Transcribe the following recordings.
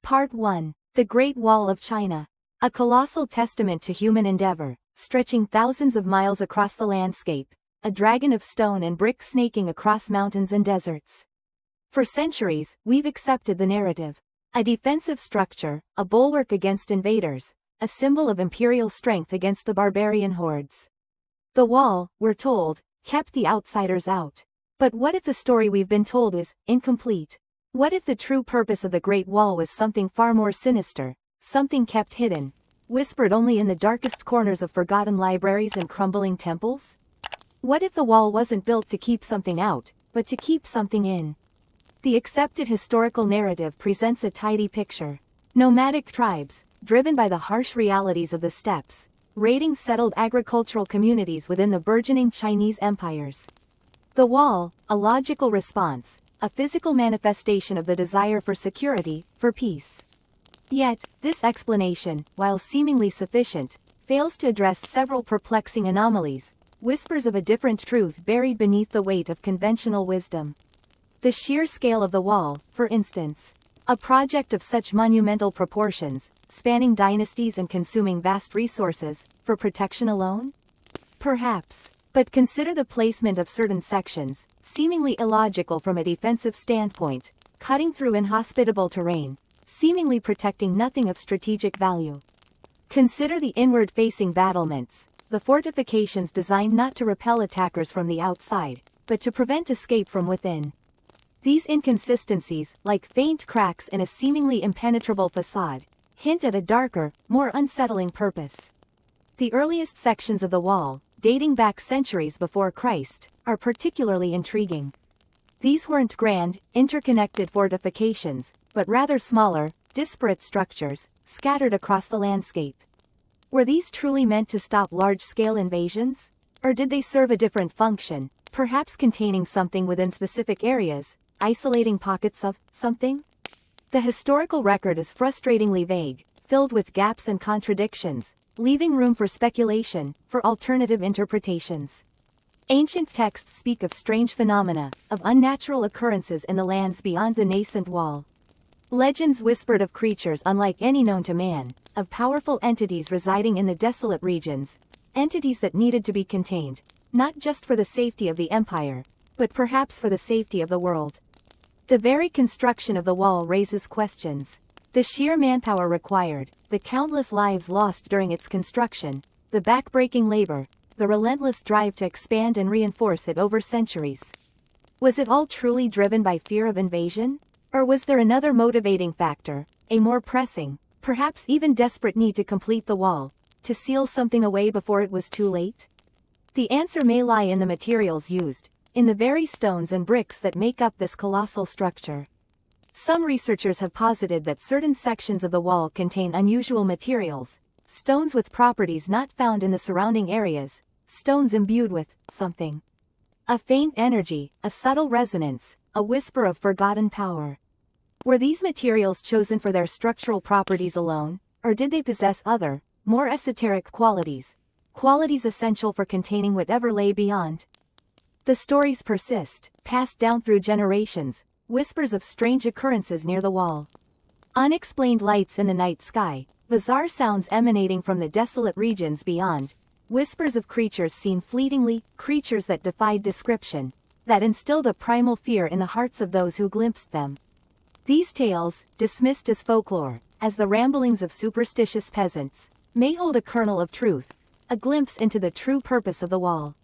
Part 1. The Great Wall of China. A colossal testament to human endeavor, stretching thousands of miles across the landscape, a dragon of stone and brick snaking across mountains and deserts. For centuries, we've accepted the narrative. A defensive structure, a bulwark against invaders, a symbol of imperial strength against the barbarian hordes. The wall, we're told, kept the outsiders out. But what if the story we've been told is incomplete? What if the true purpose of the Great Wall was something far more sinister, something kept hidden, whispered only in the darkest corners of forgotten libraries and crumbling temples? What if the wall wasn't built to keep something out, but to keep something in? The accepted historical narrative presents a tidy picture. Nomadic tribes, driven by the harsh realities of the steppes, raiding settled agricultural communities within the burgeoning Chinese empires. The wall, a logical response, a physical manifestation of the desire for security, for peace. Yet, this explanation, while seemingly sufficient, fails to address several perplexing anomalies, whispers of a different truth buried beneath the weight of conventional wisdom. The sheer scale of the wall, for instance. A project of such monumental proportions, spanning dynasties and consuming vast resources, for protection alone? Perhaps. But consider the placement of certain sections, seemingly illogical from a defensive standpoint, cutting through inhospitable terrain, seemingly protecting nothing of strategic value. Consider the inward-facing battlements, the fortifications designed not to repel attackers from the outside, but to prevent escape from within. These inconsistencies, like faint cracks in a seemingly impenetrable facade, hint at a darker, more unsettling purpose. The earliest sections of the wall, dating back centuries before Christ, are particularly intriguing. These weren't grand, interconnected fortifications, but rather smaller, disparate structures, scattered across the landscape. Were these truly meant to stop large-scale invasions? Or did they serve a different function, perhaps containing something within specific areas, isolating pockets of something? The historical record is frustratingly vague, filled with gaps and contradictions, leaving room for speculation, for alternative interpretations. Ancient texts speak of strange phenomena, of unnatural occurrences in the lands beyond the nascent wall. Legends whispered of creatures unlike any known to man, of powerful entities residing in the desolate regions, entities that needed to be contained, not just for the safety of the empire, but perhaps for the safety of the world. The very construction of the wall raises questions. The sheer manpower required, the countless lives lost during its construction, the back-breaking labor, the relentless drive to expand and reinforce it over centuries. Was it all truly driven by fear of invasion? Or was there another motivating factor, a more pressing, perhaps even desperate need to complete the wall, to seal something away before it was too late? The answer may lie in the materials used, in the very stones and bricks that make up this colossal structure. Some researchers have posited that certain sections of the wall contain unusual materials, stones with properties not found in the surrounding areas, stones imbued with something. A faint energy, a subtle resonance, a whisper of forgotten power. Were these materials chosen for their structural properties alone, or did they possess other, more esoteric qualities, qualities essential for containing whatever lay beyond? The stories persist, passed down through generations, whispers of strange occurrences near the wall. Unexplained lights in the night sky, bizarre sounds emanating from the desolate regions beyond, whispers of creatures seen fleetingly, creatures that defied description, that instilled a primal fear in the hearts of those who glimpsed them. These tales, dismissed as folklore, as the ramblings of superstitious peasants, may hold a kernel of truth, a glimpse into the true purpose of the wall.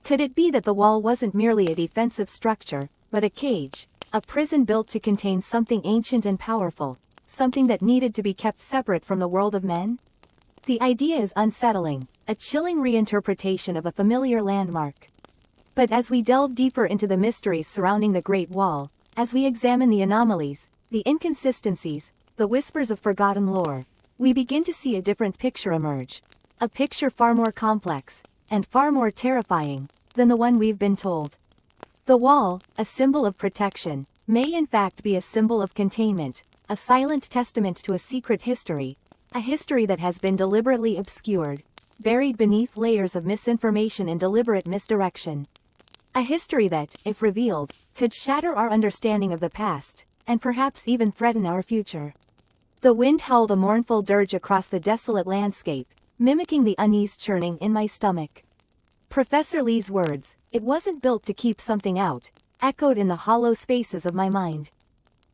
Could it be that the wall wasn't merely a defensive structure, but a cage, a prison built to contain something ancient and powerful, something that needed to be kept separate from the world of men? The idea is unsettling, a chilling reinterpretation of a familiar landmark. But as we delve deeper into the mysteries surrounding the Great Wall, as we examine the anomalies, the inconsistencies, the whispers of forgotten lore, we begin to see a different picture emerge. A picture far more complex, and far more terrifying, than the one we've been told. The wall, a symbol of protection, may in fact be a symbol of containment, a silent testament to a secret history, a history that has been deliberately obscured, buried beneath layers of misinformation and deliberate misdirection. A history that, if revealed, could shatter our understanding of the past, and perhaps even threaten our future. The wind howled a mournful dirge across the desolate landscape, mimicking the unease churning in my stomach. Professor Lee's words, "It wasn't built to keep something out," echoed in the hollow spaces of my mind.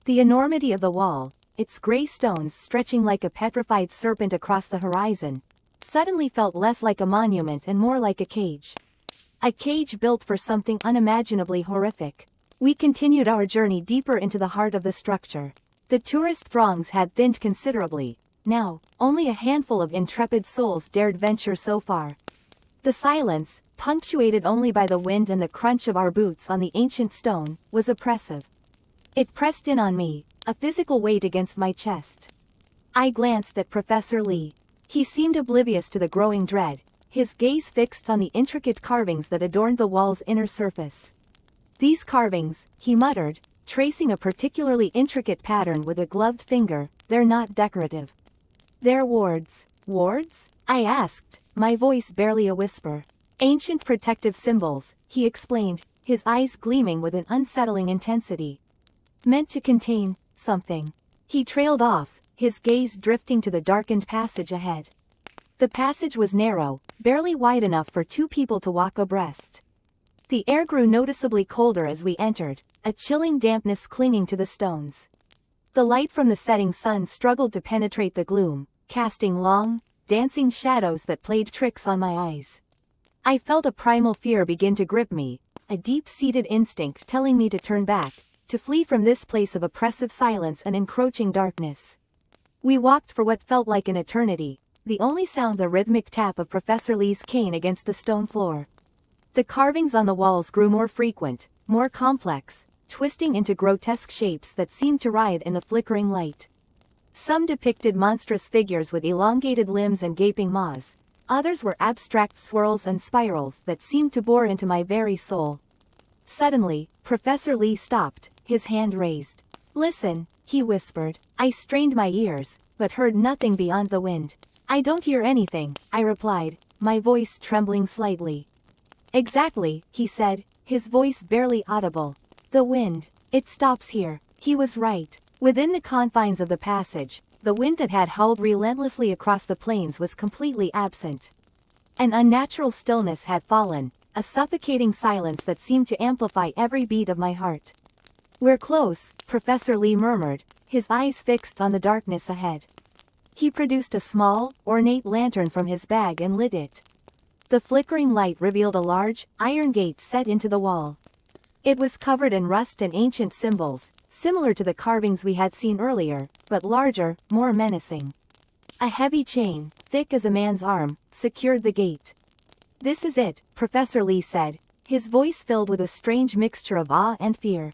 The enormity of the wall, its gray stones stretching like a petrified serpent across the horizon, suddenly felt less like a monument and more like a cage. A cage built for something unimaginably horrific. We continued our journey deeper into the heart of the structure. The tourist throngs had thinned considerably. Now, only a handful of intrepid souls dared venture so far. The silence, punctuated only by the wind and the crunch of our boots on the ancient stone, was oppressive. It pressed in on me, a physical weight against my chest. I glanced at Professor Lee. He seemed oblivious to the growing dread, his gaze fixed on the intricate carvings that adorned the wall's inner surface. "These carvings," he muttered, tracing a particularly intricate pattern with a gloved finger, "they're not decorative. They're wards." "Wards?" I asked, my voice barely a whisper. "Ancient protective symbols," he explained, his eyes gleaming with an unsettling intensity. "Meant to contain something." He trailed off, his gaze drifting to the darkened passage ahead. The passage was narrow, barely wide enough for two people to walk abreast. The air grew noticeably colder as we entered, a chilling dampness clinging to the stones. The light from the setting sun struggled to penetrate the gloom, casting long, dancing shadows that played tricks on my eyes. I felt a primal fear begin to grip me, a deep-seated instinct telling me to turn back, to flee from this place of oppressive silence and encroaching darkness. We walked for what felt like an eternity, the only sound the rhythmic tap of Professor Lee's cane against the stone floor. The carvings on the walls grew more frequent, more complex, twisting into grotesque shapes that seemed to writhe in the flickering light. Some depicted monstrous figures with elongated limbs and gaping maws. Others were abstract swirls and spirals that seemed to bore into my very soul. Suddenly, Professor Lee stopped, his hand raised. "Listen," he whispered. I strained my ears, but heard nothing beyond the wind. "I don't hear anything," I replied, my voice trembling slightly. "Exactly," he said, his voice barely audible. "The wind. It stops here." He was right. Within the confines of the passage, the wind that had howled relentlessly across the plains was completely absent. An unnatural stillness had fallen, a suffocating silence that seemed to amplify every beat of my heart. "We're close," Professor Lee murmured, his eyes fixed on the darkness ahead. He produced a small, ornate lantern from his bag and lit it. The flickering light revealed a large, iron gate set into the wall. It was covered in rust and ancient symbols, similar to the carvings we had seen earlier, but larger, more menacing. A heavy chain, thick as a man's arm, secured the gate. "This is it," Professor Lee said, his voice filled with a strange mixture of awe and fear.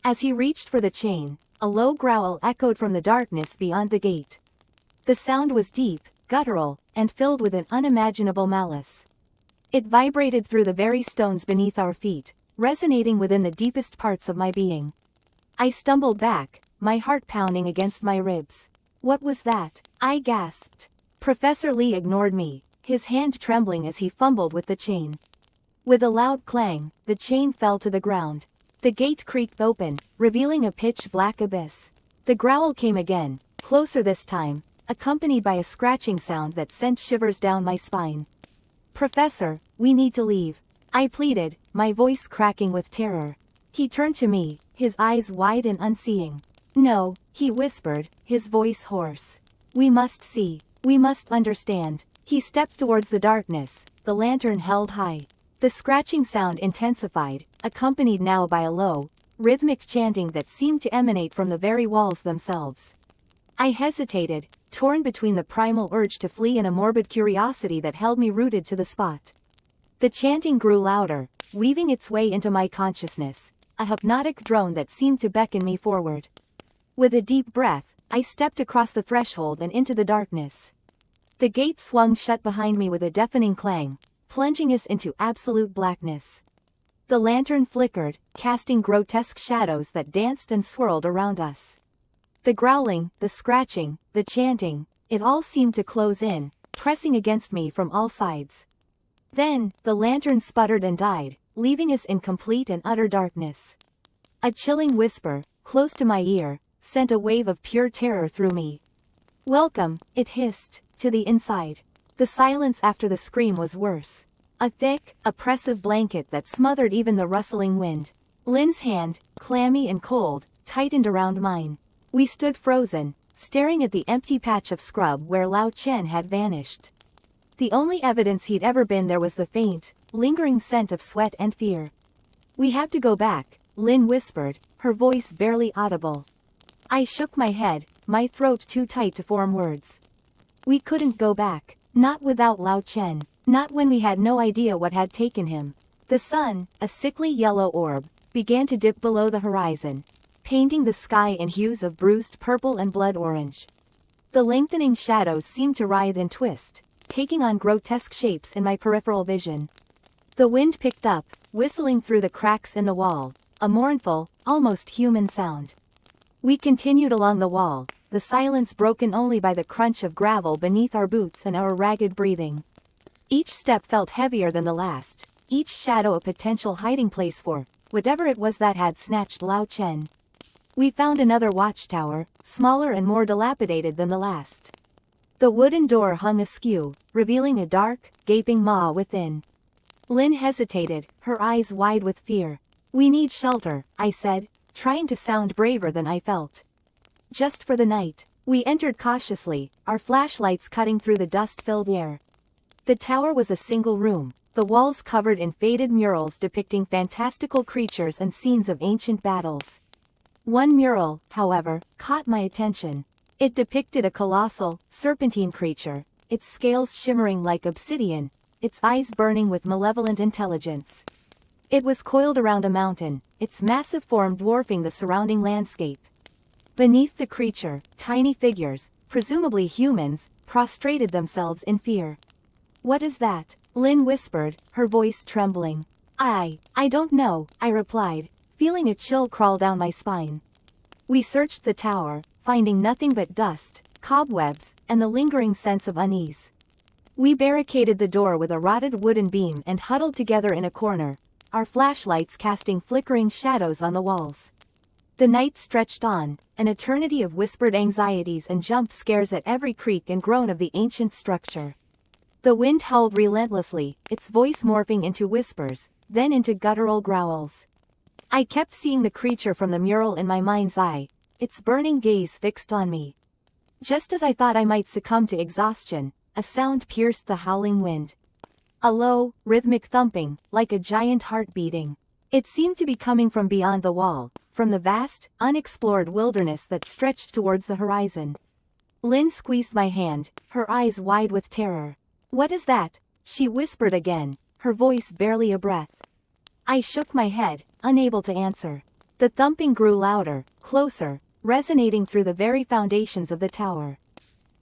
As he reached for the chain, a low growl echoed from the darkness beyond the gate. The sound was deep, guttural, and filled with an unimaginable malice. It vibrated through the very stones beneath our feet, resonating within the deepest parts of my being. I stumbled back, my heart pounding against my ribs. "What was that?" I gasped. Professor Lee ignored me, his hand trembling as he fumbled with the chain. With a loud clang, the chain fell to the ground. The gate creaked open, revealing a pitch-black abyss. The growl came again, closer this time, accompanied by a scratching sound that sent shivers down my spine. "Professor, we need to leave," I pleaded, my voice cracking with terror. He turned to me, his eyes wide and unseeing. "No," he whispered, his voice hoarse. "We must see. We must understand." He stepped towards the darkness, the lantern held high. The scratching sound intensified, accompanied now by a low, rhythmic chanting that seemed to emanate from the very walls themselves. I hesitated, torn between the primal urge to flee and a morbid curiosity that held me rooted to the spot. The chanting grew louder, weaving its way into my consciousness, a hypnotic drone that seemed to beckon me forward. With a deep breath, I stepped across the threshold and into the darkness. The gate swung shut behind me with a deafening clang, plunging us into absolute blackness. The lantern flickered, casting grotesque shadows that danced and swirled around us. The growling, the scratching, the chanting, it all seemed to close in, pressing against me from all sides. Then, the lantern sputtered and died, leaving us in complete and utter darkness. A chilling whisper, close to my ear, sent a wave of pure terror through me. "Welcome," it hissed, "to the inside." The silence after the scream was worse. A thick, oppressive blanket that smothered even the rustling wind. Lin's hand, clammy and cold, tightened around mine. We stood frozen, staring at the empty patch of scrub where Lao Chen had vanished. The only evidence he'd ever been there was the faint, lingering scent of sweat and fear. "We have to go back," Lin whispered, her voice barely audible. I shook my head, my throat too tight to form words. We couldn't go back, not without Lao Chen, not when we had no idea what had taken him. The sun, a sickly yellow orb, began to dip below the horizon, painting the sky in hues of bruised purple and blood orange. The lengthening shadows seemed to writhe and twist, taking on grotesque shapes in my peripheral vision. The wind picked up, whistling through the cracks in the wall, a mournful, almost human sound. We continued along the wall, the silence broken only by the crunch of gravel beneath our boots and our ragged breathing. Each step felt heavier than the last, each shadow a potential hiding place for whatever it was that had snatched Lao Chen. We found another watchtower, smaller and more dilapidated than the last. The wooden door hung askew, revealing a dark, gaping maw within. Lin hesitated, her eyes wide with fear. "We need shelter," I said, trying to sound braver than I felt. "Just for the night." We entered cautiously, our flashlights cutting through the dust-filled air. The tower was a single room, the walls covered in faded murals depicting fantastical creatures and scenes of ancient battles. One mural, however, caught my attention. It depicted a colossal, serpentine creature, its scales shimmering like obsidian, its eyes burning with malevolent intelligence. It was coiled around a mountain, its massive form dwarfing the surrounding landscape. Beneath the creature, tiny figures, presumably humans, prostrated themselves in fear. "What is that?" Lin whispered, her voice trembling. I don't know," I replied, feeling a chill crawl down my spine. We searched the tower, finding nothing but dust, cobwebs, and the lingering sense of unease. We barricaded the door with a rotted wooden beam and huddled together in a corner, our flashlights casting flickering shadows on the walls. The night stretched on, an eternity of whispered anxieties and jump scares at every creak and groan of the ancient structure. The wind howled relentlessly, its voice morphing into whispers, then into guttural growls. I kept seeing the creature from the mural in my mind's eye, its burning gaze fixed on me. Just as I thought I might succumb to exhaustion, a sound pierced the howling wind. A low, rhythmic thumping, like a giant heart beating. It seemed to be coming from beyond the wall, from the vast, unexplored wilderness that stretched towards the horizon. Lin squeezed my hand, her eyes wide with terror. "What is that?" she whispered again, her voice barely a breath. I shook my head, unable to answer. The thumping grew louder, closer, resonating through the very foundations of the tower.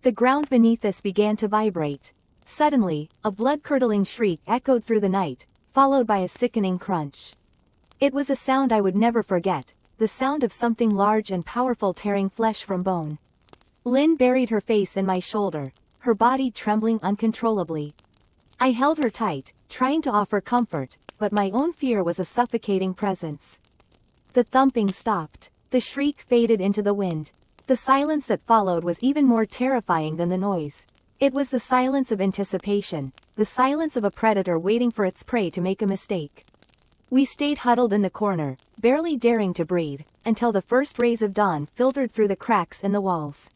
The ground beneath us began to vibrate. Suddenly, a blood-curdling shriek echoed through the night, followed by a sickening crunch. It was a sound I would never forget, the sound of something large and powerful tearing flesh from bone. Lin buried her face in my shoulder, her body trembling uncontrollably. I held her tight, trying to offer comfort, but my own fear was a suffocating presence. The thumping stopped. The shriek faded into the wind. The silence that followed was even more terrifying than the noise. It was the silence of anticipation, the silence of a predator waiting for its prey to make a mistake. We stayed huddled in the corner, barely daring to breathe, until the first rays of dawn filtered through the cracks in the walls.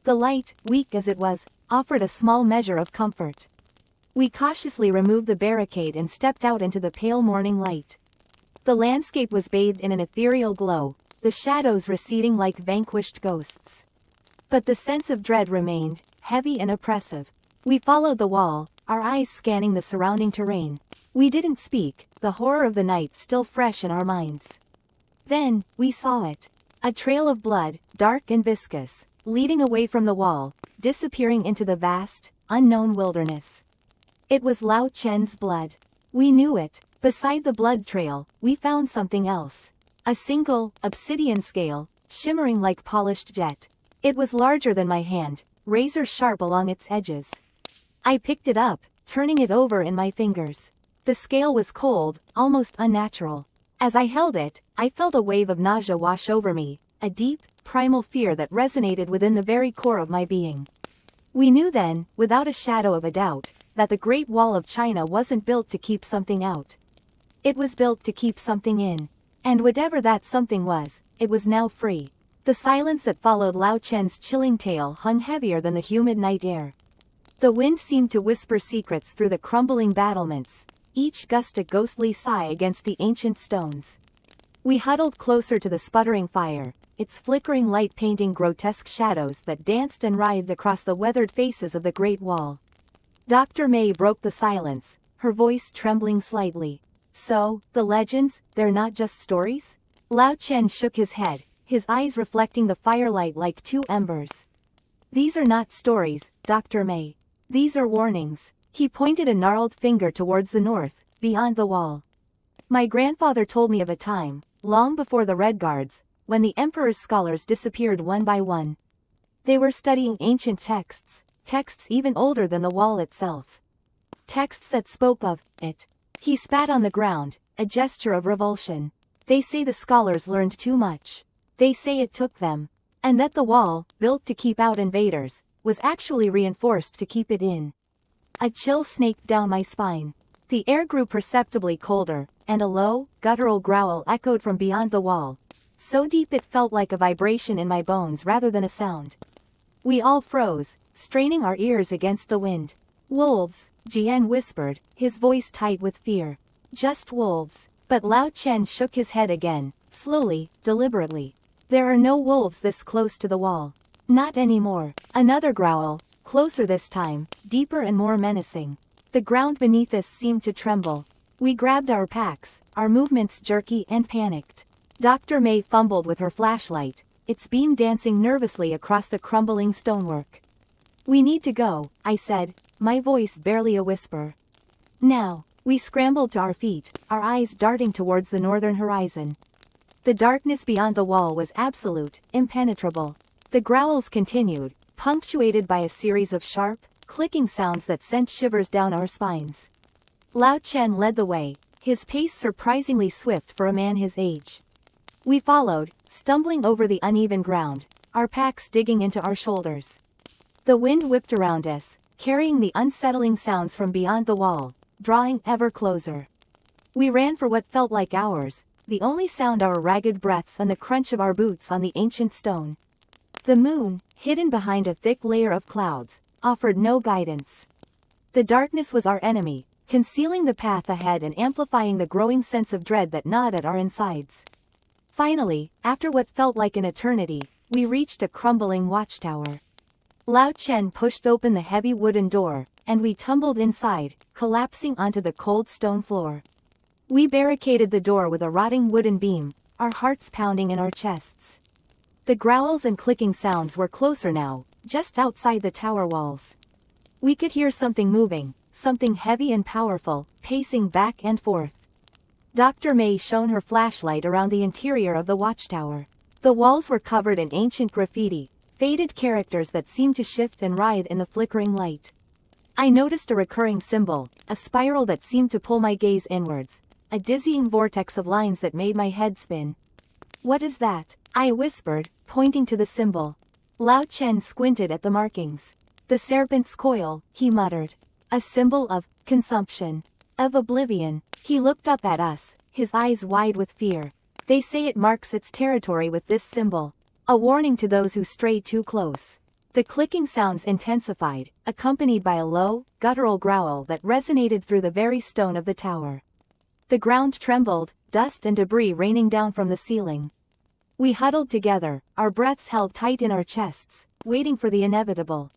The light, weak as it was, offered a small measure of comfort. We cautiously removed the barricade and stepped out into the pale morning light. The landscape was bathed in an ethereal glow, the shadows receding like vanquished ghosts. But the sense of dread remained, heavy and oppressive. We followed the wall, our eyes scanning the surrounding terrain. We didn't speak, the horror of the night still fresh in our minds. Then, we saw it. A trail of blood, dark and viscous, leading away from the wall, disappearing into the vast, unknown wilderness. It was Lao Chen's blood. We knew it. Beside the blood trail, we found something else. A single, obsidian scale, shimmering like polished jet. It was larger than my hand, razor sharp along its edges. I picked it up, turning it over in my fingers. The scale was cold, almost unnatural. As I held it, I felt a wave of nausea wash over me, a deep, primal fear that resonated within the very core of my being. We knew then, without a shadow of a doubt, that the Great Wall of China wasn't built to keep something out. It was built to keep something in. And whatever that something was, it was now free. The silence that followed Lao Chen's chilling tale hung heavier than the humid night air. The wind seemed to whisper secrets through the crumbling battlements, each gust a ghostly sigh against the ancient stones. We huddled closer to the sputtering fire, its flickering light painting grotesque shadows that danced and writhed across the weathered faces of the Great Wall. Dr. May broke the silence, her voice trembling slightly. So, the legends, they're not just stories? Lao Chen shook his head, his eyes reflecting the firelight like two embers. These are not stories, Dr. May. These are warnings. He pointed a gnarled finger towards the north, beyond the wall. My grandfather told me of a time, long before the Red Guards, when the Emperor's scholars disappeared one by one. They were studying ancient texts, texts even older than the wall itself. Texts that spoke of it. He spat on the ground, a gesture of revulsion. They say the scholars learned too much. They say it took them. And that the wall, built to keep out invaders, was actually reinforced to keep it in. A chill snaked down my spine. The air grew perceptibly colder, and a low, guttural growl echoed from beyond the wall, so deep it felt like a vibration in my bones rather than a sound. We all froze, straining our ears against the wind. Wolves, Jian whispered, his voice tight with fear. Just wolves. But Lao Chen shook his head again, slowly, deliberately. There are no wolves this close to the wall. Not anymore. Another growl, closer this time, deeper and more menacing. The ground beneath us seemed to tremble. We grabbed our packs, our movements jerky and panicked. Dr. May fumbled with her flashlight, its beam dancing nervously across the crumbling stonework. We need to go, I said, my voice barely a whisper. Now. We scrambled to our feet, our eyes darting towards the northern horizon. The darkness beyond the wall was absolute, impenetrable. The growls continued, punctuated by a series of sharp, clicking sounds that sent shivers down our spines. Lao Chen led the way, his pace surprisingly swift for a man his age. We followed, stumbling over the uneven ground, our packs digging into our shoulders. The wind whipped around us, carrying the unsettling sounds from beyond the wall, drawing ever closer. We ran for what felt like hours, the only sound our ragged breaths and the crunch of our boots on the ancient stone. The moon, hidden behind a thick layer of clouds, offered no guidance. The darkness was our enemy, concealing the path ahead and amplifying the growing sense of dread that gnawed at our insides. Finally, after what felt like an eternity, we reached a crumbling watchtower. Lao Chen pushed open the heavy wooden door, and we tumbled inside, collapsing onto the cold stone floor. We barricaded the door with a rotting wooden beam, our hearts pounding in our chests. The growls and clicking sounds were closer now, just outside the tower walls. We could hear something moving, something heavy and powerful, pacing back and forth. Dr. May shone her flashlight around the interior of the watchtower. The walls were covered in ancient graffiti, faded characters that seemed to shift and writhe in the flickering light. I noticed a recurring symbol, a spiral that seemed to pull my gaze inwards, a dizzying vortex of lines that made my head spin. What is that? I whispered, pointing to the symbol. Lao Chen squinted at the markings. The serpent's coil, he muttered. A symbol of consumption. Of oblivion. He looked up at us, his eyes wide with fear. They say it marks its territory with this symbol. A warning to those who stray too close. The clicking sounds intensified, accompanied by a low, guttural growl that resonated through the very stone of the tower. The ground trembled, dust and debris raining down from the ceiling. We huddled together, our breaths held tight in our chests, waiting for the inevitable.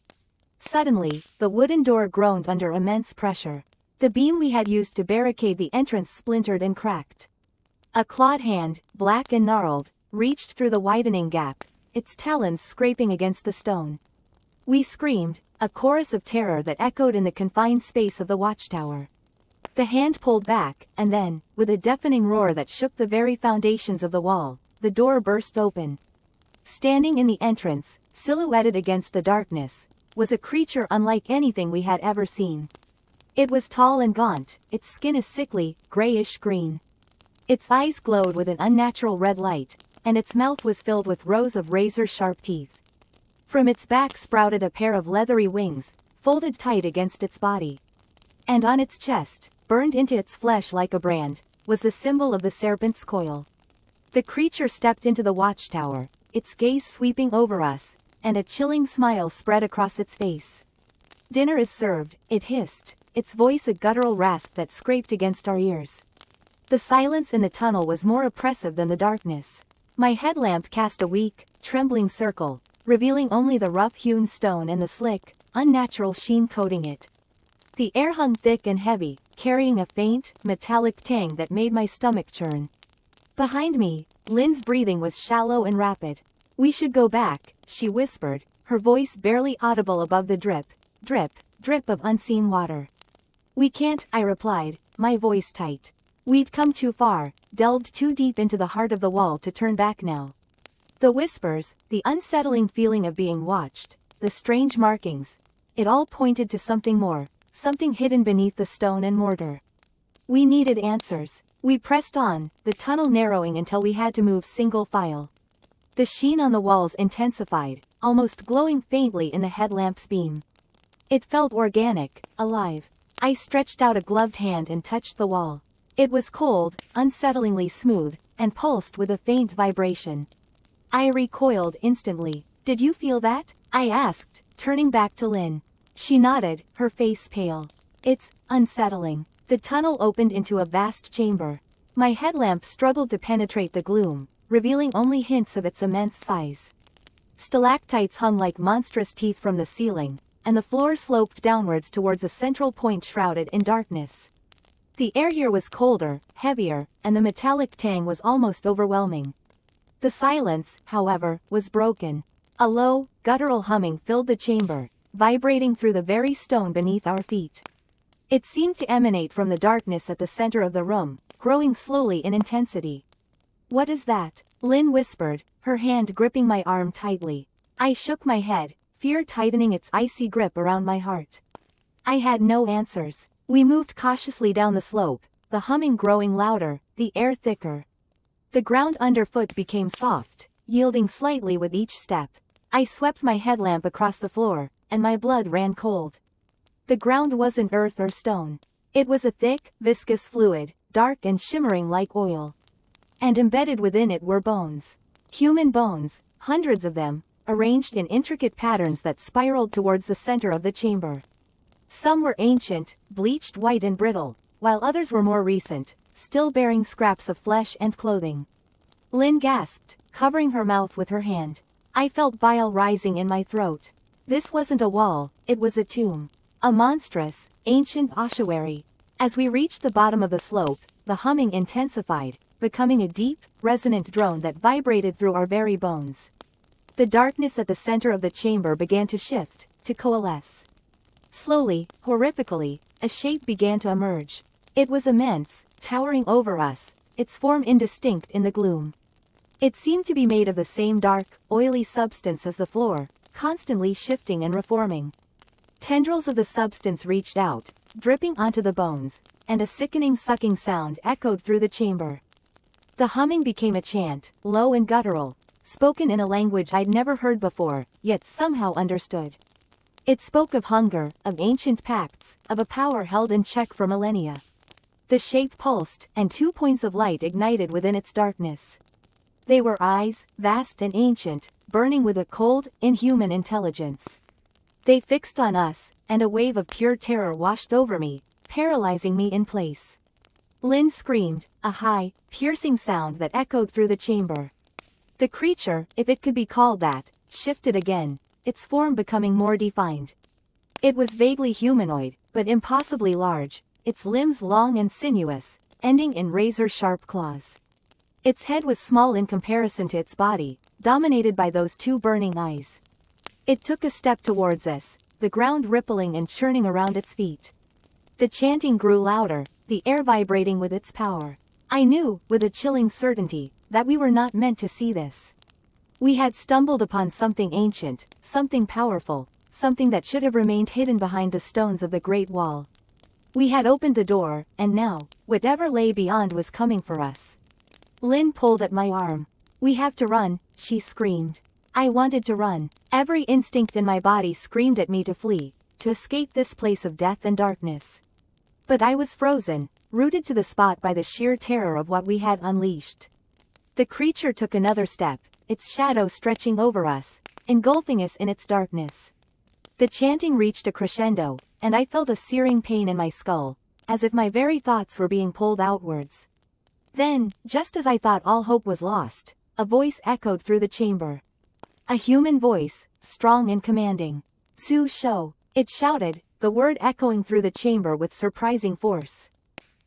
Suddenly, the wooden door groaned under immense pressure. The beam we had used to barricade the entrance splintered and cracked. A clawed hand, black and gnarled, reached through the widening gap, its talons scraping against the stone. We screamed, a chorus of terror that echoed in the confined space of the watchtower. The hand pulled back, and then, with a deafening roar that shook the very foundations of the wall, the door burst open. Standing in the entrance, silhouetted against the darkness, was a creature unlike anything we had ever seen. It was tall and gaunt, its skin a sickly, grayish green. Its eyes glowed with an unnatural red light, and its mouth was filled with rows of razor-sharp teeth. From its back sprouted a pair of leathery wings, folded tight against its body. And on its chest, burned into its flesh like a brand, was the symbol of the serpent's coil. The creature stepped into the watchtower, its gaze sweeping over us, and a chilling smile spread across its face. "Dinner is served," it hissed, its voice a guttural rasp that scraped against our ears. The silence in the tunnel was more oppressive than the darkness. My headlamp cast a weak, trembling circle, revealing only the rough-hewn stone and the slick, unnatural sheen coating it. The air hung thick and heavy, carrying a faint, metallic tang that made my stomach churn. Behind me, Lynn's breathing was shallow and rapid. "We should go back," she whispered, her voice barely audible above the drip, drip, drip of unseen water. "We can't," I replied, my voice tight. We'd come too far, delved too deep into the heart of the wall to turn back now. The whispers, the unsettling feeling of being watched, the strange markings, it all pointed to something more, something hidden beneath the stone and mortar. We needed answers. We pressed on, the tunnel narrowing until we had to move single file. The sheen on the walls intensified, almost glowing faintly in the headlamp's beam. It felt organic, alive. I stretched out a gloved hand and touched the wall. It was cold, unsettlingly smooth, and pulsed with a faint vibration. I recoiled instantly. "Did you feel that?" I asked, turning back to Lynn. She nodded, her face pale. "It's unsettling." The tunnel opened into a vast chamber. My headlamp struggled to penetrate the gloom, revealing only hints of its immense size. Stalactites hung like monstrous teeth from the ceiling, and the floor sloped downwards towards a central point shrouded in darkness. The air here was colder, heavier, and the metallic tang was almost overwhelming. The silence, however, was broken. A low, guttural humming filled the chamber, vibrating through the very stone beneath our feet. It seemed to emanate from the darkness at the center of the room, growing slowly in intensity. "What is that?" Lynn whispered, her hand gripping my arm tightly. I shook my head, fear tightening its icy grip around my heart. I had no answers. We moved cautiously down the slope, the humming growing louder, the air thicker. The ground underfoot became soft, yielding slightly with each step. I swept my headlamp across the floor, and my blood ran cold. The ground wasn't earth or stone. It was a thick, viscous fluid, dark and shimmering like oil. And embedded within it were bones. Human bones, hundreds of them, arranged in intricate patterns that spiraled towards the center of the chamber. Some were ancient, bleached white and brittle, while others were more recent, still bearing scraps of flesh and clothing. Lynn gasped, covering her mouth with her hand. I felt bile rising in my throat. This wasn't a wall, it was a tomb. A monstrous, ancient ossuary. As we reached the bottom of the slope, the humming intensified, becoming a deep, resonant drone that vibrated through our very bones. The darkness at the center of the chamber began to shift, to coalesce. Slowly, horrifically, a shape began to emerge. It was immense, towering over us, its form indistinct in the gloom. It seemed to be made of the same dark, oily substance as the floor, constantly shifting and reforming. Tendrils of the substance reached out, dripping onto the bones, and a sickening sucking sound echoed through the chamber. The humming became a chant, low and guttural, spoken in a language I'd never heard before, yet somehow understood. It spoke of hunger, of ancient pacts, of a power held in check for millennia. The shape pulsed, and 2 points of light ignited within its darkness. They were eyes, vast and ancient, burning with a cold, inhuman intelligence. They fixed on us, and a wave of pure terror washed over me, paralyzing me in place. Lynn screamed, a high, piercing sound that echoed through the chamber. The creature, if it could be called that, shifted again, its form becoming more defined. It was vaguely humanoid, but impossibly large, its limbs long and sinuous, ending in razor-sharp claws. Its head was small in comparison to its body, dominated by those 2 burning eyes. It took a step towards us, the ground rippling and churning around its feet. The chanting grew louder, the air vibrating with its power. I knew, with a chilling certainty, that we were not meant to see this. We had stumbled upon something ancient, something powerful, something that should have remained hidden behind the stones of the Great Wall. We had opened the door, and now, whatever lay beyond was coming for us. Lynn pulled at my arm. We have to run, she screamed. I wanted to run. Every instinct in my body screamed at me to flee, to escape this place of death and darkness. But I was frozen, rooted to the spot by the sheer terror of what we had unleashed. The creature took another step, its shadow stretching over us, engulfing us in its darkness. The chanting reached a crescendo, and I felt a searing pain in my skull, as if my very thoughts were being pulled outwards. Then, just as I thought all hope was lost, a voice echoed through the chamber. A human voice, strong and commanding. Su Shou, it shouted, the word echoing through the chamber with surprising force.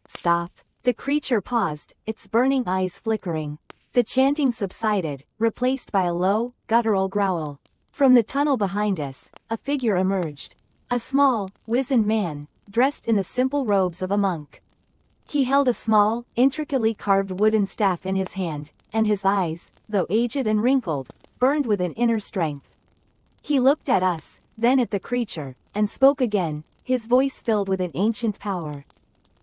Stop. The creature paused, its burning eyes flickering. The chanting subsided, replaced by a low, guttural growl. From the tunnel behind us, a figure emerged. A small, wizened man, dressed in the simple robes of a monk. He held a small, intricately carved wooden staff in his hand, and his eyes, though aged and wrinkled, burned with an inner strength. He looked at us, then at the creature, and spoke again, his voice filled with an ancient power.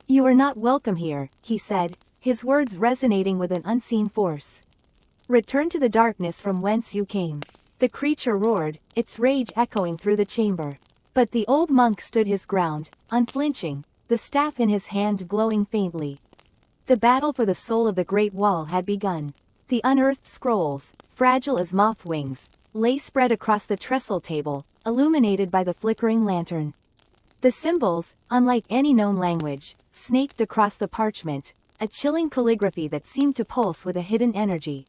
You are not welcome here, he said, his words resonating with an unseen force. Return to the darkness from whence you came. The creature roared, its rage echoing through the chamber. But the old monk stood his ground, unflinching, the staff in his hand glowing faintly. The battle for the soul of the Great Wall had begun. The unearthed scrolls, fragile as moth wings, lay spread across the trestle table, illuminated by the flickering lantern. The symbols, unlike any known language, snaked across the parchment, a chilling calligraphy that seemed to pulse with a hidden energy.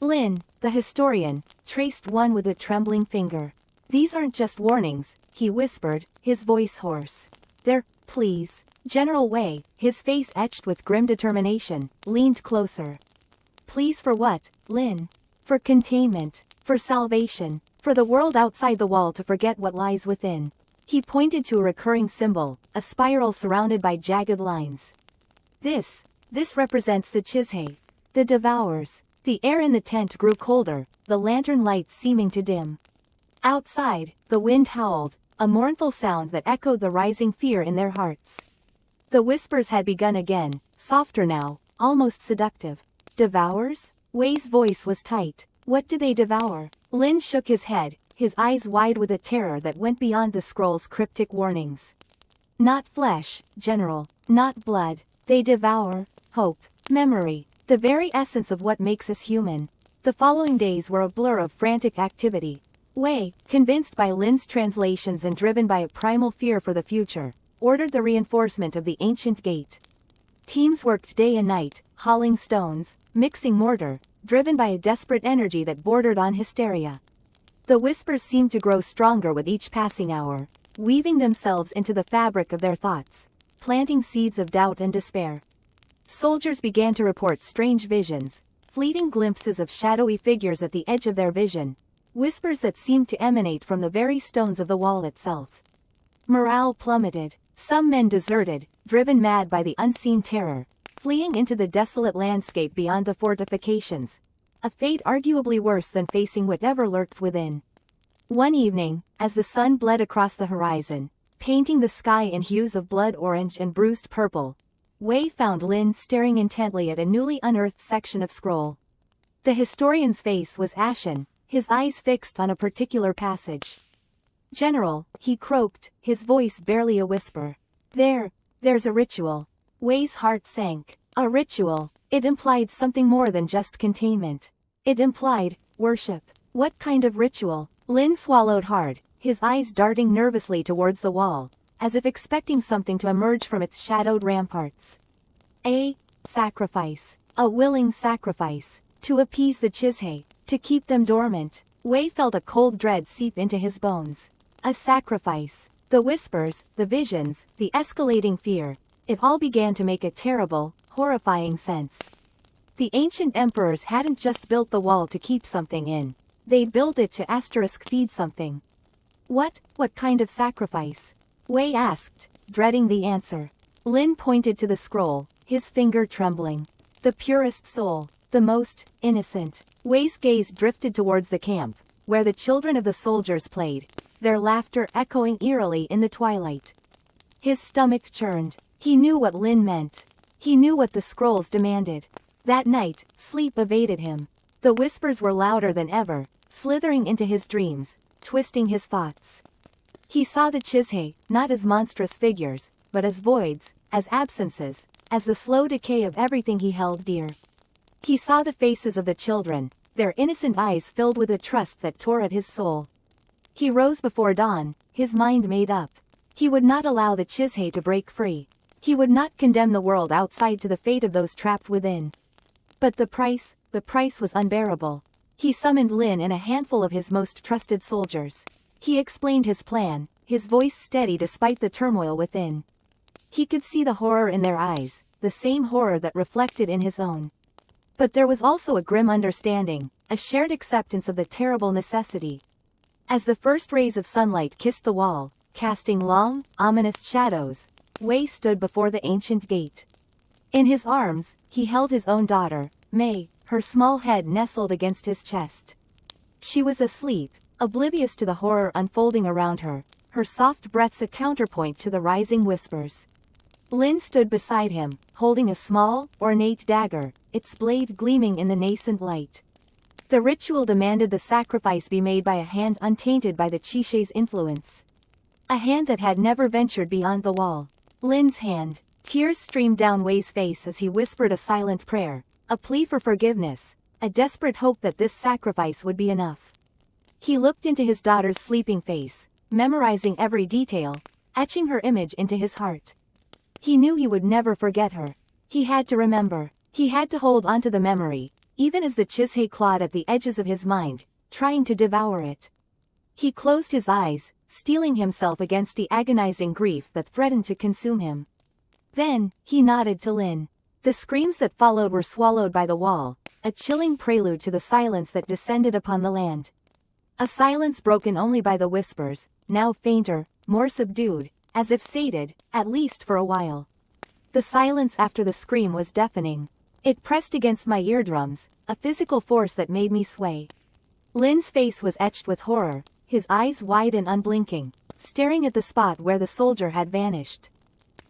Lin, the historian, traced one with a trembling finger. These aren't just warnings, he whispered, his voice hoarse. They're, please. General Wei, his face etched with grim determination, leaned closer. Please for what, Lin? For containment, for salvation, for the world outside the wall to forget what lies within. He pointed to a recurring symbol, a spiral surrounded by jagged lines. This represents the Chizhe, the Devourers. The air in the tent grew colder, the lantern lights seeming to dim. Outside, the wind howled, a mournful sound that echoed the rising fear in their hearts. The whispers had begun again, softer now, almost seductive. Devours? Wei's voice was tight. What do they devour? Lin shook his head, his eyes wide with a terror that went beyond the scroll's cryptic warnings. Not flesh, General, not blood. They devour hope, memory, the very essence of what makes us human. The following days were a blur of frantic activity. Wei, convinced by Lin's translations and driven by a primal fear for the future, ordered the reinforcement of the ancient gate. Teams worked day and night, hauling stones, mixing mortar, driven by a desperate energy that bordered on hysteria. The whispers seemed to grow stronger with each passing hour, weaving themselves into the fabric of their thoughts, planting seeds of doubt and despair. Soldiers began to report strange visions, fleeting glimpses of shadowy figures at the edge of their vision, whispers that seemed to emanate from the very stones of the wall itself. Morale plummeted. Some men deserted, driven mad by the unseen terror, fleeing into the desolate landscape beyond the fortifications, a fate arguably worse than facing whatever lurked within. One evening, as the sun bled across the horizon, painting the sky in hues of blood orange and bruised purple, Wei found Lin staring intently at a newly unearthed section of scroll. The historian's face was ashen, his eyes fixed on a particular passage. General, he croaked, his voice barely a whisper. There's a ritual. Wei's heart sank. A ritual. It implied something more than just containment. It implied worship. What kind of ritual? Lin swallowed hard, his eyes darting nervously towards the wall, as if expecting something to emerge from its shadowed ramparts. A sacrifice. A willing sacrifice. To appease the Chizhe, to keep them dormant. Wei felt a cold dread seep into his bones. A sacrifice. The whispers, the visions, the escalating fear, it all began to make a terrible, horrifying sense. The ancient emperors hadn't just built the wall to keep something in. They'd built it to feed something. What kind of sacrifice? Wei asked, dreading the answer. Lin pointed to the scroll, his finger trembling. The purest soul, the most innocent. Wei's gaze drifted towards the camp, where the children of the soldiers played, their laughter echoing eerily in the twilight. His stomach churned. He knew what Lin meant. He knew what the scrolls demanded. That night, sleep evaded him. The whispers were louder than ever, slithering into his dreams, twisting his thoughts. He saw the Chizhe, not as monstrous figures, but as voids, as absences, as the slow decay of everything he held dear. He saw the faces of the children, their innocent eyes filled with a trust that tore at his soul. He rose before dawn, his mind made up. He would not allow the Chizhe to break free. He would not condemn the world outside to the fate of those trapped within. But the price was unbearable. He summoned Lin and a handful of his most trusted soldiers. He explained his plan, his voice steady despite the turmoil within. He could see the horror in their eyes, the same horror that reflected in his own. But there was also a grim understanding, a shared acceptance of the terrible necessity. As the first rays of sunlight kissed the wall, casting long, ominous shadows, Wei stood before the ancient gate. In his arms, he held his own daughter, Mei, her small head nestled against his chest. She was asleep, oblivious to the horror unfolding around her, her soft breaths a counterpoint to the rising whispers. Lin stood beside him, holding a small, ornate dagger, its blade gleaming in the nascent light. The ritual demanded the sacrifice be made by a hand untainted by the Chiche's influence. A hand that had never ventured beyond the wall. Lin's hand. Tears streamed down Wei's face as he whispered a silent prayer, a plea for forgiveness, a desperate hope that this sacrifice would be enough. He looked into his daughter's sleeping face, memorizing every detail, etching her image into his heart. He knew he would never forget her. He had to remember. He had to hold onto the memory, even as the Chizhe clawed at the edges of his mind, trying to devour it. He closed his eyes, steeling himself against the agonizing grief that threatened to consume him. Then, he nodded to Lin. The screams that followed were swallowed by the wall, a chilling prelude to the silence that descended upon the land. A silence broken only by the whispers, now fainter, more subdued, as if sated, at least for a while. The silence after the scream was deafening. It pressed against my eardrums, a physical force that made me sway. Lin's face was etched with horror, his eyes wide and unblinking, staring at the spot where the soldier had vanished.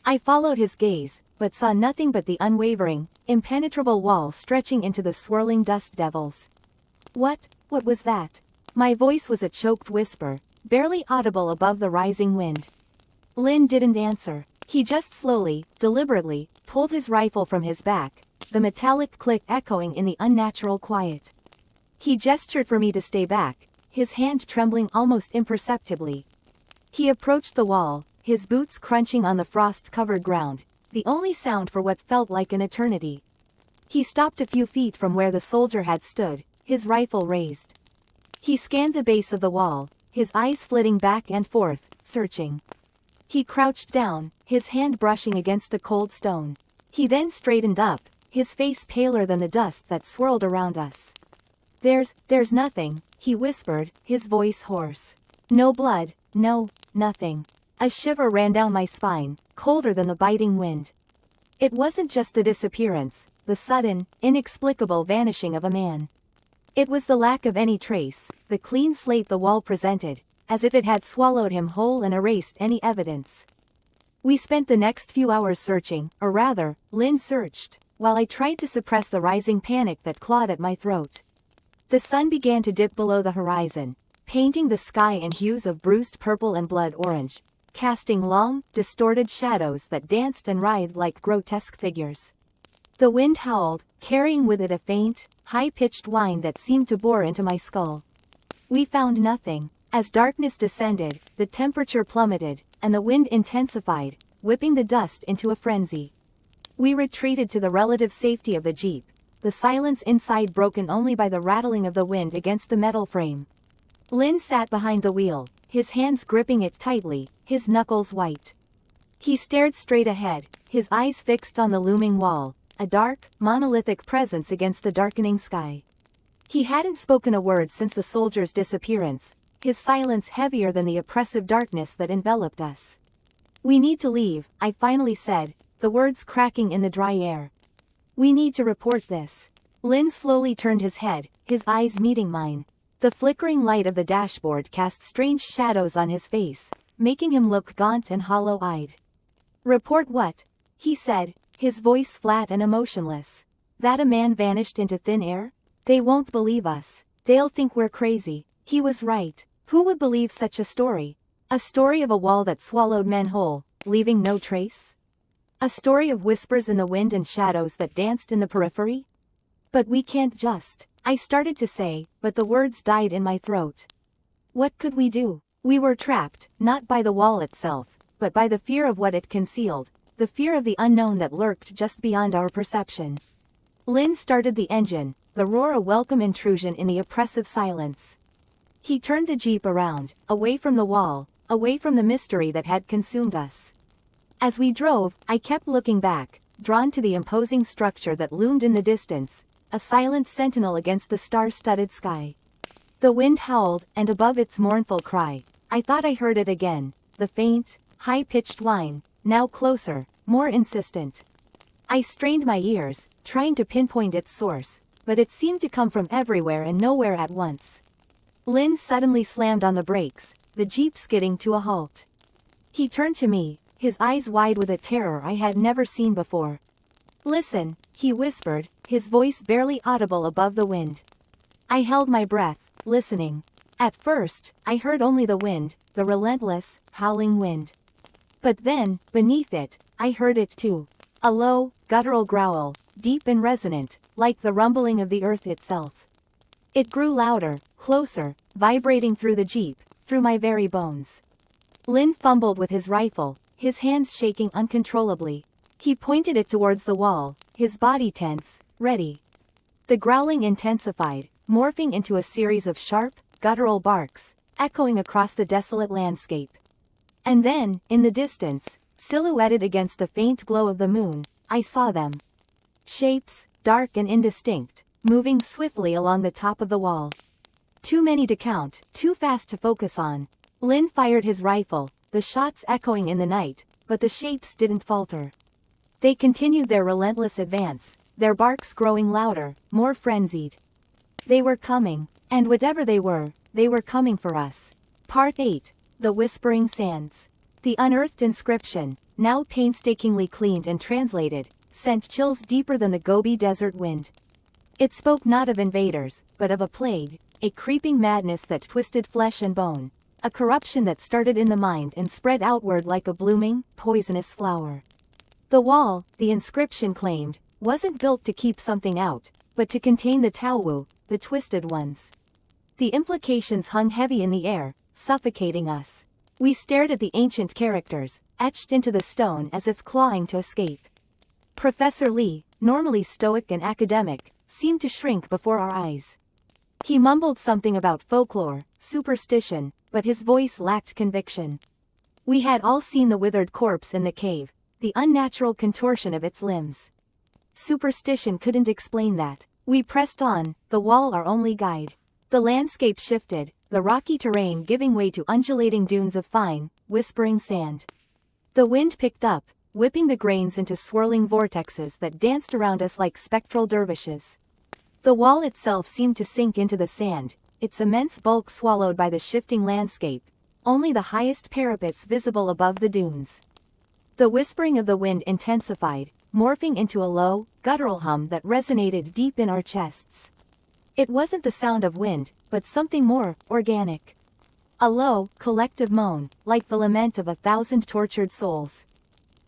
I followed his gaze, but saw nothing but the unwavering, impenetrable wall stretching into the swirling dust devils. What was that? My voice was a choked whisper, barely audible above the rising wind. Lin didn't answer. He just slowly, deliberately, pulled his rifle from his back, the metallic click echoing in the unnatural quiet. He gestured for me to stay back, his hand trembling almost imperceptibly. He approached the wall, his boots crunching on the frost-covered ground, the only sound for what felt like an eternity. He stopped a few feet from where the soldier had stood, his rifle raised. He scanned the base of the wall, his eyes flitting back and forth, searching. He crouched down, his hand brushing against the cold stone. He then straightened up, his face paler than the dust that swirled around us. There's nothing, he whispered, his voice hoarse. No blood, nothing. A shiver ran down my spine, colder than the biting wind. It wasn't just the disappearance, the sudden, inexplicable vanishing of a man. It was the lack of any trace, the clean slate the wall presented, as if it had swallowed him whole and erased any evidence. We spent the next few hours searching, or rather, Lin searched, while I tried to suppress the rising panic that clawed at my throat. The sun began to dip below the horizon, painting the sky in hues of bruised purple and blood orange, casting long, distorted shadows that danced and writhed like grotesque figures. The wind howled, carrying with it a faint, high-pitched whine that seemed to bore into my skull. We found nothing. As darkness descended, the temperature plummeted, and the wind intensified, whipping the dust into a frenzy. We retreated to the relative safety of the jeep, the silence inside broken only by the rattling of the wind against the metal frame. Lin sat behind the wheel, his hands gripping it tightly, his knuckles white. He stared straight ahead, his eyes fixed on the looming wall, a dark, monolithic presence against the darkening sky. He hadn't spoken a word since the soldier's disappearance, his silence heavier than the oppressive darkness that enveloped us. "We need to leave," I finally said, the words cracking in the dry air. "We need to report this." Lin slowly turned his head, his eyes meeting mine. The flickering light of the dashboard cast strange shadows on his face, making him look gaunt and hollow-eyed. "Report what?" he said, his voice flat and emotionless. "That a man vanished into thin air?" They won't believe us. They'll think we're crazy. He was right. Who would believe such a story? A story of a wall that swallowed men whole, leaving no trace? A story of whispers in the wind and shadows that danced in the periphery? But we can't just. I started to say, but the words died in my throat. What could we do? We were trapped, not by the wall itself, but by the fear of what it concealed, the fear of the unknown that lurked just beyond our perception. Lin started the engine, the roar a welcome intrusion in the oppressive silence. He turned the Jeep around, away from the wall, away from the mystery that had consumed us. As we drove, I kept looking back, drawn to the imposing structure that loomed in the distance, a silent sentinel against the star-studded sky. The wind howled, and above its mournful cry, I thought I heard it again, the faint, high-pitched whine, now closer, more insistent. I strained my ears, trying to pinpoint its source, but it seemed to come from everywhere and nowhere at once. Lin suddenly slammed on the brakes, the Jeep skidding to a halt. He turned to me, his eyes wide with a terror I had never seen before. "Listen," he whispered, his voice barely audible above the wind. I held my breath, listening. At first, I heard only the wind, the relentless, howling wind. But then, beneath it, I heard it too. A low, guttural growl, deep and resonant, like the rumbling of the earth itself. It grew louder, closer, vibrating through the Jeep, through my very bones. Lin fumbled with his rifle, his hands shaking uncontrollably. He pointed it towards the wall, his body tense, ready. The growling intensified, morphing into a series of sharp, guttural barks, echoing across the desolate landscape. And then, in the distance, silhouetted against the faint glow of the moon, I saw them. Shapes, dark and indistinct, moving swiftly along the top of the wall. Too many to count, too fast to focus on. Lin fired his rifle, the shots echoing in the night, but the shapes didn't falter. They continued their relentless advance, their barks growing louder, more frenzied. They were coming, and whatever they were coming for us. Part 8. The Whispering Sands. The unearthed inscription, now painstakingly cleaned and translated, sent chills deeper than the Gobi Desert wind. It spoke not of invaders, but of a plague, a creeping madness that twisted flesh and bone, a corruption that started in the mind and spread outward like a blooming, poisonous flower. The wall, the inscription claimed, wasn't built to keep something out, but to contain the Taowu, the twisted ones. The implications hung heavy in the air, suffocating us. We stared at the ancient characters, etched into the stone as if clawing to escape. Professor Lee, normally stoic and academic, seemed to shrink before our eyes. He mumbled something about folklore, superstition, but his voice lacked conviction. We had all seen the withered corpse in the cave, the unnatural contortion of its limbs. Superstition couldn't explain that. We pressed on, the wall our only guide. The landscape shifted, the rocky terrain giving way to undulating dunes of fine, whispering sand. The wind picked up, whipping the grains into swirling vortexes that danced around us like spectral dervishes. The wall itself seemed to sink into the sand, its immense bulk swallowed by the shifting landscape, only the highest parapets visible above the dunes. The whispering of the wind intensified, morphing into a low, guttural hum that resonated deep in our chests. It wasn't the sound of wind, but something more organic. A low, collective moan, like the lament of 1,000 tortured souls.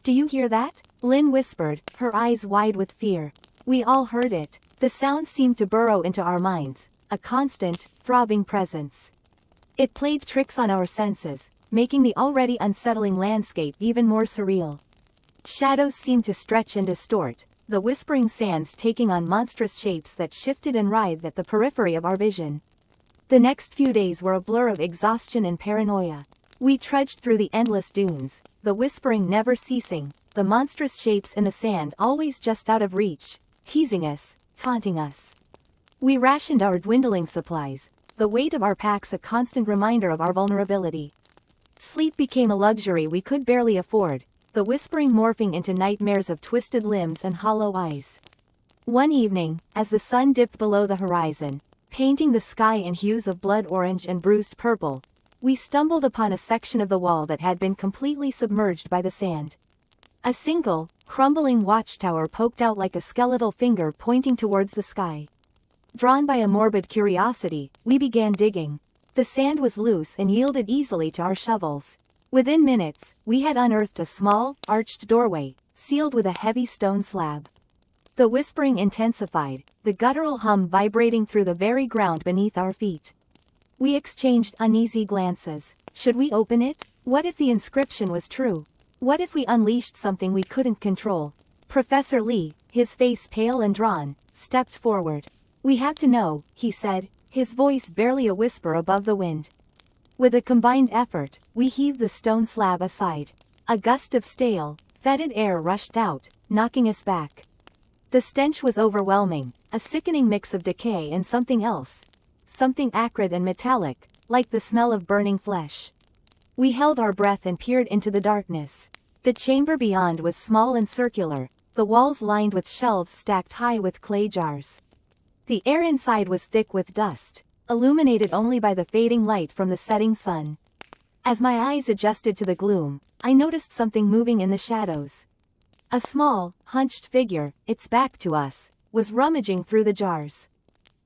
"Do you hear that?" Lin whispered, her eyes wide with fear. We all heard it. The sound seemed to burrow into our minds, a constant, throbbing presence. It played tricks on our senses, making the already unsettling landscape even more surreal. Shadows seemed to stretch and distort, the whispering sands taking on monstrous shapes that shifted and writhed at the periphery of our vision. The next few days were a blur of exhaustion and paranoia. We trudged through the endless dunes, the whispering never ceasing, the monstrous shapes in the sand always just out of reach, teasing us, taunting us. We rationed our dwindling supplies, the weight of our packs a constant reminder of our vulnerability. Sleep became a luxury we could barely afford, the whispering morphing into nightmares of twisted limbs and hollow eyes. One evening, as the sun dipped below the horizon, painting the sky in hues of blood orange and bruised purple, we stumbled upon a section of the wall that had been completely submerged by the sand. A single, crumbling watchtower poked out like a skeletal finger pointing towards the sky. Drawn by a morbid curiosity, we began digging. The sand was loose and yielded easily to our shovels. Within minutes, we had unearthed a small, arched doorway, sealed with a heavy stone slab. The whispering intensified, the guttural hum vibrating through the very ground beneath our feet. We exchanged uneasy glances. Should we open it? What if the inscription was true? What if we unleashed something we couldn't control? Professor Lee, his face pale and drawn, stepped forward. "We have to know," he said, his voice barely a whisper above the wind. With a combined effort, we heaved the stone slab aside. A gust of stale, fetid air rushed out, knocking us back. The stench was overwhelming, a sickening mix of decay and something else. Something acrid and metallic, like the smell of burning flesh. We held our breath and peered into the darkness. The chamber beyond was small and circular, the walls lined with shelves stacked high with clay jars. The air inside was thick with dust, illuminated only by the fading light from the setting sun. As my eyes adjusted to the gloom, I noticed something moving in the shadows. A small, hunched figure, its back to us, was rummaging through the jars.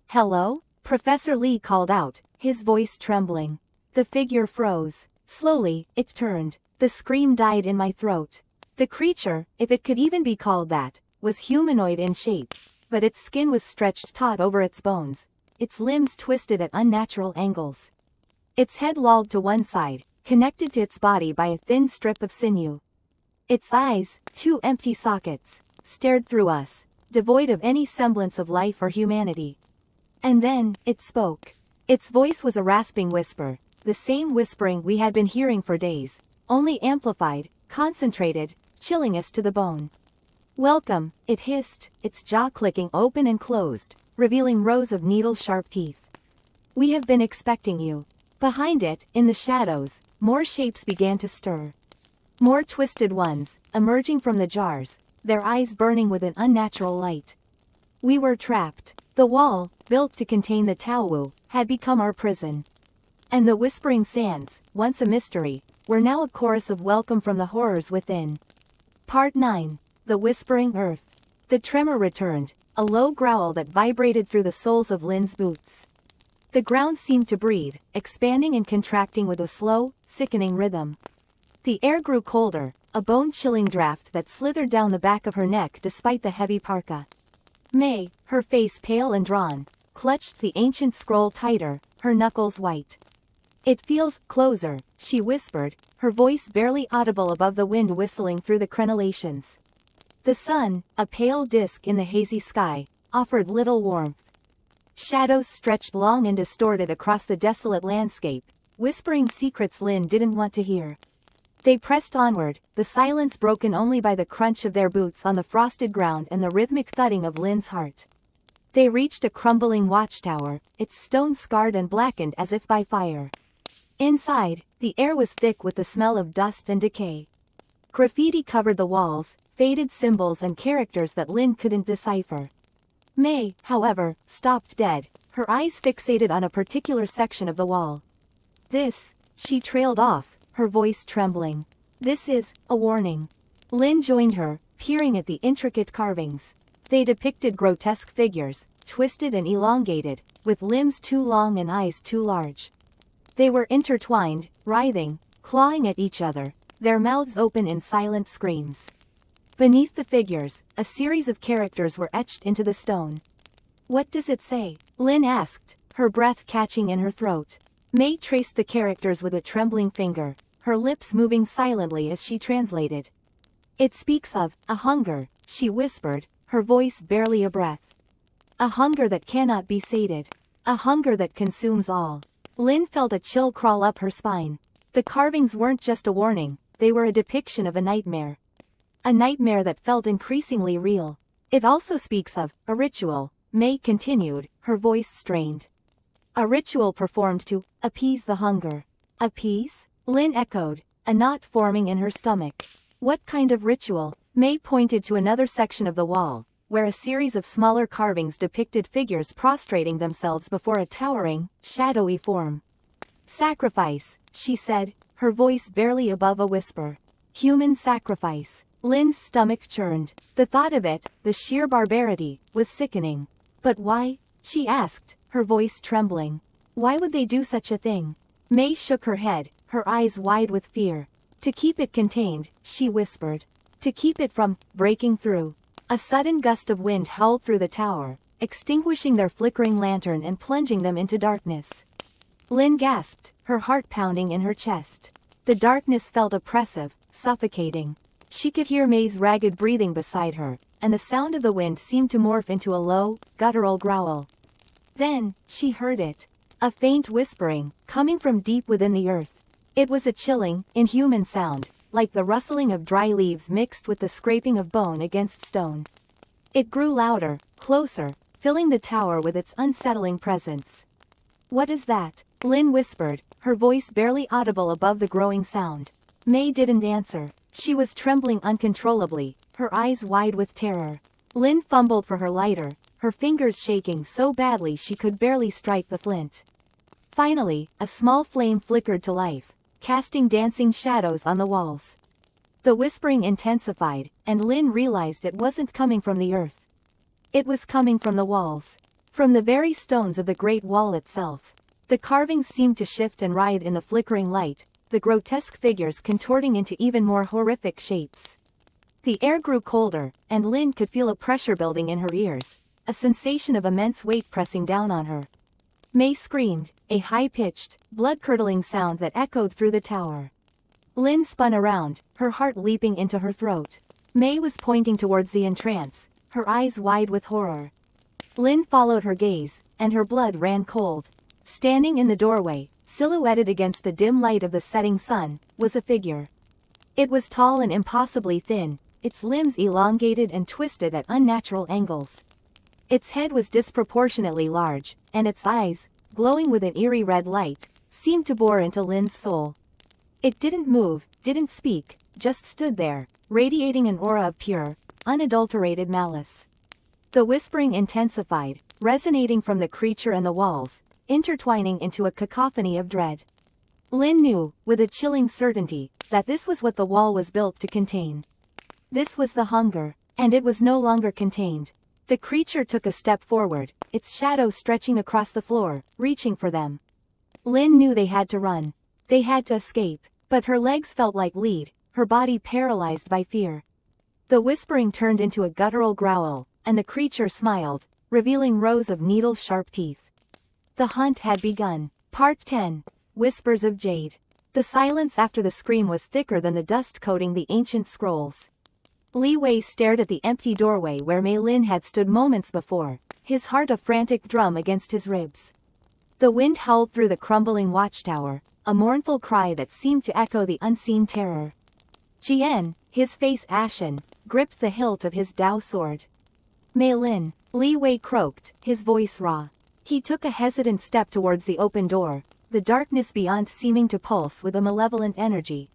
"Hello?" Professor Lee called out, his voice trembling. The figure froze. Slowly, it turned. The scream died in my throat. The creature, if it could even be called that, was humanoid in shape, but its skin was stretched taut over its bones, its limbs twisted at unnatural angles. Its head lolled to one side, connected to its body by a thin strip of sinew. Its eyes, two empty sockets, stared through us, devoid of any semblance of life or humanity. And then, it spoke. Its voice was a rasping whisper, the same whispering we had been hearing for days, only amplified, concentrated, chilling us to the bone. "Welcome," it hissed, its jaw clicking open and closed, revealing rows of needle-sharp teeth. "We have been expecting you." Behind it, in the shadows, more shapes began to stir. More twisted ones, emerging from the jars, their eyes burning with an unnatural light. We were trapped. The wall, built to contain the Taowu, had become our prison. And the whispering sands, once a mystery, were now a chorus of welcome from the horrors within. Part 9. The Whispering Earth. The tremor returned, a low growl that vibrated through the soles of Lin's boots. The ground seemed to breathe, expanding and contracting with a slow, sickening rhythm. The air grew colder, a bone-chilling draft that slithered down the back of her neck despite the heavy parka. May, her face pale and drawn, clutched the ancient scroll tighter, her knuckles white. "It feels closer," she whispered, her voice barely audible above the wind whistling through the crenellations. The sun, a pale disk in the hazy sky, offered little warmth. Shadows stretched long and distorted across the desolate landscape, whispering secrets Lin didn't want to hear. They pressed onward, the silence broken only by the crunch of their boots on the frosted ground and the rhythmic thudding of Lin's heart. They reached a crumbling watchtower, its stone scarred and blackened as if by fire. Inside, the air was thick with the smell of dust and decay. Graffiti covered the walls, faded symbols and characters that Lin couldn't decipher. May, however, stopped dead, her eyes fixated on a particular section of the wall. "This," she trailed off, her voice trembling. "This is a warning." Lin joined her, peering at the intricate carvings. They depicted grotesque figures, twisted and elongated, with limbs too long and eyes too large. They were intertwined, writhing, clawing at each other, their mouths open in silent screams. Beneath the figures, a series of characters were etched into the stone. "What does it say?" Lin asked, her breath catching in her throat. May traced the characters with a trembling finger, her lips moving silently as she translated. "It speaks of a hunger," she whispered, her voice barely a breath. "A hunger that cannot be sated. A hunger that consumes all." Lin felt a chill crawl up her spine. The carvings weren't just a warning, they were a depiction of a nightmare. A nightmare that felt increasingly real. "It also speaks of a ritual," May continued, her voice strained. "A ritual performed to appease the hunger." "Appease?" Lin echoed, a knot forming in her stomach. "What kind of ritual?" May pointed to another section of the wall, where a series of smaller carvings depicted figures prostrating themselves before a towering, shadowy form. "Sacrifice," she said, her voice barely above a whisper. "Human sacrifice." Lin's stomach churned. The thought of it, the sheer barbarity, was sickening. But why? she asked, her voice trembling. Why would they do such a thing? May shook her head, her eyes wide with fear. To keep it contained, she whispered. To keep it from breaking through. A sudden gust of wind howled through the tower, extinguishing their flickering lantern and plunging them into darkness. Lynn gasped, her heart pounding in her chest. The darkness felt oppressive, suffocating. She could hear May's ragged breathing beside her, and the sound of the wind seemed to morph into a low, guttural growl. Then, she heard it. A faint whispering, coming from deep within the earth. It was a chilling, inhuman sound, like the rustling of dry leaves mixed with the scraping of bone against stone. It grew louder, closer, filling the tower with its unsettling presence. What is that? Lynn whispered, her voice barely audible above the growing sound. May didn't answer. She was trembling uncontrollably, her eyes wide with terror. Lynn fumbled for her lighter, her fingers shaking so badly she could barely strike the flint. Finally, a small flame flickered to life, casting dancing shadows on the walls. The whispering intensified, and Lynn realized it wasn't coming from the earth. It was coming from the walls. From the very stones of the Great Wall itself. The carvings seemed to shift and writhe in the flickering light, the grotesque figures contorting into even more horrific shapes. The air grew colder, and Lynn could feel a pressure building in her ears, a sensation of immense weight pressing down on her. May screamed, a high-pitched, blood-curdling sound that echoed through the tower. Lynn spun around, her heart leaping into her throat. May was pointing towards the entrance, her eyes wide with horror. Lynn followed her gaze, and her blood ran cold. Standing in the doorway, silhouetted against the dim light of the setting sun, was a figure. It was tall and impossibly thin, its limbs elongated and twisted at unnatural angles. Its head was disproportionately large, and its eyes, glowing with an eerie red light, seemed to bore into Lynn's soul. It didn't move, didn't speak, just stood there, radiating an aura of pure, unadulterated malice. The whispering intensified, resonating from the creature and the walls, intertwining into a cacophony of dread. Lynn knew, with a chilling certainty, that this was what the wall was built to contain. This was the hunger, and it was no longer contained. The creature took a step forward, its shadow stretching across the floor, reaching for them. Lynn knew they had to run. They had to escape, but her legs felt like lead, her body paralyzed by fear. The whispering turned into a guttural growl, and the creature smiled, revealing rows of needle-sharp teeth. The hunt had begun. Part 10. Whispers of Jade. The silence after the scream was thicker than the dust coating the ancient scrolls. Li Wei stared at the empty doorway where Mei Lin had stood moments before, his heart a frantic drum against his ribs. The wind howled through the crumbling watchtower, a mournful cry that seemed to echo the unseen terror. Jian, his face ashen, gripped the hilt of his Dao sword. Mei Lin, Li Wei croaked, his voice raw. He took a hesitant step towards the open door, the darkness beyond seeming to pulse with a malevolent energy.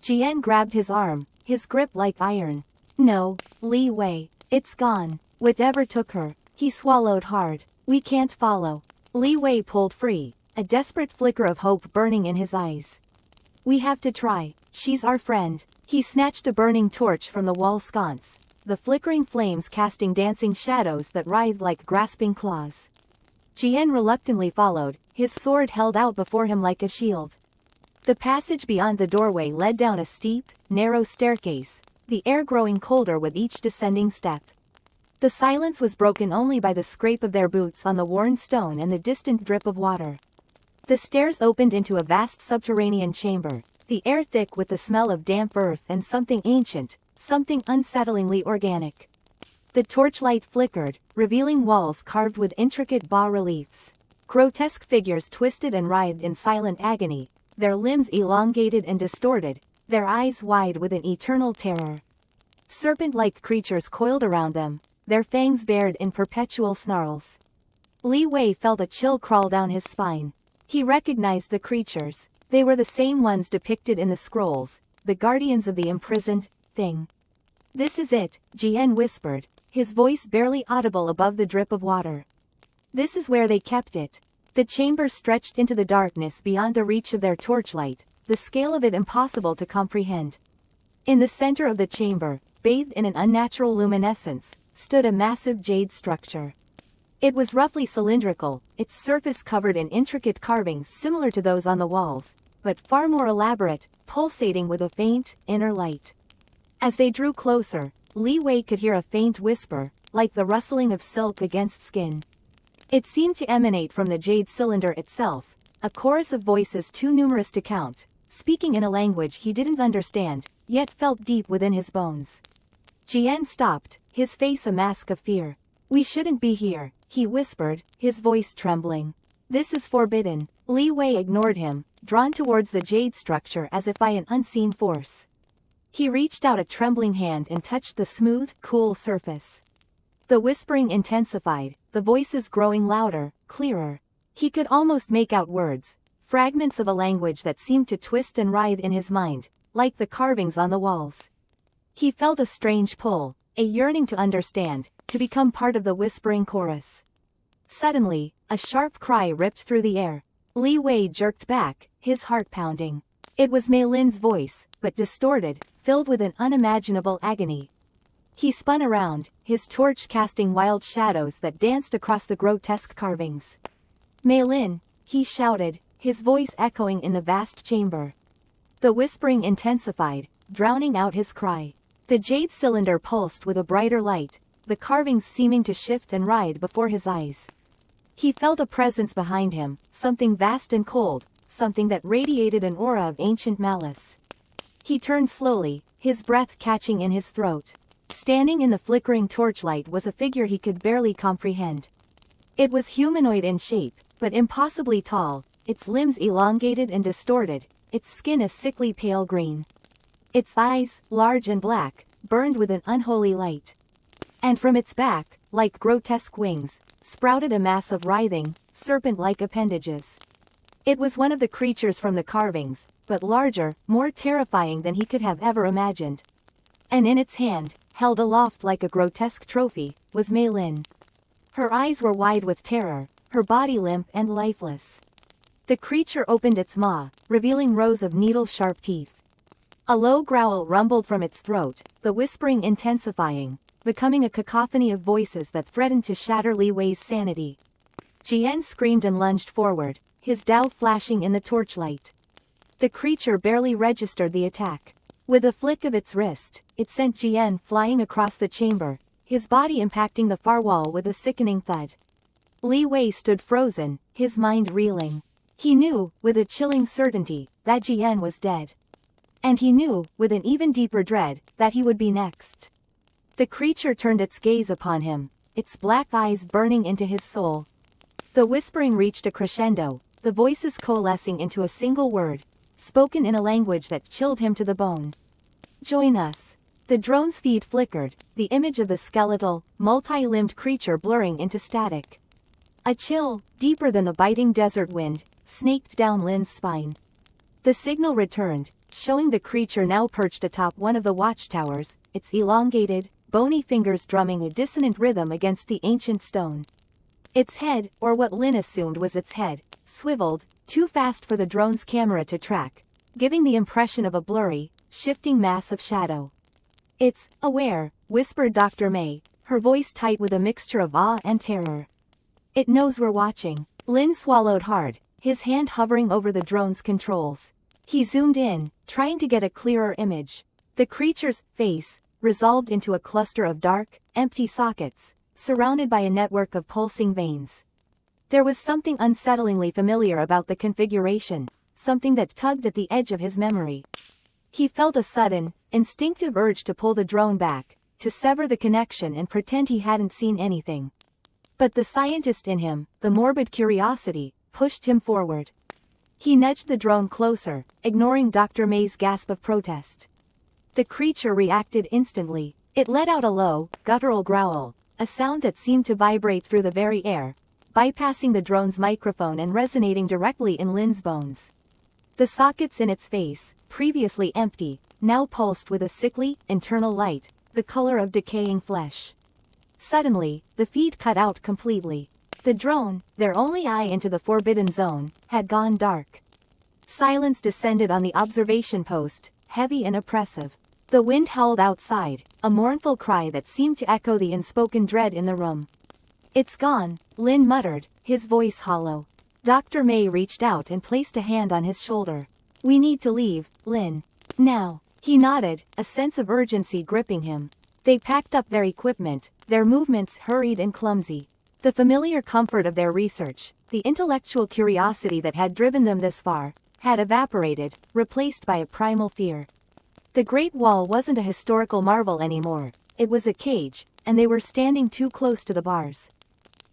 Jian grabbed his arm, his grip like iron. No, Li Wei, it's gone. Whatever took her. He swallowed hard. We can't follow. Li Wei pulled free, a desperate flicker of hope burning in his eyes. We have to try. She's our friend. He snatched a burning torch from the wall sconce, the flickering flames casting dancing shadows that writhed like grasping claws. Jian reluctantly followed, his sword held out before him like a shield. The passage beyond the doorway led down a steep, narrow staircase, the air growing colder with each descending step. The silence was broken only by the scrape of their boots on the worn stone and the distant drip of water. The stairs opened into a vast subterranean chamber, the air thick with the smell of damp earth and something ancient, something unsettlingly organic. The torchlight flickered, revealing walls carved with intricate bas-reliefs. Grotesque figures twisted and writhed in silent agony, their limbs elongated and distorted, their eyes wide with an eternal terror. Serpent-like creatures coiled around them, their fangs bared in perpetual snarls. Li Wei felt a chill crawl down his spine. He recognized the creatures. They were the same ones depicted in the scrolls, the guardians of the imprisoned thing. This is it, Jian whispered, his voice barely audible above the drip of water. This is where they kept it. The chamber stretched into the darkness beyond the reach of their torchlight, the scale of it impossible to comprehend. In the center of the chamber, bathed in an unnatural luminescence, stood a massive jade structure. It was roughly cylindrical, its surface covered in intricate carvings similar to those on the walls, but far more elaborate, pulsating with a faint, inner light. As they drew closer, Li Wei could hear a faint whisper, like the rustling of silk against skin. It seemed to emanate from the jade cylinder itself, a chorus of voices too numerous to count, speaking in a language he didn't understand, yet felt deep within his bones. Jian stopped, his face a mask of fear. "We shouldn't be here," he whispered, his voice trembling. "This is forbidden." Li Wei ignored him, drawn towards the jade structure as if by an unseen force. He reached out a trembling hand and touched the smooth, cool surface. The whispering intensified, the voices growing louder, clearer. He could almost make out words, fragments of a language that seemed to twist and writhe in his mind, like the carvings on the walls. He felt a strange pull, a yearning to understand, to become part of the whispering chorus. Suddenly, a sharp cry ripped through the air. Li Wei jerked back, his heart pounding. It was Mei Lin's voice, but distorted, filled with an unimaginable agony. He spun around, his torch casting wild shadows that danced across the grotesque carvings. "Mei Lin," he shouted, his voice echoing in the vast chamber. The whispering intensified, drowning out his cry. The jade cylinder pulsed with a brighter light, the carvings seeming to shift and writhe before his eyes. He felt a presence behind him, something vast and cold, something that radiated an aura of ancient malice. He turned slowly, his breath catching in his throat. Standing in the flickering torchlight was a figure he could barely comprehend. It was humanoid in shape, but impossibly tall, its limbs elongated and distorted, its skin a sickly pale green. Its eyes, large and black, burned with an unholy light. And from its back, like grotesque wings, sprouted a mass of writhing, serpent-like appendages. It was one of the creatures from the carvings, but larger, more terrifying than he could have ever imagined. And in its hand, held aloft like a grotesque trophy, was Mei Lin. Her eyes were wide with terror, her body limp and lifeless. The creature opened its maw, revealing rows of needle-sharp teeth. A low growl rumbled from its throat, the whispering intensifying, becoming a cacophony of voices that threatened to shatter Li Wei's sanity. Jian screamed and lunged forward, his dao flashing in the torchlight. The creature barely registered the attack. With a flick of its wrist, it sent Jian flying across the chamber, his body impacting the far wall with a sickening thud. Li Wei stood frozen, his mind reeling. He knew, with a chilling certainty, that Jian was dead. And he knew, with an even deeper dread, that he would be next. The creature turned its gaze upon him, its black eyes burning into his soul. The whispering reached a crescendo, the voices coalescing into a single word, spoken in a language that chilled him to the bone. "Join us." The drone's feed flickered, the image of the skeletal, multi-limbed creature blurring into static. A chill, deeper than the biting desert wind, snaked down Lin's spine. The signal returned, showing the creature now perched atop one of the watchtowers, its elongated, bony fingers drumming a dissonant rhythm against the ancient stone. Its head, or what Lin assumed was its head, swiveled, too fast for the drone's camera to track, giving the impression of a blurry, shifting mass of shadow. "It's aware," whispered Dr. May, her voice tight with a mixture of awe and terror. "It knows we're watching." Lin swallowed hard, his hand hovering over the drone's controls. He zoomed in, trying to get a clearer image. The creature's face resolved into a cluster of dark, empty sockets, surrounded by a network of pulsing veins. There was something unsettlingly familiar about the configuration, something that tugged at the edge of his memory. He felt a sudden, instinctive urge to pull the drone back, to sever the connection and pretend he hadn't seen anything. But the scientist in him, the morbid curiosity, pushed him forward. He nudged the drone closer, ignoring Dr. May's gasp of protest. The creature reacted instantly. It let out a low, guttural growl, a sound that seemed to vibrate through the very air, bypassing the drone's microphone and resonating directly in Lin's bones. The sockets in its face, previously empty, now pulsed with a sickly, internal light, the color of decaying flesh. Suddenly, the feed cut out completely. The drone, their only eye into the forbidden zone, had gone dark. Silence descended on the observation post, heavy and oppressive. The wind howled outside, a mournful cry that seemed to echo the unspoken dread in the room. It's gone, Lin muttered, his voice hollow. Dr. May reached out and placed a hand on his shoulder. We need to leave, Lin. Now. He nodded, a sense of urgency gripping him. They packed up their equipment, their movements hurried and clumsy. The familiar comfort of their research, the intellectual curiosity that had driven them this far, had evaporated, replaced by a primal fear. The Great Wall wasn't a historical marvel anymore, it was a cage, and they were standing too close to the bars.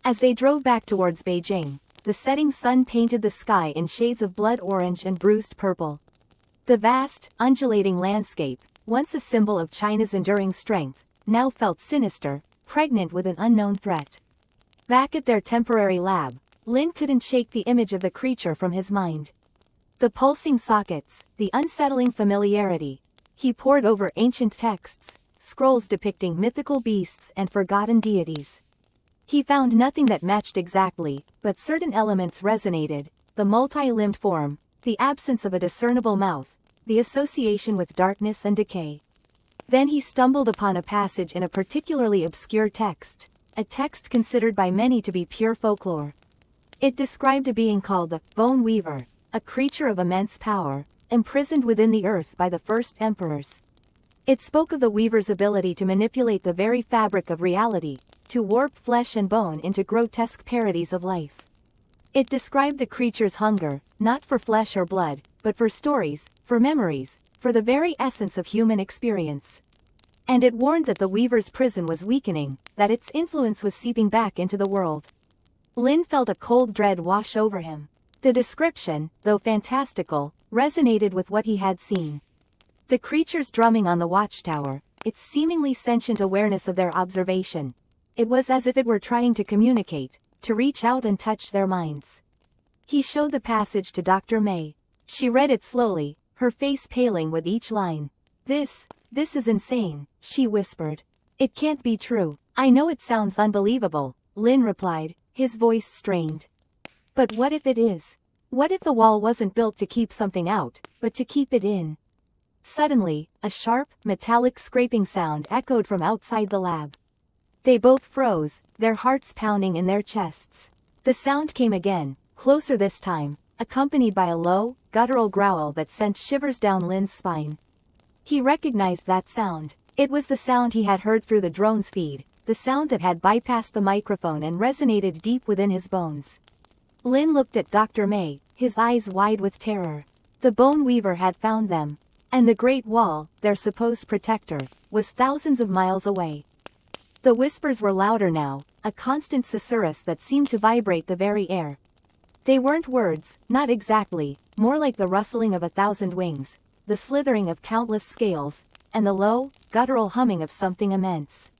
As they drove back towards Beijing, the setting sun painted the sky in shades of blood orange and bruised purple. The vast, undulating landscape, once a symbol of China's enduring strength, now felt sinister, pregnant with an unknown threat. Back at their temporary lab, Lin couldn't shake the image of the creature from his mind. The pulsing sockets, the unsettling familiarity. He pored over ancient texts, scrolls depicting mythical beasts and forgotten deities. He found nothing that matched exactly, but certain elements resonated: the multi-limbed form, the absence of a discernible mouth, the association with darkness and decay. Then he stumbled upon a passage in a particularly obscure text, a text considered by many to be pure folklore. It described a being called the Bone Weaver, a creature of immense power, imprisoned within the earth by the first emperors. It spoke of the weaver's ability to manipulate the very fabric of reality, to warp flesh and bone into grotesque parodies of life. It described the creature's hunger, not for flesh or blood, but for stories, for memories, for the very essence of human experience. And it warned that the weaver's prison was weakening, that its influence was seeping back into the world. Lin felt a cold dread wash over him. The description, though fantastical, resonated with what he had seen. The creature's drumming on the watchtower, its seemingly sentient awareness of their observation. It was as if it were trying to communicate, to reach out and touch their minds. He showed the passage to Dr. May. She read it slowly, her face paling with each line. This is insane, she whispered. It can't be true. I know it sounds unbelievable, Lin replied, his voice strained. But what if it is? What if the wall wasn't built to keep something out, but to keep it in? Suddenly, a sharp, metallic scraping sound echoed from outside the lab. They both froze, their hearts pounding in their chests. The sound came again, closer this time, accompanied by a low, guttural growl that sent shivers down Lin's spine. He recognized that sound. It was the sound he had heard through the drone's feed, the sound that had bypassed the microphone and resonated deep within his bones. Lin looked at Dr. May, his eyes wide with terror. The Bone Weaver had found them. And the Great Wall, their supposed protector, was thousands of miles away. The whispers were louder now, a constant susurrus that seemed to vibrate the very air. They weren't words, not exactly, more like the rustling of 1,000 wings, the slithering of countless scales, and the low, guttural humming of something immense.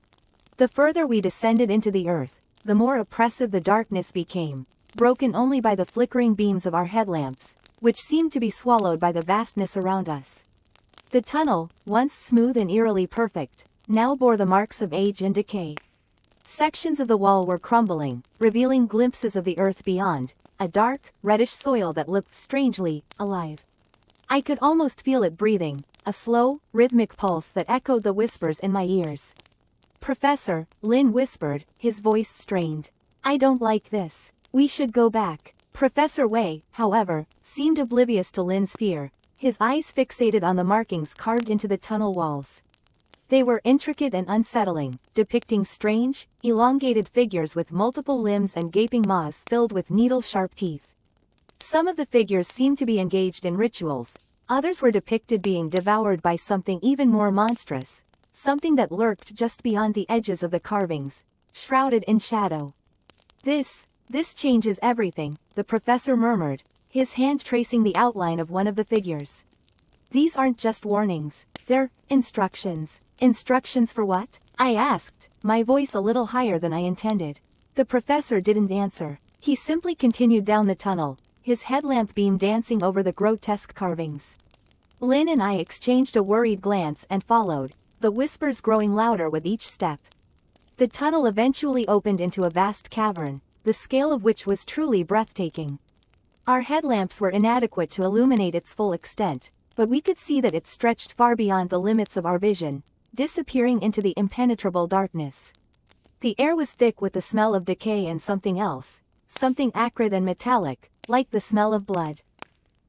The further we descended into the earth, the more oppressive the darkness became, broken only by the flickering beams of our headlamps, which seemed to be swallowed by the vastness around us. The tunnel, once smooth and eerily perfect, now bore the marks of age and decay. Sections of the wall were crumbling, revealing glimpses of the earth beyond, a dark, reddish soil that looked strangely alive. I could almost feel it breathing, a slow, rhythmic pulse that echoed the whispers in my ears. Professor, Lin whispered, his voice strained. I don't like this. We should go back. Professor Wei, however, seemed oblivious to Lin's fear, his eyes fixated on the markings carved into the tunnel walls. They were intricate and unsettling, depicting strange, elongated figures with multiple limbs and gaping maws filled with needle-sharp teeth. Some of the figures seemed to be engaged in rituals, others were depicted being devoured by something even more monstrous, something that lurked just beyond the edges of the carvings, shrouded in shadow. This changes everything, the professor murmured, his hand tracing the outline of one of the figures. These aren't just warnings, they're instructions. Instructions for what? I asked, my voice a little higher than I intended. The professor didn't answer. He simply continued down the tunnel, his headlamp beam dancing over the grotesque carvings. Lin and I exchanged a worried glance and followed, the whispers growing louder with each step. The tunnel eventually opened into a vast cavern, the scale of which was truly breathtaking. Our headlamps were inadequate to illuminate its full extent, but we could see that it stretched far beyond the limits of our vision, disappearing into the impenetrable darkness. The air was thick with the smell of decay and something else, something acrid and metallic, like the smell of blood.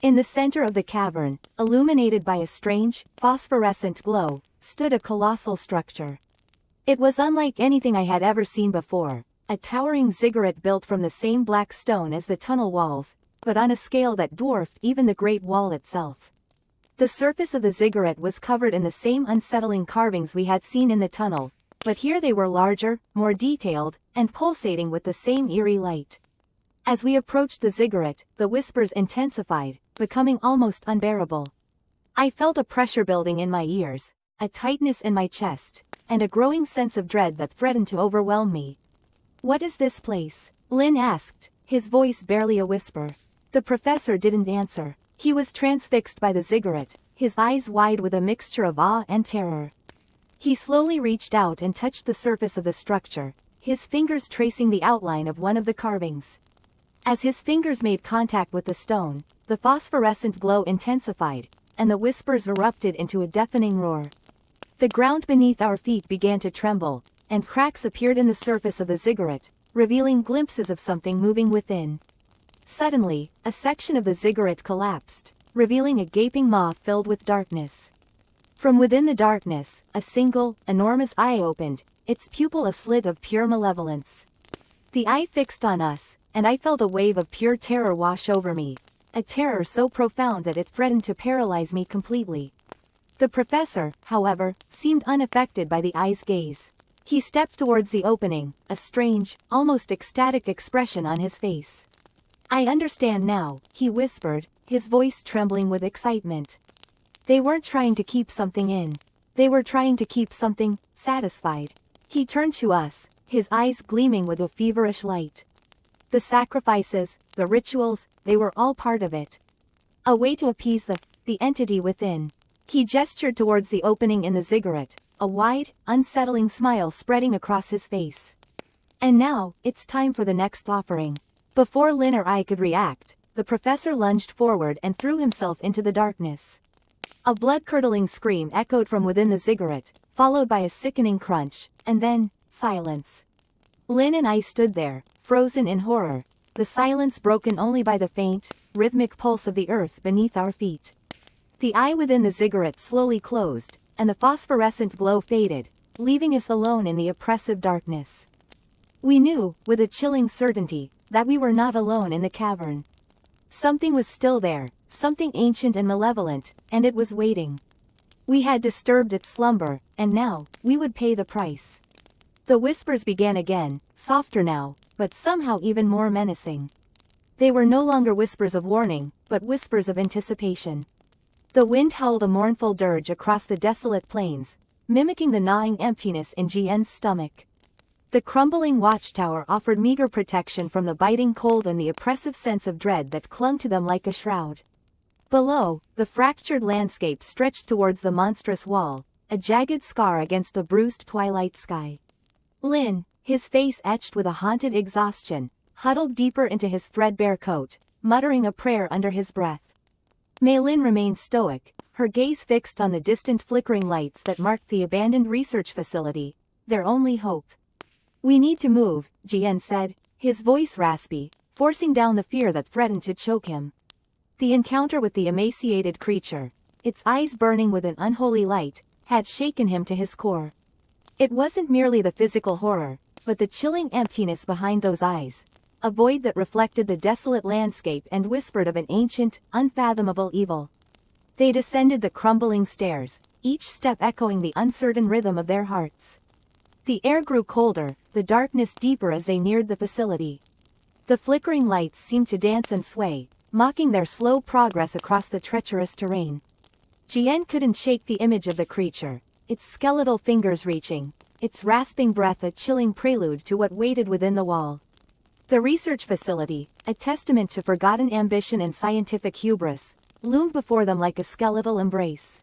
In the center of the cavern, illuminated by a strange, phosphorescent glow, stood a colossal structure. It was unlike anything I had ever seen before, a towering ziggurat built from the same black stone as the tunnel walls, but on a scale that dwarfed even the Great Wall itself. The surface of the ziggurat was covered in the same unsettling carvings we had seen in the tunnel, but here they were larger, more detailed, and pulsating with the same eerie light. As we approached the ziggurat, the whispers intensified, becoming almost unbearable. I felt a pressure building in my ears, a tightness in my chest, and a growing sense of dread that threatened to overwhelm me. "What is this place?" Lin asked, his voice barely a whisper. The professor didn't answer. He was transfixed by the ziggurat, his eyes wide with a mixture of awe and terror. He slowly reached out and touched the surface of the structure, his fingers tracing the outline of one of the carvings. As his fingers made contact with the stone, the phosphorescent glow intensified, and the whispers erupted into a deafening roar. The ground beneath our feet began to tremble, and cracks appeared in the surface of the ziggurat, revealing glimpses of something moving within. Suddenly, a section of the ziggurat collapsed, revealing a gaping maw filled with darkness. From within the darkness, a single, enormous eye opened, its pupil a slit of pure malevolence. The eye fixed on us, and I felt a wave of pure terror wash over me, a terror so profound that it threatened to paralyze me completely. The professor, however, seemed unaffected by the eye's gaze. He stepped towards the opening, a strange, almost ecstatic expression on his face. "I understand now," he whispered, his voice trembling with excitement. They weren't trying to keep something in. They were trying to keep something satisfied. He turned to us, his eyes gleaming with a feverish light. The sacrifices, the rituals, they were all part of it. A way to appease the entity within. He gestured towards the opening in the ziggurat, a wide, unsettling smile spreading across his face. "And now, it's time for the next offering." Before Lin or I could react, the professor lunged forward and threw himself into the darkness. A blood-curdling scream echoed from within the ziggurat, followed by a sickening crunch, and then, silence. Lin and I stood there, frozen in horror, the silence broken only by the faint, rhythmic pulse of the earth beneath our feet. The eye within the ziggurat slowly closed, and the phosphorescent glow faded, leaving us alone in the oppressive darkness. We knew, with a chilling certainty, that we were not alone in the cavern. Something was still there, something ancient and malevolent, and it was waiting. We had disturbed its slumber, and now, we would pay the price. The whispers began again, softer now, but somehow even more menacing. They were no longer whispers of warning, but whispers of anticipation. The wind howled a mournful dirge across the desolate plains, mimicking the gnawing emptiness in Jian's stomach. The crumbling watchtower offered meager protection from the biting cold and the oppressive sense of dread that clung to them like a shroud. Below, the fractured landscape stretched towards the monstrous wall, a jagged scar against the bruised twilight sky. Lin, his face etched with a haunted exhaustion, huddled deeper into his threadbare coat, muttering a prayer under his breath. Mei Lin remained stoic, her gaze fixed on the distant flickering lights that marked the abandoned research facility, their only hope. "We need to move," Jian said, his voice raspy, forcing down the fear that threatened to choke him. The encounter with the emaciated creature, its eyes burning with an unholy light, had shaken him to his core. It wasn't merely the physical horror, but the chilling emptiness behind those eyes, a void that reflected the desolate landscape and whispered of an ancient, unfathomable evil. They descended the crumbling stairs, each step echoing the uncertain rhythm of their hearts. The air grew colder, the darkness deeper as they neared the facility. The flickering lights seemed to dance and sway, mocking their slow progress across the treacherous terrain. Jian couldn't shake the image of the creature, its skeletal fingers reaching, its rasping breath a chilling prelude to what waited within the wall. The research facility, a testament to forgotten ambition and scientific hubris, loomed before them like a skeletal embrace.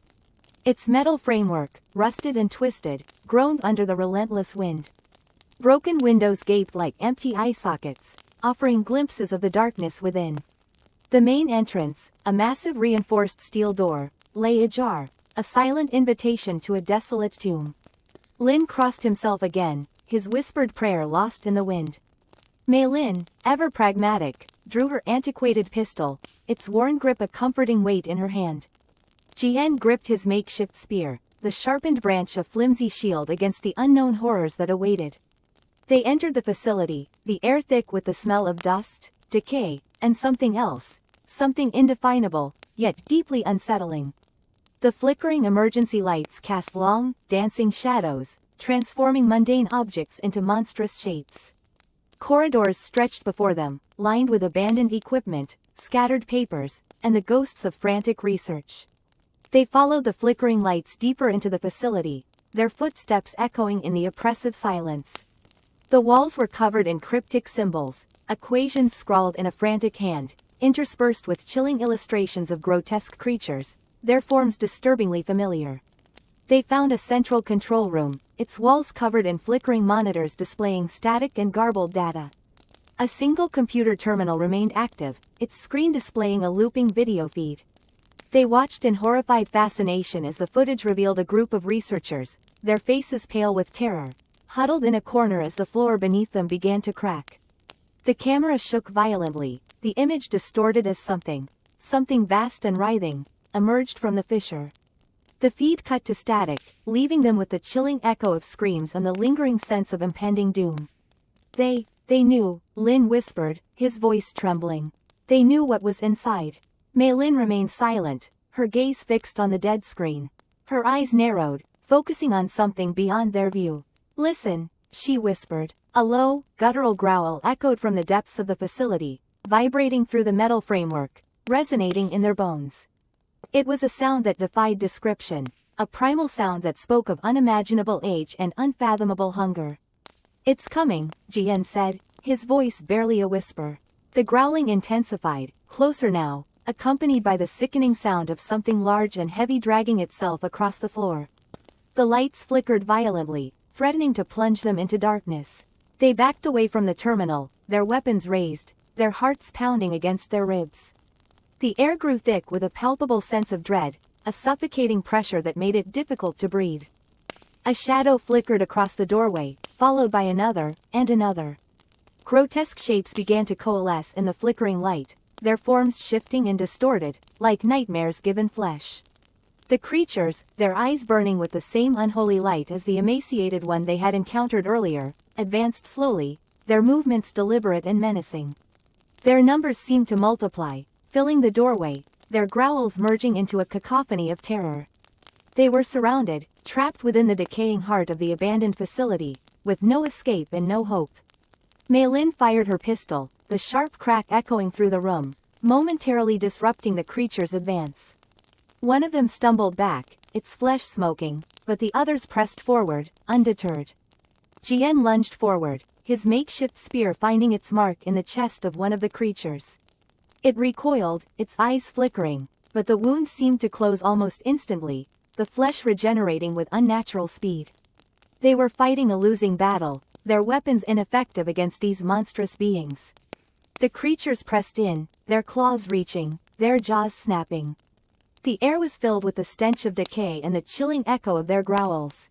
Its metal framework, rusted and twisted, groaned under the relentless wind. Broken windows gaped like empty eye sockets, offering glimpses of the darkness within. The main entrance, a massive reinforced steel door, lay ajar, a silent invitation to a desolate tomb. Lin crossed himself again, his whispered prayer lost in the wind. Mei Lin, ever pragmatic, drew her antiquated pistol, its worn grip a comforting weight in her hand. Jian gripped his makeshift spear, the sharpened branch a flimsy shield against the unknown horrors that awaited. They entered the facility, the air thick with the smell of dust, decay, and something else, something indefinable, yet deeply unsettling. The flickering emergency lights cast long, dancing shadows, transforming mundane objects into monstrous shapes. Corridors stretched before them, lined with abandoned equipment, scattered papers, and the ghosts of frantic research. They followed the flickering lights deeper into the facility, their footsteps echoing in the oppressive silence. The walls were covered in cryptic symbols, equations scrawled in a frantic hand, interspersed with chilling illustrations of grotesque creatures, their forms disturbingly familiar. They found a central control room, its walls covered in flickering monitors displaying static and garbled data. A single computer terminal remained active, its screen displaying a looping video feed. They watched in horrified fascination as the footage revealed a group of researchers, their faces pale with terror, huddled in a corner as the floor beneath them began to crack. The camera shook violently, the image distorted as something vast and writhing, emerged from the fissure. The feed cut to static, leaving them with the chilling echo of screams and the lingering sense of impending doom. They knew, Lin whispered, his voice trembling. They knew what was inside. Mei Lin remained silent, her gaze fixed on the dead screen. Her eyes narrowed, focusing on something beyond their view. Listen, she whispered. A low, guttural growl echoed from the depths of the facility, vibrating through the metal framework, resonating in their bones. It was a sound that defied description, a primal sound that spoke of unimaginable age and unfathomable hunger. It's coming, Jian said, his voice barely a whisper. The growling intensified, closer now, accompanied by the sickening sound of something large and heavy dragging itself across the floor. The lights flickered violently, threatening to plunge them into darkness. They backed away from the terminal, their weapons raised, their hearts pounding against their ribs. The air grew thick with a palpable sense of dread, a suffocating pressure that made it difficult to breathe. A shadow flickered across the doorway, followed by another, and another. Grotesque shapes began to coalesce in the flickering light, their forms shifting and distorted, like nightmares given flesh. The creatures, their eyes burning with the same unholy light as the emaciated one they had encountered earlier, advanced slowly, their movements deliberate and menacing. Their numbers seemed to multiply, filling the doorway, their growls merging into a cacophony of terror. They were surrounded, trapped within the decaying heart of the abandoned facility, with no escape and no hope. Mei Lin fired her pistol, the sharp crack echoing through the room, momentarily disrupting the creature's advance. One of them stumbled back, its flesh smoking, but the others pressed forward, undeterred. Jian lunged forward, his makeshift spear finding its mark in the chest of one of the creatures. It recoiled, its eyes flickering, but the wound seemed to close almost instantly, the flesh regenerating with unnatural speed. They were fighting a losing battle, their weapons ineffective against these monstrous beings. The creatures pressed in, their claws reaching, their jaws snapping. The air was filled with the stench of decay and the chilling echo of their growls.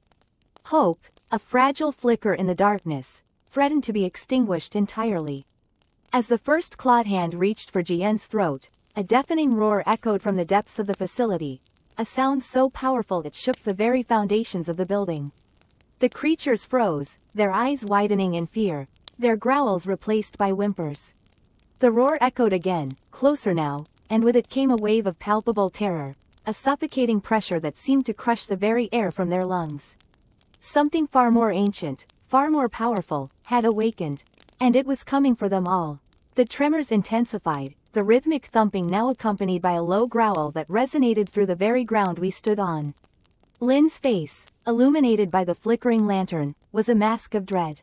Hope, a fragile flicker in the darkness, threatened to be extinguished entirely. As the first clawed hand reached for Jian's throat, a deafening roar echoed from the depths of the facility, a sound so powerful it shook the very foundations of the building. The creatures froze, their eyes widening in fear, their growls replaced by whimpers. The roar echoed again, closer now, and with it came a wave of palpable terror, a suffocating pressure that seemed to crush the very air from their lungs. Something far more ancient, far more powerful, had awakened, and it was coming for them all. The tremors intensified, the rhythmic thumping now accompanied by a low growl that resonated through the very ground we stood on. Lin's face, illuminated by the flickering lantern, was a mask of dread.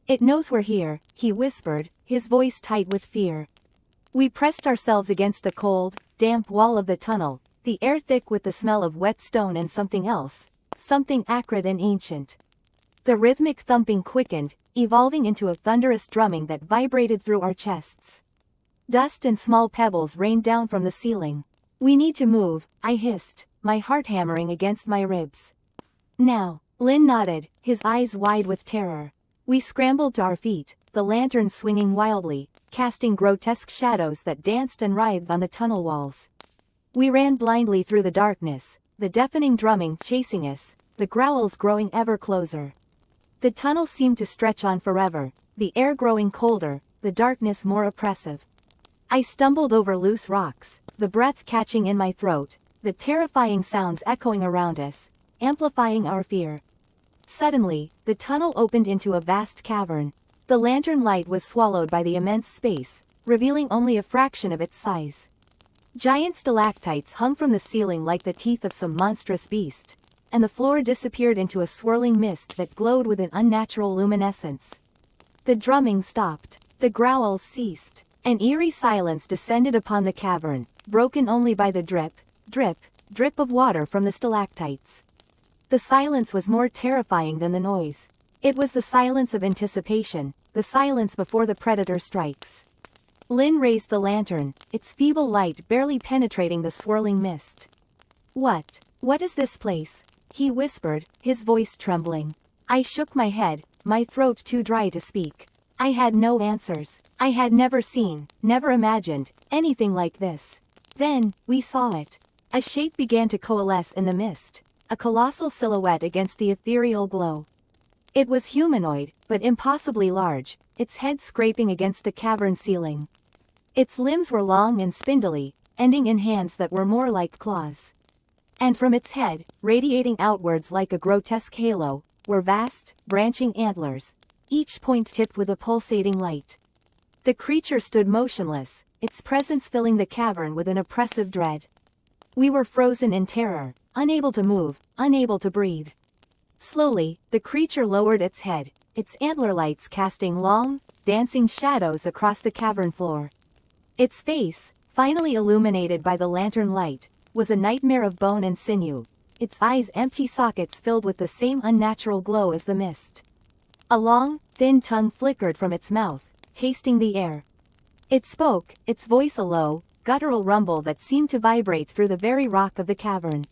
It knows we're here, he whispered, his voice tight with fear. We pressed ourselves against the cold, damp wall of the tunnel, the air thick with the smell of wet stone and something else, something acrid and ancient. The rhythmic thumping quickened, evolving into a thunderous drumming that vibrated through our chests. Dust and small pebbles rained down from the ceiling. We need to move, I hissed, my heart hammering against my ribs. Now, Lin nodded, his eyes wide with terror. We scrambled to our feet, the lantern swinging wildly, casting grotesque shadows that danced and writhed on the tunnel walls. We ran blindly through the darkness, the deafening drumming chasing us, the growls growing ever closer. The tunnel seemed to stretch on forever, the air growing colder, the darkness more oppressive. I stumbled over loose rocks, the breath catching in my throat, the terrifying sounds echoing around us, amplifying our fear. Suddenly, the tunnel opened into a vast cavern. The lantern light was swallowed by the immense space, revealing only a fraction of its size. Giant stalactites hung from the ceiling like the teeth of some monstrous beast, and the floor disappeared into a swirling mist that glowed with an unnatural luminescence. The drumming stopped, the growls ceased, an eerie silence descended upon the cavern, broken only by the drip, drip, drip of water from the stalactites. The silence was more terrifying than the noise. It was the silence of anticipation, the silence before the predator strikes. Lin raised the lantern, its feeble light barely penetrating the swirling mist. What is this place?" he whispered, his voice trembling. I shook my head, my throat too dry to speak. I had no answers. I had never seen, never imagined, anything like this. Then, we saw it. A shape began to coalesce in the mist, a colossal silhouette against the ethereal glow. It was humanoid, but impossibly large, its head scraping against the cavern ceiling. Its limbs were long and spindly, ending in hands that were more like claws. And from its head, radiating outwards like a grotesque halo, were vast, branching antlers, each point tipped with a pulsating light. The creature stood motionless, its presence filling the cavern with an oppressive dread. We were frozen in terror, unable to move, unable to breathe. Slowly, the creature lowered its head, its antler lights casting long, dancing shadows across the cavern floor. Its face, finally illuminated by the lantern light, was a nightmare of bone and sinew, its eyes empty sockets filled with the same unnatural glow as the mist. A long, thin tongue flickered from its mouth, tasting the air. It spoke, its voice a low, guttural rumble that seemed to vibrate through the very rock of the cavern.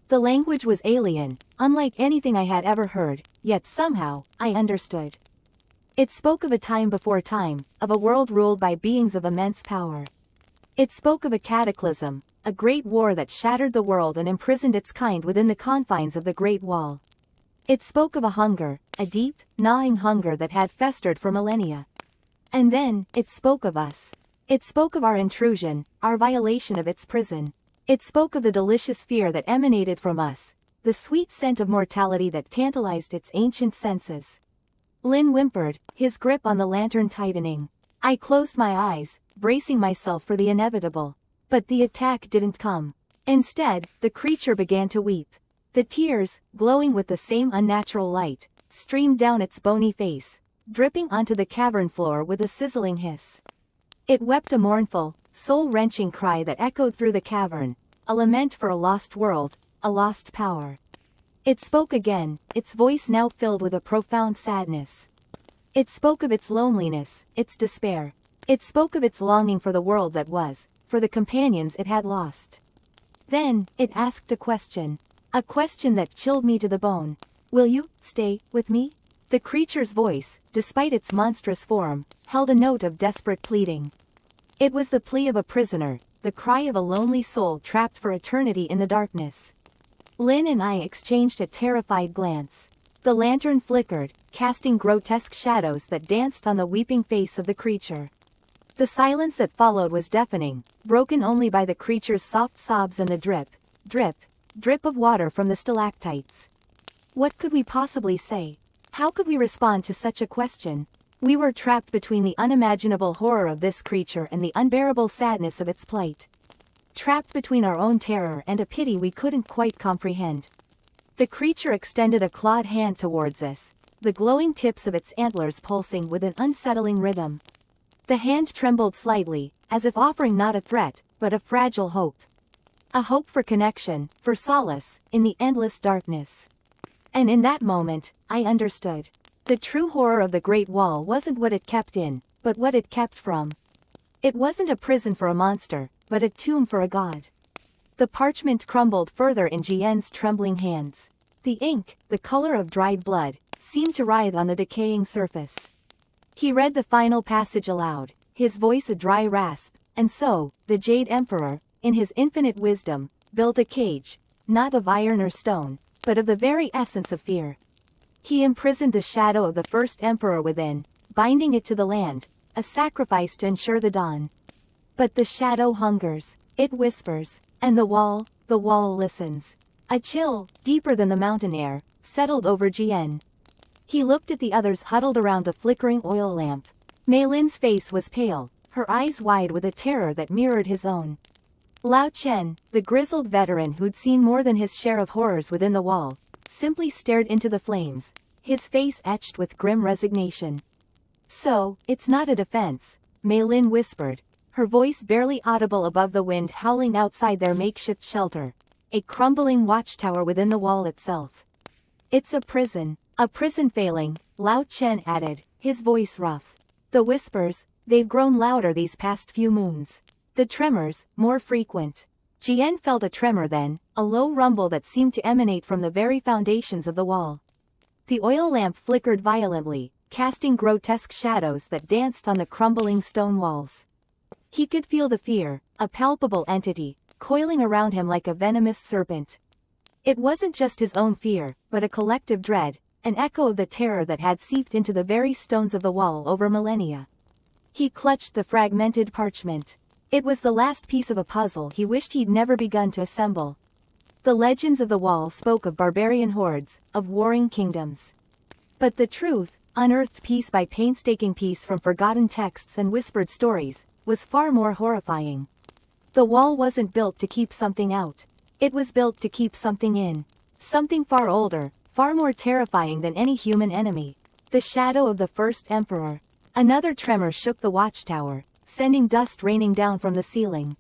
The language was alien, unlike anything I had ever heard, yet somehow, I understood. It spoke of a time before time, of a world ruled by beings of immense power. It spoke of a cataclysm, a great war that shattered the world and imprisoned its kind within the confines of the Great Wall. It spoke of a hunger, a deep, gnawing hunger that had festered for millennia. And then, it spoke of us. It spoke of our intrusion, our violation of its prison. It spoke of the delicious fear that emanated from us, the sweet scent of mortality that tantalized its ancient senses. Lin whimpered, his grip on the lantern tightening. I closed my eyes, bracing myself for the inevitable. But the attack didn't come. Instead, the creature began to weep. The tears, glowing with the same unnatural light, streamed down its bony face, dripping onto the cavern floor with a sizzling hiss. It wept a mournful, soul-wrenching cry that echoed through the cavern, a lament for a lost world, a lost power. It spoke again, its voice now filled with a profound sadness. It spoke of its loneliness, its despair. It spoke of its longing for the world that was, for the companions it had lost. Then, it asked a question that chilled me to the bone. Will you stay with me? The creature's voice, despite its monstrous form, held a note of desperate pleading. It was the plea of a prisoner, the cry of a lonely soul trapped for eternity in the darkness. Lin and I exchanged a terrified glance. The lantern flickered, casting grotesque shadows that danced on the weeping face of the creature. The silence that followed was deafening, broken only by the creature's soft sobs and the drip, drip, drip of water from the stalactites. What could we possibly say? How could we respond to such a question? We were trapped between the unimaginable horror of this creature and the unbearable sadness of its plight. Trapped between our own terror and a pity we couldn't quite comprehend. The creature extended a clawed hand towards us, the glowing tips of its antlers pulsing with an unsettling rhythm. The hand trembled slightly, as if offering not a threat, but a fragile hope. A hope for connection, for solace, in the endless darkness. And in that moment, I understood. The true horror of the Great Wall wasn't what it kept in, but what it kept from. It wasn't a prison for a monster, but a tomb for a god. The parchment crumbled further in Jian's trembling hands. The ink, the color of dried blood, seemed to writhe on the decaying surface. He read the final passage aloud, his voice a dry rasp, and so, the Jade Emperor, in his infinite wisdom, built a cage, not of iron or stone, but of the very essence of fear. He imprisoned the shadow of the first emperor within, binding it to the land, a sacrifice to ensure the dawn. But the shadow hungers, it whispers, and the wall listens. A chill, deeper than the mountain air, settled over Jian. He looked at the others huddled around the flickering oil lamp. Mei Lin's face was pale, her eyes wide with a terror that mirrored his own. Lao Chen, the grizzled veteran who'd seen more than his share of horrors within the wall, simply stared into the flames, his face etched with grim resignation. So, it's not a defense, Mei Lin whispered, her voice barely audible above the wind howling outside their makeshift shelter, a crumbling watchtower within the wall itself. It's a prison failing, Lao Chen added, his voice rough. The whispers, they've grown louder these past few moons. The tremors, more frequent. Jian felt a tremor then, a low rumble that seemed to emanate from the very foundations of the wall. The oil lamp flickered violently, casting grotesque shadows that danced on the crumbling stone walls. He could feel the fear, a palpable entity, coiling around him like a venomous serpent. It wasn't just his own fear, but a collective dread, an echo of the terror that had seeped into the very stones of the wall over millennia. He clutched the fragmented parchment. It was the last piece of a puzzle he wished he'd never begun to assemble. The legends of the wall spoke of barbarian hordes, of warring kingdoms. But the truth, unearthed piece by painstaking piece from forgotten texts and whispered stories, was far more horrifying. The wall wasn't built to keep something out. It was built to keep something in. Something far older, far more terrifying than any human enemy. The shadow of the first emperor. Another tremor shook the watchtower, sending dust raining down from the ceiling.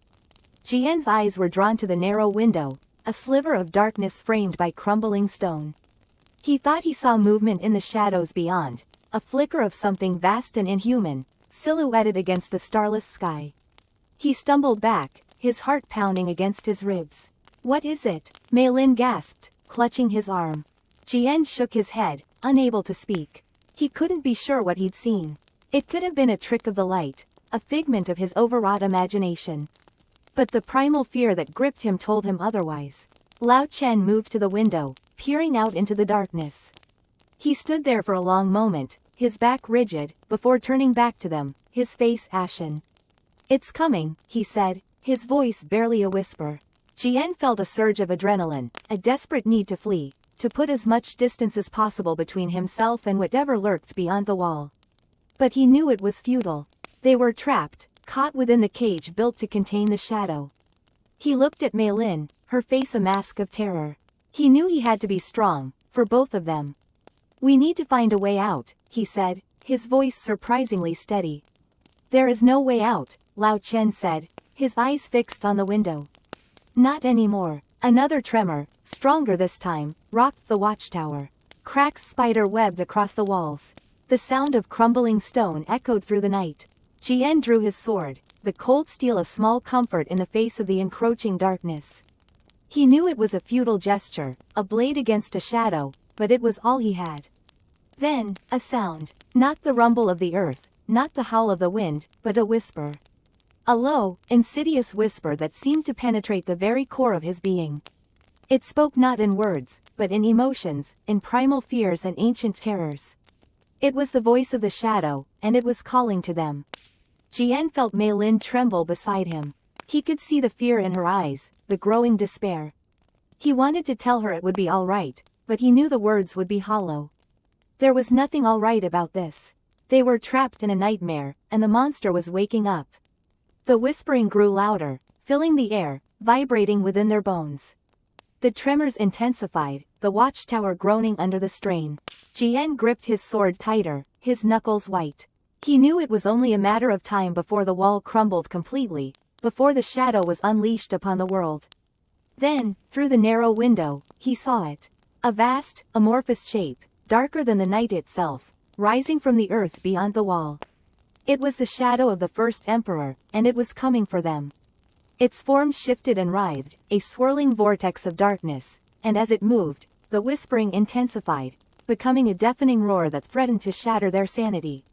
Jian's eyes were drawn to the narrow window, a sliver of darkness framed by crumbling stone. He thought he saw movement in the shadows beyond, a flicker of something vast and inhuman, silhouetted against the starless sky. He stumbled back, his heart pounding against his ribs. What is it? Mei Lin gasped, clutching his arm. Jian shook his head, unable to speak. He couldn't be sure what he'd seen. It could have been a trick of the light, a figment of his overwrought imagination. But the primal fear that gripped him told him otherwise. Lao Chen moved to the window, peering out into the darkness. He stood there for a long moment, his back rigid, before turning back to them, his face ashen. It's coming, he said, his voice barely a whisper. Jian felt a surge of adrenaline, a desperate need to flee, to put as much distance as possible between himself and whatever lurked beyond the wall. But he knew it was futile. They were trapped, caught within the cage built to contain the shadow. He looked at Mei Lin, her face a mask of terror. He knew he had to be strong, for both of them. We need to find a way out, he said, his voice surprisingly steady. There is no way out, Lao Chen said, his eyes fixed on the window. Not anymore. Another tremor, stronger this time, rocked the watchtower. Cracks spider-webbed across the walls. The sound of crumbling stone echoed through the night. Jian drew his sword, the cold steel a small comfort in the face of the encroaching darkness. He knew it was a futile gesture, a blade against a shadow, but it was all he had. Then, a sound. Not the rumble of the earth, not the howl of the wind, but a whisper. A low, insidious whisper that seemed to penetrate the very core of his being. It spoke not in words, but in emotions, in primal fears and ancient terrors. It was the voice of the shadow, and it was calling to them. Jian felt Mei Lin tremble beside him. He could see the fear in her eyes, the growing despair. He wanted to tell her it would be all right, but he knew the words would be hollow. There was nothing all right about this. They were trapped in a nightmare, and the monster was waking up. The whispering grew louder, filling the air, vibrating within their bones. The tremors intensified, the watchtower groaning under the strain. Jian gripped his sword tighter, his knuckles white. He knew it was only a matter of time before the wall crumbled completely, before the shadow was unleashed upon the world. Then, through the narrow window, he saw it. A vast, amorphous shape, darker than the night itself, rising from the earth beyond the wall. It was the shadow of the first emperor, and it was coming for them. Its form shifted and writhed, a swirling vortex of darkness, and as it moved, the whispering intensified, becoming a deafening roar that threatened to shatter their sanity.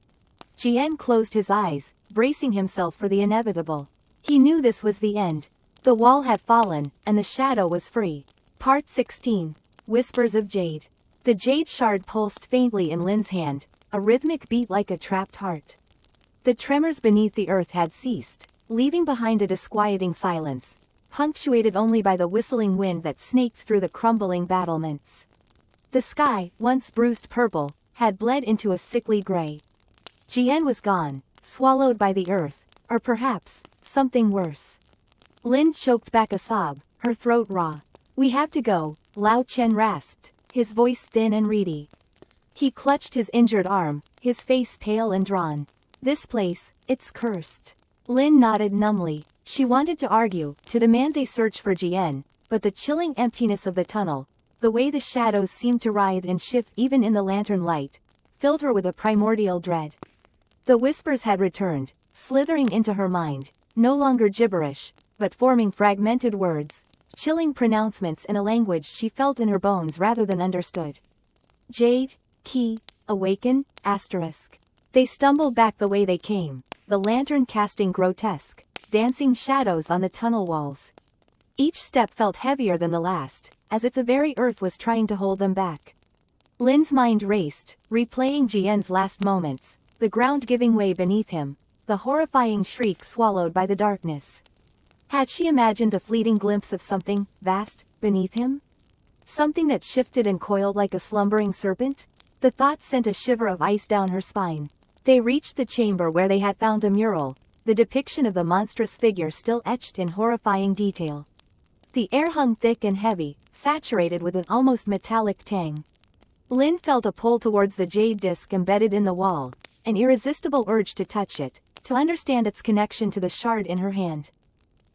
Jian closed his eyes, bracing himself for the inevitable. He knew this was the end. The wall had fallen, and the shadow was free. Part 16. Whispers of Jade. The jade shard pulsed faintly in Lin's hand, a rhythmic beat like a trapped heart. The tremors beneath the earth had ceased, leaving behind a disquieting silence, punctuated only by the whistling wind that snaked through the crumbling battlements. The sky, once bruised purple, had bled into a sickly gray. Jian was gone, swallowed by the earth, or perhaps, something worse. Lin choked back a sob, her throat raw. "We have to go," Lao Chen rasped, his voice thin and reedy. He clutched his injured arm, his face pale and drawn. "This place, it's cursed." Lin nodded numbly. She wanted to argue, to demand they search for Jian, but the chilling emptiness of the tunnel, the way the shadows seemed to writhe and shift even in the lantern light, filled her with a primordial dread. The whispers had returned, slithering into her mind, no longer gibberish, but forming fragmented words, chilling pronouncements in a language she felt in her bones rather than understood. Jade, key, awaken, asterisk. They stumbled back the way they came, the lantern casting grotesque, dancing shadows on the tunnel walls. Each step felt heavier than the last, as if the very earth was trying to hold them back. Lin's mind raced, replaying Jian's last moments, the ground giving way beneath him, the horrifying shriek swallowed by the darkness. Had she imagined a fleeting glimpse of something vast beneath him? Something that shifted and coiled like a slumbering serpent? The thought sent a shiver of ice down her spine. They reached the chamber where they had found the mural, the depiction of the monstrous figure still etched in horrifying detail. The air hung thick and heavy, saturated with an almost metallic tang. Lin felt a pull towards the jade disc embedded in the wall, an irresistible urge to touch it, to understand its connection to the shard in her hand.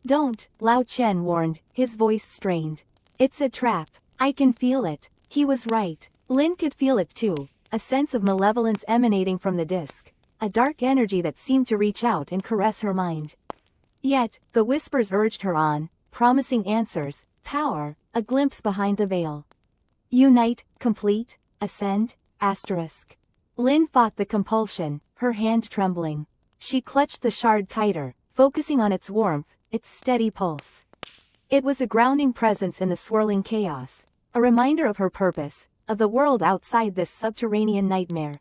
"Don't," Lao Chen warned, his voice strained. "It's a trap. I can feel it." He was right. Lin could feel it too, a sense of malevolence emanating from the disc, a dark energy that seemed to reach out and caress her mind. Yet, the whispers urged her on, promising answers, power, a glimpse behind the veil. Unite, complete, ascend, asterisk. Lin fought the compulsion, her hand trembling. She clutched the shard tighter, focusing on its warmth, its steady pulse. It was a grounding presence in the swirling chaos, a reminder of her purpose, of the world outside this subterranean nightmare.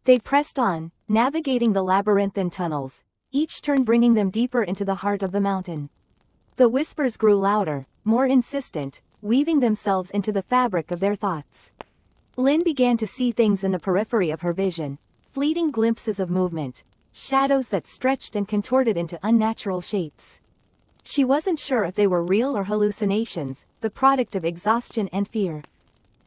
They pressed on, navigating the labyrinthine tunnels, each turn bringing them deeper into the heart of the mountain. The whispers grew louder, more insistent, weaving themselves into the fabric of their thoughts. Lin began to see things in the periphery of her vision, fleeting glimpses of movement, shadows that stretched and contorted into unnatural shapes. She wasn't sure if they were real or hallucinations, the product of exhaustion and fear.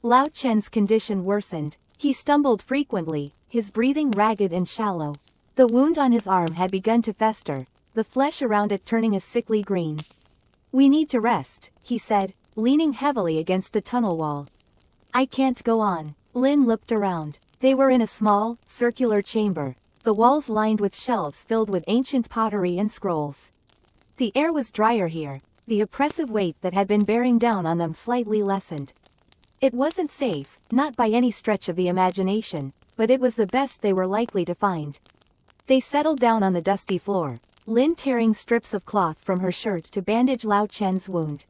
Lao Chen's condition worsened. He stumbled frequently, his breathing ragged and shallow. The wound on his arm had begun to fester, the flesh around it turning a sickly green. "We need to rest," he said, leaning heavily against the tunnel wall. "I can't go on." Lin looked around. They were in a small, circular chamber, the walls lined with shelves filled with ancient pottery and scrolls. The air was drier here, the oppressive weight that had been bearing down on them slightly lessened. It wasn't safe, not by any stretch of the imagination, but it was the best they were likely to find. They settled down on the dusty floor, Lin tearing strips of cloth from her shirt to bandage Lao Chen's wound.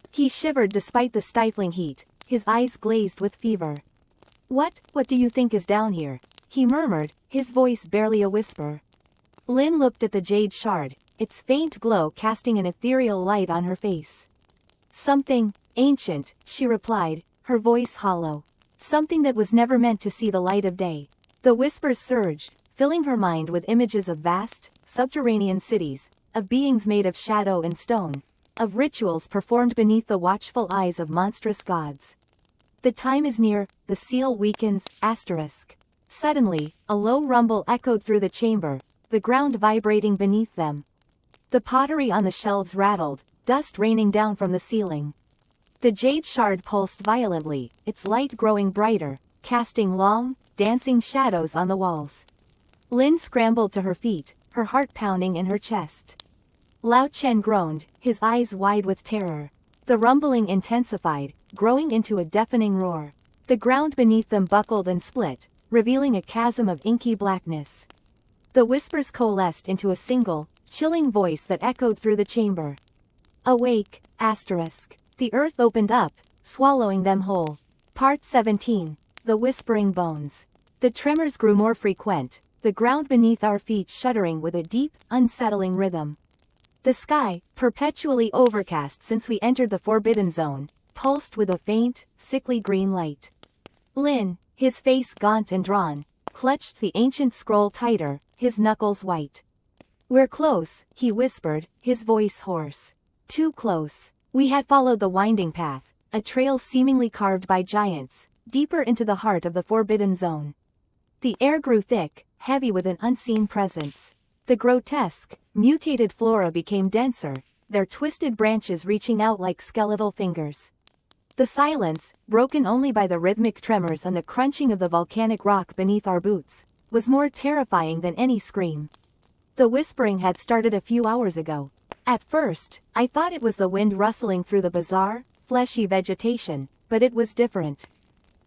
He shivered despite the stifling heat, his eyes glazed with fever. What do you think is down here?" he murmured, his voice barely a whisper. Lin looked at the jade shard, its faint glow casting an ethereal light on her face. "Something ancient," she replied, her voice hollow. "Something that was never meant to see the light of day." The whispers surged, filling her mind with images of vast, subterranean cities, of beings made of shadow and stone, of rituals performed beneath the watchful eyes of monstrous gods. "The time is near, the seal weakens, asterisk." Suddenly, a low rumble echoed through the chamber, the ground vibrating beneath them. The pottery on the shelves rattled, dust raining down from the ceiling. The jade shard pulsed violently, its light growing brighter, casting long, dancing shadows on the walls. Lin scrambled to her feet, her heart pounding in her chest. Lao Chen groaned, his eyes wide with terror. The rumbling intensified, growing into a deafening roar. The ground beneath them buckled and split, revealing a chasm of inky blackness. The whispers coalesced into a single, chilling voice that echoed through the chamber. Awake, asterisk. The earth opened up, swallowing them whole. Part 17. The Whispering Bones. The tremors grew more frequent, the ground beneath our feet shuddering with a deep, unsettling rhythm. The sky, perpetually overcast since we entered the Forbidden Zone, pulsed with a faint, sickly green light. Lin, his face gaunt and drawn, clutched the ancient scroll tighter, his knuckles white. "We're close," he whispered, his voice hoarse. Too close. We had followed the winding path, a trail seemingly carved by giants, deeper into the heart of the Forbidden Zone. The air grew thick, heavy with an unseen presence. The grotesque, mutated flora became denser, their twisted branches reaching out like skeletal fingers. The silence, broken only by the rhythmic tremors and the crunching of the volcanic rock beneath our boots, was more terrifying than any scream. The whispering had started a few hours ago. At first, I thought it was the wind rustling through the bizarre, fleshy vegetation, but it was different.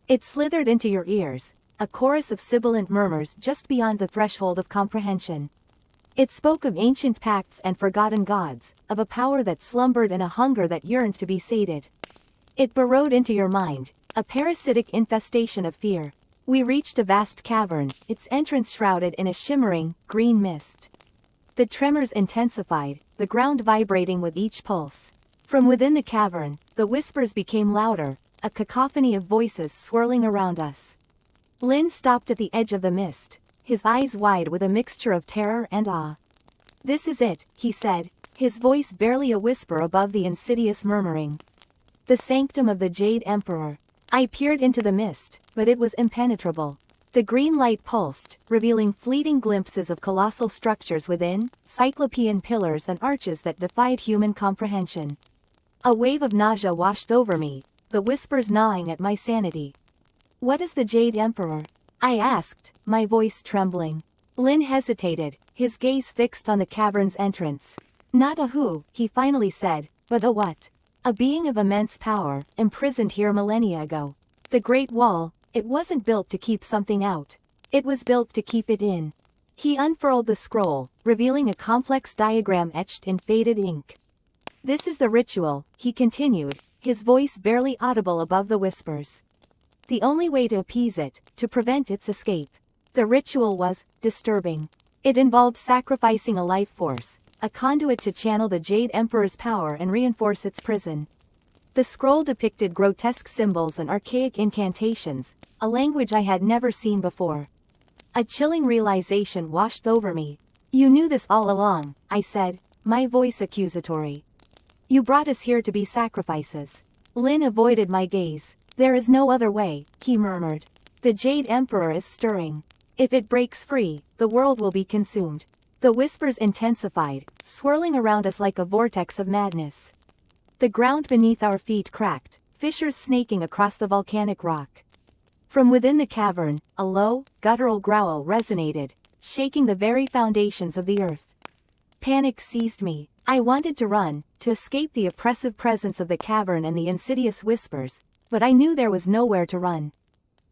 It slithered into your ears, a chorus of sibilant murmurs just beyond the threshold of comprehension. It spoke of ancient pacts and forgotten gods, of a power that slumbered and a hunger that yearned to be sated. It burrowed into your mind, a parasitic infestation of fear. We reached a vast cavern, its entrance shrouded in a shimmering, green mist. The tremors intensified, the ground vibrating with each pulse. From within the cavern, the whispers became louder, a cacophony of voices swirling around us. Lin stopped at the edge of the mist, his eyes wide with a mixture of terror and awe. "This is it," he said, his voice barely a whisper above the insidious murmuring. "The sanctum of the Jade Emperor." I peered into the mist, but it was impenetrable. The green light pulsed, revealing fleeting glimpses of colossal structures within, cyclopean pillars and arches that defied human comprehension. A wave of nausea washed over me, the whispers gnawing at my sanity. "What is the Jade Emperor?" I asked, my voice trembling. Lin hesitated, his gaze fixed on the cavern's entrance. "Not a who," he finally said, "but a what. A being of immense power, imprisoned here millennia ago. The Great Wall, it wasn't built to keep something out. It was built to keep it in." He unfurled the scroll, revealing a complex diagram etched in faded ink. "This is the ritual," he continued, his voice barely audible above the whispers. "The only way to appease it, to prevent its escape." The ritual was disturbing. It involved sacrificing a life force, a conduit to channel the Jade Emperor's power and reinforce its prison. The scroll depicted grotesque symbols and archaic incantations, a language I had never seen before. A chilling realization washed over me. "You knew this all along," I said, my voice accusatory. "You brought us here to be sacrifices." Lin avoided my gaze. "There is no other way," he murmured. "The Jade Emperor is stirring. If it breaks free, the world will be consumed." The whispers intensified, swirling around us like a vortex of madness. The ground beneath our feet cracked, fissures snaking across the volcanic rock. From within the cavern, a low, guttural growl resonated, shaking the very foundations of the earth. Panic seized me. I wanted to run, to escape the oppressive presence of the cavern and the insidious whispers, but I knew there was nowhere to run.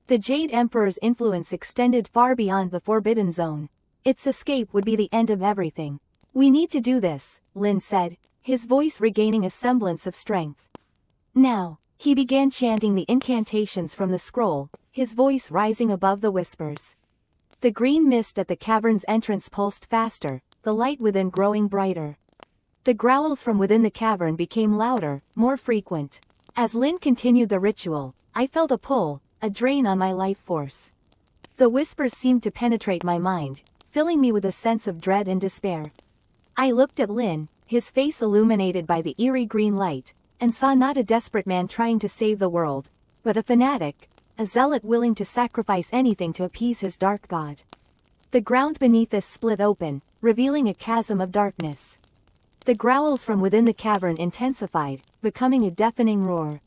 The Jade Emperor's influence extended far beyond the Forbidden Zone. Its escape would be the end of everything. "We need to do this," Lin said, his voice regaining a semblance of strength. "Now." He began chanting the incantations from the scroll, his voice rising above the whispers. The green mist at the cavern's entrance pulsed faster, the light within growing brighter. The growls from within the cavern became louder, more frequent. As Lin continued the ritual, I felt a pull, a drain on my life force. The whispers seemed to penetrate my mind, filling me with a sense of dread and despair. I looked at Lin, his face illuminated by the eerie green light, and saw not a desperate man trying to save the world, but a fanatic, a zealot willing to sacrifice anything to appease his dark god. The ground beneath us split open, revealing a chasm of darkness. The growls from within the cavern intensified, becoming a deafening roar.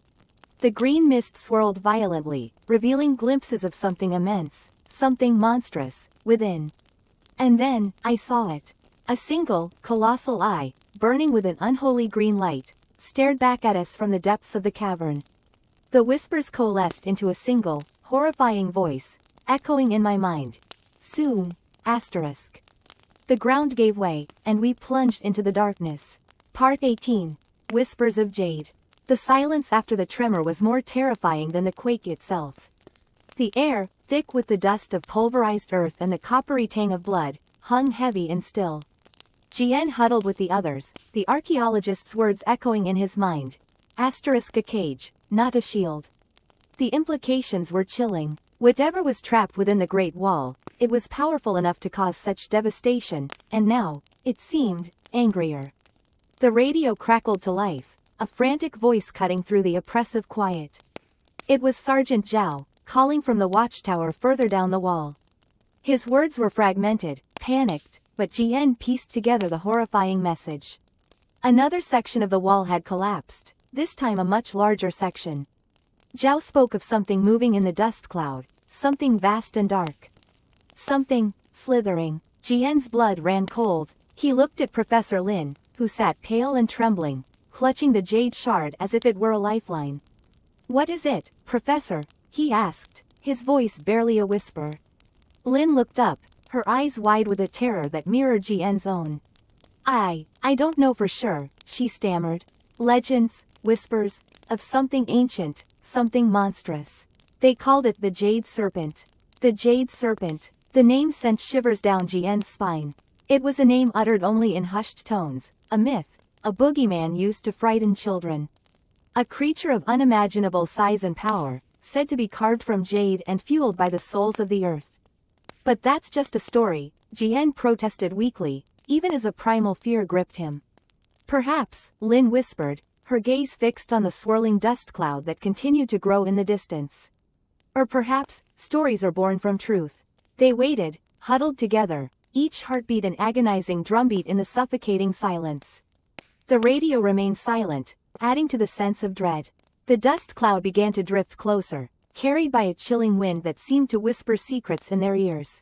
The green mist swirled violently, revealing glimpses of something immense, something monstrous, within. And then, I saw it. A single, colossal eye, burning with an unholy green light, stared back at us from the depths of the cavern. The whispers coalesced into a single, horrifying voice, echoing in my mind. Soon, asterisk. The ground gave way, and we plunged into the darkness. Part 18. Whispers of Jade. The silence after the tremor was more terrifying than the quake itself. The air, thick with the dust of pulverized earth and the coppery tang of blood, hung heavy and still. Jian huddled with the others, the archaeologist's words echoing in his mind. Asterisk, a cage, not a shield. The implications were chilling. Whatever was trapped within the Great Wall, it was powerful enough to cause such devastation, and now, it seemed, angrier. The radio crackled to life, a frantic voice cutting through the oppressive quiet. It was Sergeant Zhao, calling from the watchtower further down the wall. His words were fragmented, panicked, but Jian pieced together the horrifying message. Another section of the wall had collapsed, this time a much larger section. Zhao spoke of something moving in the dust cloud, something vast and dark. Something, slithering. Jian's blood ran cold. He looked at Professor Lin, who sat pale and trembling, clutching the jade shard as if it were a lifeline. What is it, Professor? He asked, his voice barely a whisper. Lin looked up, her eyes wide with a terror that mirrored Jian's own. I don't know for sure, she stammered. Legends, whispers, of something ancient, something monstrous. They called it the Jade Serpent. The Jade Serpent. The name sent shivers down Jian's spine. It was a name uttered only in hushed tones, a myth, a boogeyman used to frighten children. A creature of unimaginable size and power, said to be carved from jade and fueled by the souls of the earth. But that's just a story, Jian protested weakly, even as a primal fear gripped him. Perhaps, Lin whispered, her gaze fixed on the swirling dust cloud that continued to grow in the distance. Or perhaps, stories are born from truth. They waited, huddled together, each heartbeat an agonizing drumbeat in the suffocating silence. The radio remained silent, adding to the sense of dread. The dust cloud began to drift closer, carried by a chilling wind that seemed to whisper secrets in their ears.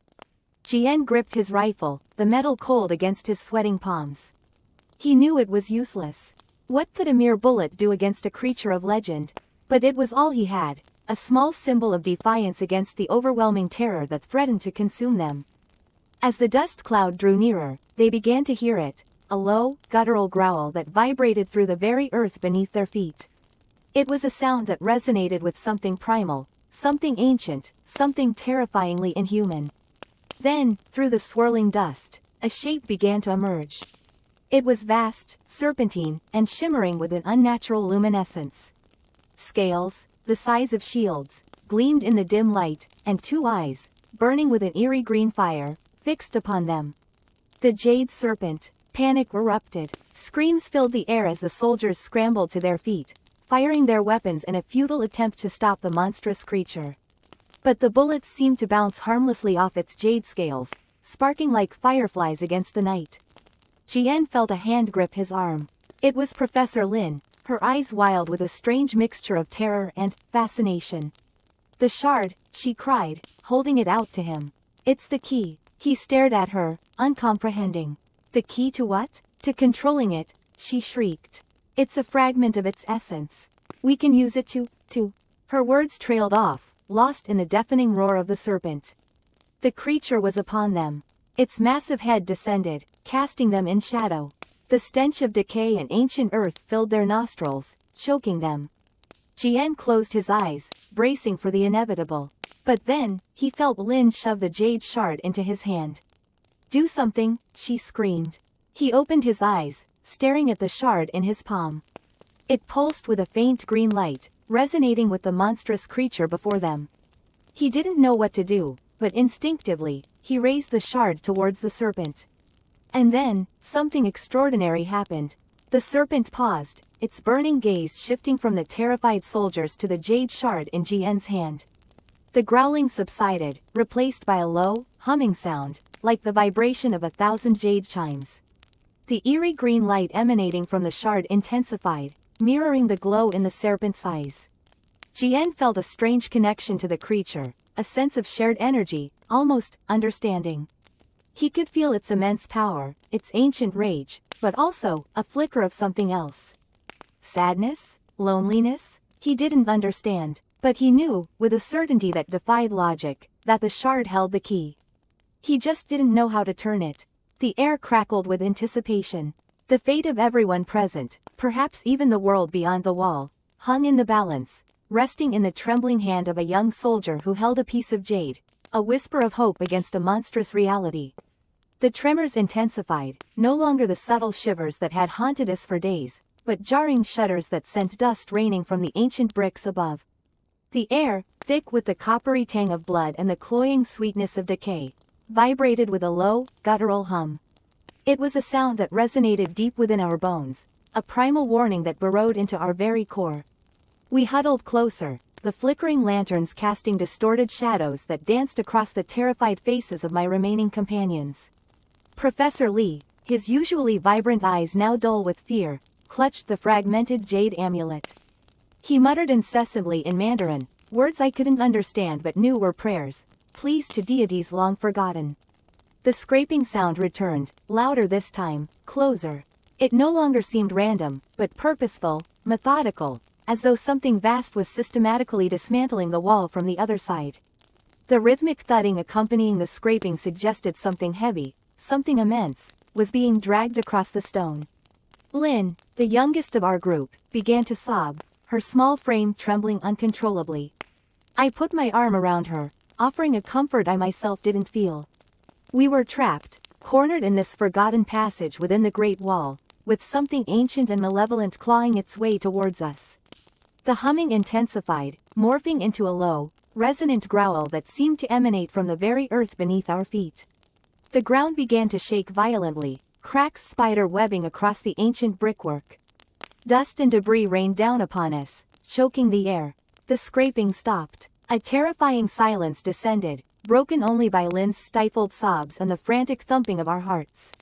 Jian gripped his rifle, the metal cold against his sweating palms. He knew it was useless. What could a mere bullet do against a creature of legend? But it was all he had, a small symbol of defiance against the overwhelming terror that threatened to consume them. As the dust cloud drew nearer, they began to hear it, a low, guttural growl that vibrated through the very earth beneath their feet. It was a sound that resonated with something primal, something ancient, something terrifyingly inhuman. Then, through the swirling dust, a shape began to emerge. It was vast, serpentine, and shimmering with an unnatural luminescence. Scales, the size of shields, gleamed in the dim light, and two eyes, burning with an eerie green fire, fixed upon them. The Jade Serpent. Panic erupted. Screams filled the air as the soldiers scrambled to their feet, firing their weapons in a futile attempt to stop the monstrous creature. But the bullets seemed to bounce harmlessly off its jade scales, sparking like fireflies against the night. Jian felt a hand grip his arm. It was Professor Lin, her eyes wild with a strange mixture of terror and fascination. The shard, she cried, holding it out to him. It's the key. He stared at her, uncomprehending. The key to what? To controlling it, she shrieked. It's a fragment of its essence. We can use it to. Her words trailed off, lost in the deafening roar of the serpent. The creature was upon them. Its massive head descended, casting them in shadow. The stench of decay and ancient earth filled their nostrils, choking them. Jian closed his eyes, bracing for the inevitable. But then, he felt Lin shove the jade shard into his hand. Do something, she screamed. He opened his eyes, staring at the shard in his palm. It pulsed with a faint green light, resonating with the monstrous creature before them. He didn't know what to do, but instinctively, he raised the shard towards the serpent. And then, something extraordinary happened. The serpent paused, its burning gaze shifting from the terrified soldiers to the jade shard in Jian's hand. The growling subsided, replaced by a low, humming sound, like the vibration of 1,000 jade chimes. The eerie green light emanating from the shard intensified, mirroring the glow in the serpent's eyes. Jian felt a strange connection to the creature, a sense of shared energy, almost understanding. He could feel its immense power, its ancient rage, but also a flicker of something else. Sadness? Loneliness? He didn't understand, but he knew, with a certainty that defied logic, that the shard held the key. He just didn't know how to turn it. The air crackled with anticipation. The fate of everyone present, perhaps even the world beyond the wall, hung in the balance, resting in the trembling hand of a young soldier who held a piece of jade, a whisper of hope against a monstrous reality. The tremors intensified, no longer the subtle shivers that had haunted us for days, but jarring shudders that sent dust raining from the ancient bricks above. The air, thick with the coppery tang of blood and the cloying sweetness of decay, vibrated with a low, guttural hum. It was a sound that resonated deep within our bones, a primal warning that burrowed into our very core. We huddled closer, the flickering lanterns casting distorted shadows that danced across the terrified faces of my remaining companions. Professor Lee, his usually vibrant eyes now dull with fear, clutched the fragmented jade amulet. He muttered incessantly in Mandarin, words I couldn't understand but knew were prayers, pleas to deities long forgotten. The scraping sound returned, louder this time, closer. It no longer seemed random, but purposeful, methodical, as though something vast was systematically dismantling the wall from the other side. The rhythmic thudding accompanying the scraping suggested something heavy, something immense, was being dragged across the stone. Lin, the youngest of our group, began to sob, her small frame trembling uncontrollably. I put my arm around her, offering a comfort I myself didn't feel. We were trapped, cornered in this forgotten passage within the Great Wall, with something ancient and malevolent clawing its way towards us. The humming intensified, morphing into a low, resonant growl that seemed to emanate from the very earth beneath our feet. The ground began to shake violently, cracks spider webbing across the ancient brickwork. Dust and debris rained down upon us, choking the air. The scraping stopped. A terrifying silence descended, broken only by Lin's stifled sobs and the frantic thumping of our hearts.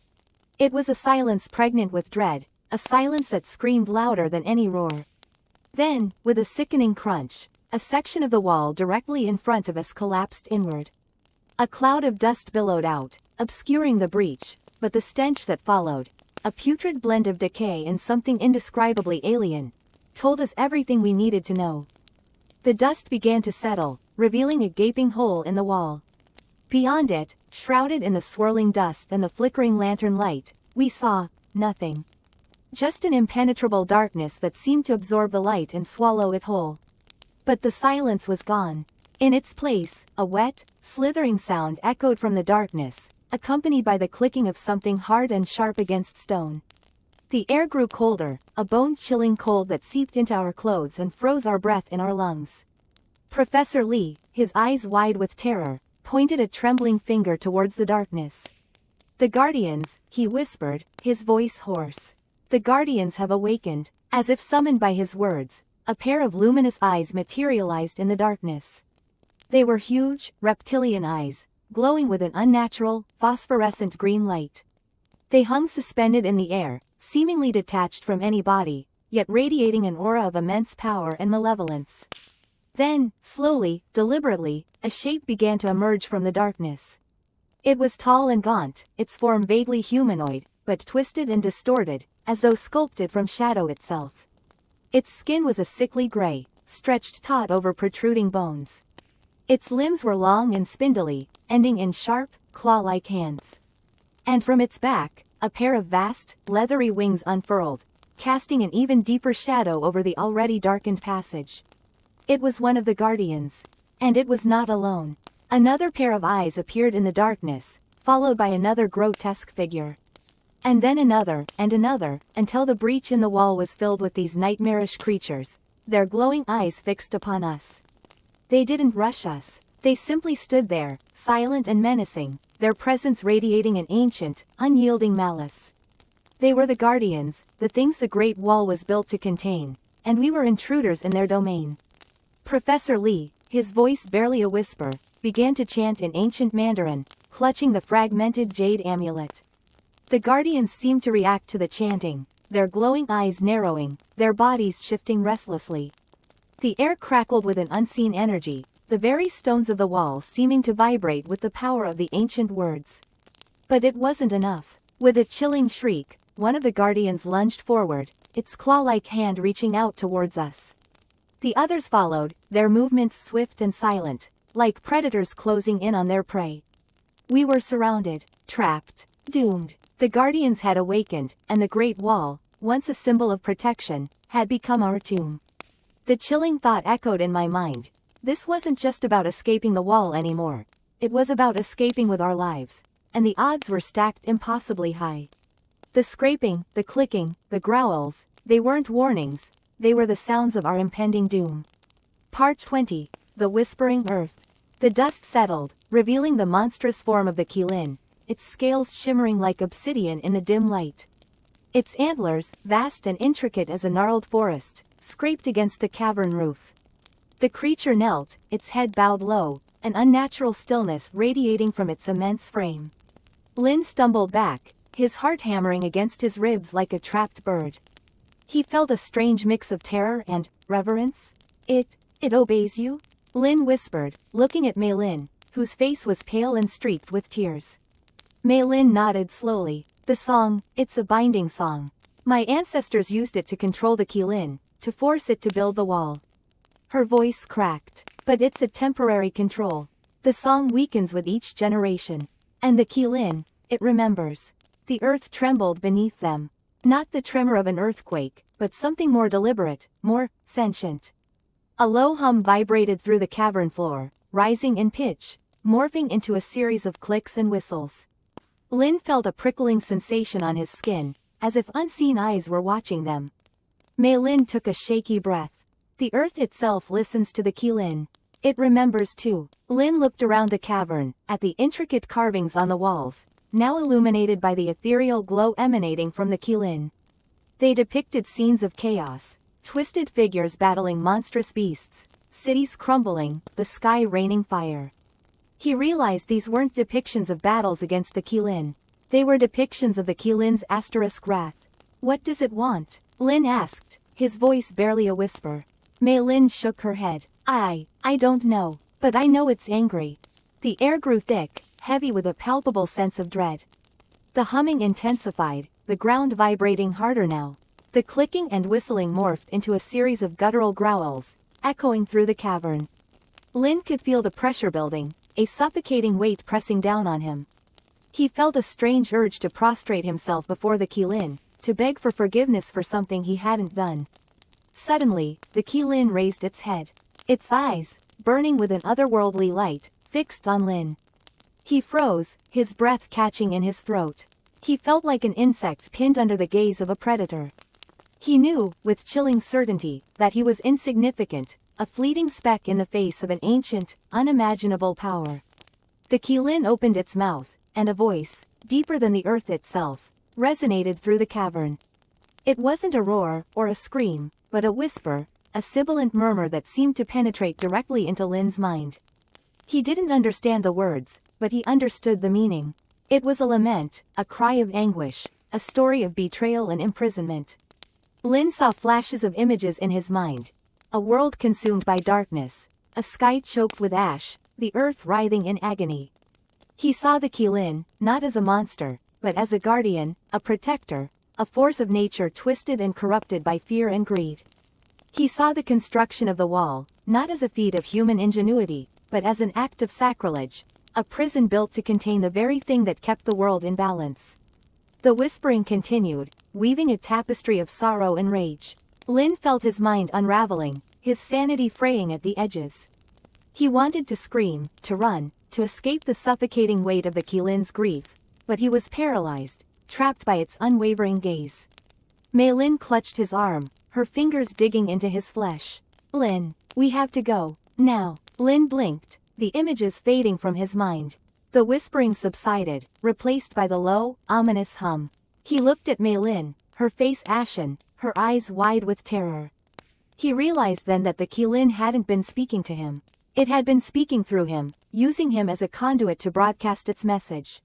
It was a silence pregnant with dread, a silence that screamed louder than any roar. Then, with a sickening crunch, a section of the wall directly in front of us collapsed inward. A cloud of dust billowed out, obscuring the breach, but the stench that followed, a putrid blend of decay and something indescribably alien, told us everything we needed to know. The dust began to settle, revealing a gaping hole in the wall. Beyond it, shrouded in the swirling dust and the flickering lantern light, we saw nothing. Just an impenetrable darkness that seemed to absorb the light and swallow it whole. But the silence was gone. In its place, a wet, slithering sound echoed from the darkness, accompanied by the clicking of something hard and sharp against stone. The air grew colder, a bone-chilling cold that seeped into our clothes and froze our breath in our lungs. Professor Lee, his eyes wide with terror, pointed a trembling finger towards the darkness. "The Guardians," he whispered, his voice hoarse. "The Guardians have awakened." As if summoned by his words, a pair of luminous eyes materialized in the darkness. They were huge, reptilian eyes, glowing with an unnatural, phosphorescent green light. They hung suspended in the air, seemingly detached from any body, yet radiating an aura of immense power and malevolence. Then, slowly, deliberately, a shape began to emerge from the darkness. It was tall and gaunt, its form vaguely humanoid, but twisted and distorted, as though sculpted from shadow itself. Its skin was a sickly gray, stretched taut over protruding bones. Its limbs were long and spindly, ending in sharp, claw-like hands. And from its back, a pair of vast, leathery wings unfurled, casting an even deeper shadow over the already darkened passage. It was one of the Guardians. And it was not alone. Another pair of eyes appeared in the darkness, followed by another grotesque figure. And then another, until the breach in the wall was filled with these nightmarish creatures, their glowing eyes fixed upon us. They didn't rush us. They simply stood there, silent and menacing, their presence radiating an ancient, unyielding malice. They were the Guardians, the things the Great Wall was built to contain, and we were intruders in their domain. Professor Lee, his voice barely a whisper, began to chant in ancient Mandarin, clutching the fragmented jade amulet. The Guardians seemed to react to the chanting, their glowing eyes narrowing, their bodies shifting restlessly. The air crackled with an unseen energy, the very stones of the wall seeming to vibrate with the power of the ancient words. But it wasn't enough. With a chilling shriek, one of the Guardians lunged forward, its claw-like hand reaching out towards us. The others followed, their movements swift and silent, like predators closing in on their prey. We were surrounded, trapped, doomed. The guardians had awakened, and the Great Wall, once a symbol of protection, had become our tomb. The chilling thought echoed in my mind. This wasn't just about escaping the wall anymore. It was about escaping with our lives. And the odds were stacked impossibly high. The scraping, the clicking, the growls, they weren't warnings, they were the sounds of our impending doom. Part 20. The Whispering Earth. The dust settled, revealing the monstrous form of the Qilin, its scales shimmering like obsidian in the dim light. Its antlers, vast and intricate as a gnarled forest, scraped against the cavern roof. The creature knelt, its head bowed low, an unnatural stillness radiating from its immense frame. Lin stumbled back, his heart hammering against his ribs like a trapped bird. He felt a strange mix of terror and reverence. It obeys you? Lin whispered, looking at Mei Lin, whose face was pale and streaked with tears. Mei Lin nodded slowly. The song, it's a binding song. My ancestors used it to control the Qilin, to force it to build the wall. Her voice cracked. But it's a temporary control. The song weakens with each generation. And the Qilin, it remembers. The earth trembled beneath them. Not the tremor of an earthquake, but something more deliberate, more sentient. A low hum vibrated through the cavern floor, rising in pitch, morphing into a series of clicks and whistles. Lin felt a prickling sensation on his skin, as if unseen eyes were watching them. Mei Lin took a shaky breath. The earth itself listens to the Qilin. It remembers too. Lin looked around the cavern, at the intricate carvings on the walls, now illuminated by the ethereal glow emanating from the Qilin. They depicted scenes of chaos, twisted figures battling monstrous beasts, cities crumbling, the sky raining fire. He realized these weren't depictions of battles against the Qilin. They were depictions of the Qilin's asterisk wrath. What does it want? Lin asked, his voice barely a whisper. Mei Lin shook her head. I don't know, but I know it's angry. The air grew thick, heavy with a palpable sense of dread. The humming intensified, the ground vibrating harder now. The clicking and whistling morphed into a series of guttural growls, echoing through the cavern. Lin could feel the pressure building, a suffocating weight pressing down on him. He felt a strange urge to prostrate himself before the Qilin, to beg for forgiveness for something he hadn't done. Suddenly, the Qilin raised its head. Its eyes, burning with an otherworldly light, fixed on Lin. He froze, his breath catching in his throat. He felt like an insect pinned under the gaze of a predator. He knew, with chilling certainty, that he was insignificant, a fleeting speck in the face of an ancient, unimaginable power. The Qilin opened its mouth, and a voice, deeper than the earth itself, resonated through the cavern. It wasn't a roar, or a scream, but a whisper, a sibilant murmur that seemed to penetrate directly into Lin's mind. He didn't understand the words, but he understood the meaning. It was a lament, a cry of anguish, a story of betrayal and imprisonment. Lin saw flashes of images in his mind. A world consumed by darkness, a sky choked with ash, the earth writhing in agony. He saw the Qilin, not as a monster, but as a guardian, a protector, a force of nature twisted and corrupted by fear and greed. He saw the construction of the wall, not as a feat of human ingenuity, but as an act of sacrilege, a prison built to contain the very thing that kept the world in balance. The whispering continued, weaving a tapestry of sorrow and rage. Lin felt his mind unraveling, his sanity fraying at the edges. He wanted to scream, to run, to escape the suffocating weight of the Qilin's grief, but he was paralyzed, trapped by its unwavering gaze. Mei Lin clutched his arm, her fingers digging into his flesh. Lin, we have to go, now. Lin blinked, the images fading from his mind. The whispering subsided, replaced by the low, ominous hum. He looked at Mei Lin, her face ashen, her eyes wide with terror. He realized then that the Qilin hadn't been speaking to him. It had been speaking through him, using him as a conduit to broadcast its message.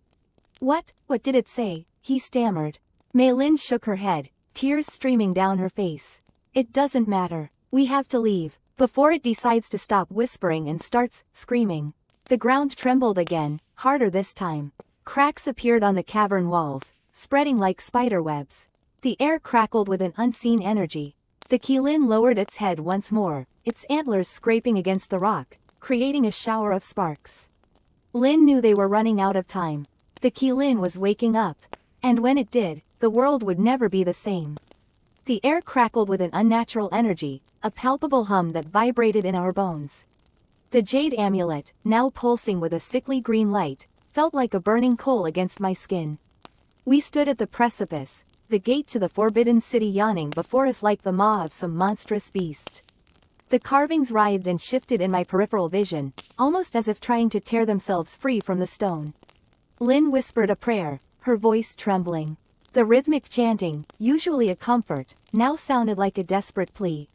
What did it say? He stammered. Mei Lin shook her head, tears streaming down her face. It doesn't matter. We have to leave, before it decides to stop whispering and starts screaming. The ground trembled again, harder this time. Cracks appeared on the cavern walls, spreading like spider webs. The air crackled with an unseen energy. The Qilin lowered its head once more, its antlers scraping against the rock, creating a shower of sparks. Lin knew they were running out of time. The Qilin was waking up. And when it did, the world would never be the same. The air crackled with an unnatural energy, a palpable hum that vibrated in our bones. The jade amulet, now pulsing with a sickly green light, felt like a burning coal against my skin. We stood at the precipice, the gate to the forbidden city yawning before us like the maw of some monstrous beast. The carvings writhed and shifted in my peripheral vision, almost as if trying to tear themselves free from the stone. Lin whispered a prayer, her voice trembling. The rhythmic chanting, usually a comfort, now sounded like a desperate plea.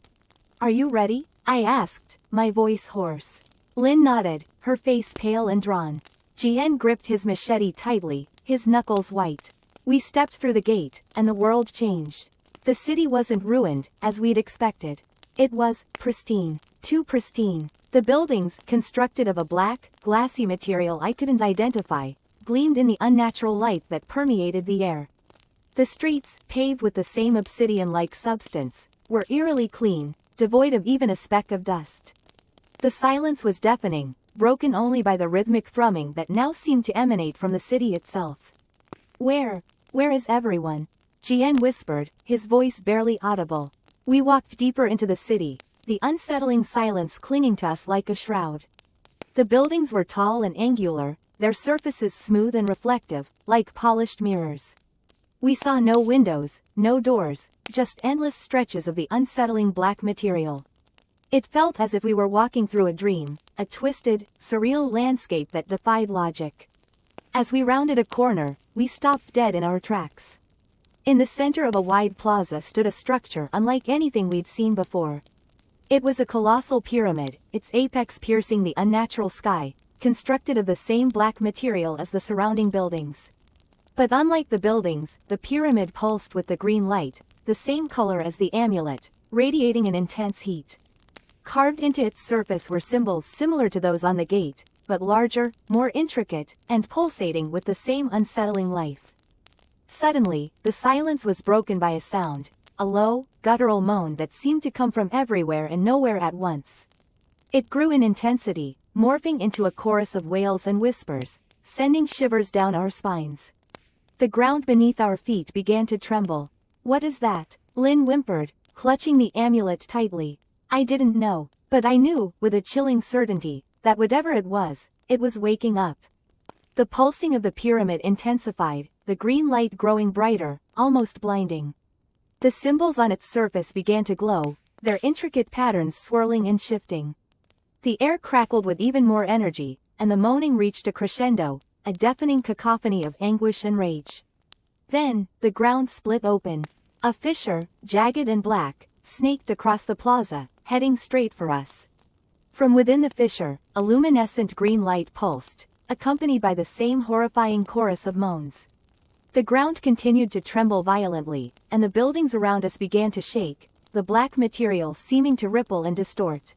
"Are you ready?" I asked, my voice hoarse. Lin nodded, her face pale and drawn. Jian gripped his machete tightly, his knuckles white. We stepped through the gate, and the world changed. The city wasn't ruined, as we'd expected. It was pristine, too pristine. The buildings, constructed of a black, glassy material I couldn't identify, gleamed in the unnatural light that permeated the air. The streets, paved with the same obsidian-like substance, were eerily clean, devoid of even a speck of dust. The silence was deafening, broken only by the rhythmic thrumming that now seemed to emanate from the city itself. Where is everyone?" Jian whispered, his voice barely audible. We walked deeper into the city, the unsettling silence clinging to us like a shroud. The buildings were tall and angular, their surfaces smooth and reflective, like polished mirrors. We saw no windows, no doors, just endless stretches of the unsettling black material. It felt as if we were walking through a dream, a twisted, surreal landscape that defied logic. As we rounded a corner, we stopped dead in our tracks. In the center of a wide plaza stood a structure unlike anything we'd seen before. It was a colossal pyramid, its apex piercing the unnatural sky, constructed of the same black material as the surrounding buildings. But unlike the buildings, the pyramid pulsed with the green light, the same color as the amulet, radiating an intense heat. Carved into its surface were symbols similar to those on the gate, but larger, more intricate, and pulsating with the same unsettling life. Suddenly, the silence was broken by a sound, a low, guttural moan that seemed to come from everywhere and nowhere at once. It grew in intensity, morphing into a chorus of wails and whispers, sending shivers down our spines. The ground beneath our feet began to tremble. "What is that?" Lin whimpered, clutching the amulet tightly. I didn't know, but I knew, with a chilling certainty, that whatever it was waking up. The pulsing of the pyramid intensified, the green light growing brighter, almost blinding. The symbols on its surface began to glow, their intricate patterns swirling and shifting. The air crackled with even more energy, and the moaning reached a crescendo, a deafening cacophony of anguish and rage. Then, the ground split open. A fissure, jagged and black, snaked across the plaza, heading straight for us. From within the fissure, a luminescent green light pulsed, accompanied by the same horrifying chorus of moans. The ground continued to tremble violently, and the buildings around us began to shake, the black material seeming to ripple and distort.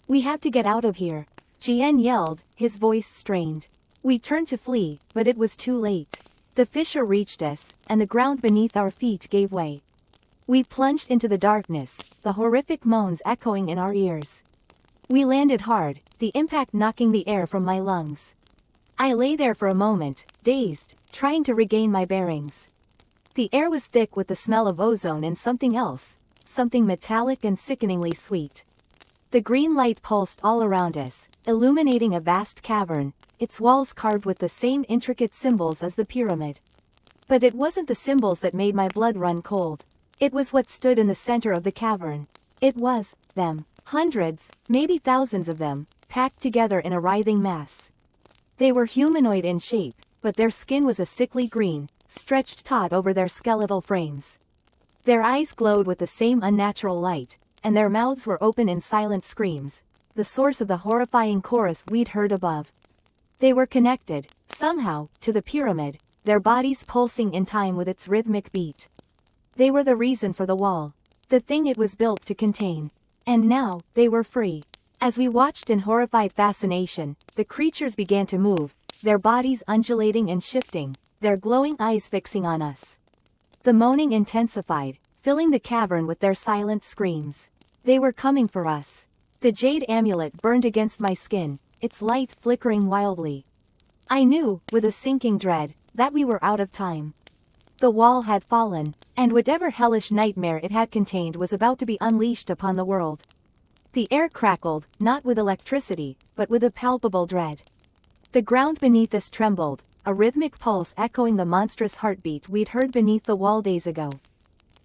"We have to get out of here," Jian yelled, his voice strained. We turned to flee, but it was too late. The fissure reached us, and the ground beneath our feet gave way. We plunged into the darkness, the horrific moans echoing in our ears. We landed hard, the impact knocking the air from my lungs. I lay there for a moment, dazed, trying to regain my bearings. The air was thick with the smell of ozone and something else, something metallic and sickeningly sweet. The green light pulsed all around us, illuminating a vast cavern, its walls carved with the same intricate symbols as the pyramid. But it wasn't the symbols that made my blood run cold. It was what stood in the center of the cavern. It was them. Hundreds, maybe thousands of them, packed together in a writhing mass. They were humanoid in shape, but their skin was a sickly green, stretched taut over their skeletal frames. Their eyes glowed with the same unnatural light, and their mouths were open in silent screams, the source of the horrifying chorus we'd heard above. They were connected, somehow, to the pyramid, their bodies pulsing in time with its rhythmic beat. They were the reason for the wall, the thing it was built to contain. And now, they were free. As we watched in horrified fascination, the creatures began to move, their bodies undulating and shifting, their glowing eyes fixing on us. The moaning intensified, filling the cavern with their silent screams. They were coming for us. The jade amulet burned against my skin, its light flickering wildly. I knew, with a sinking dread, that we were out of time. The wall had fallen, and whatever hellish nightmare it had contained was about to be unleashed upon the world. The air crackled, not with electricity, but with a palpable dread. The ground beneath us trembled, a rhythmic pulse echoing the monstrous heartbeat we'd heard beneath the wall days ago.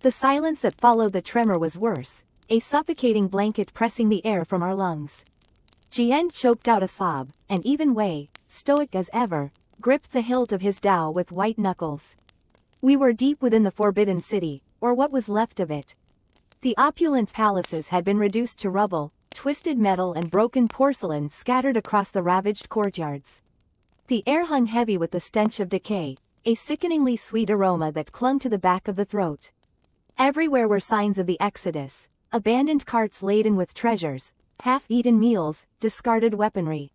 The silence that followed the tremor was worse, a suffocating blanket pressing the air from our lungs. Jian choked out a sob, and even Wei, stoic as ever, gripped the hilt of his dao with white knuckles. We were deep within the Forbidden City, or what was left of it. The opulent palaces had been reduced to rubble, twisted metal and broken porcelain scattered across the ravaged courtyards. The air hung heavy with the stench of decay, a sickeningly sweet aroma that clung to the back of the throat. Everywhere were signs of the Exodus, abandoned carts laden with treasures, half-eaten meals, discarded weaponry.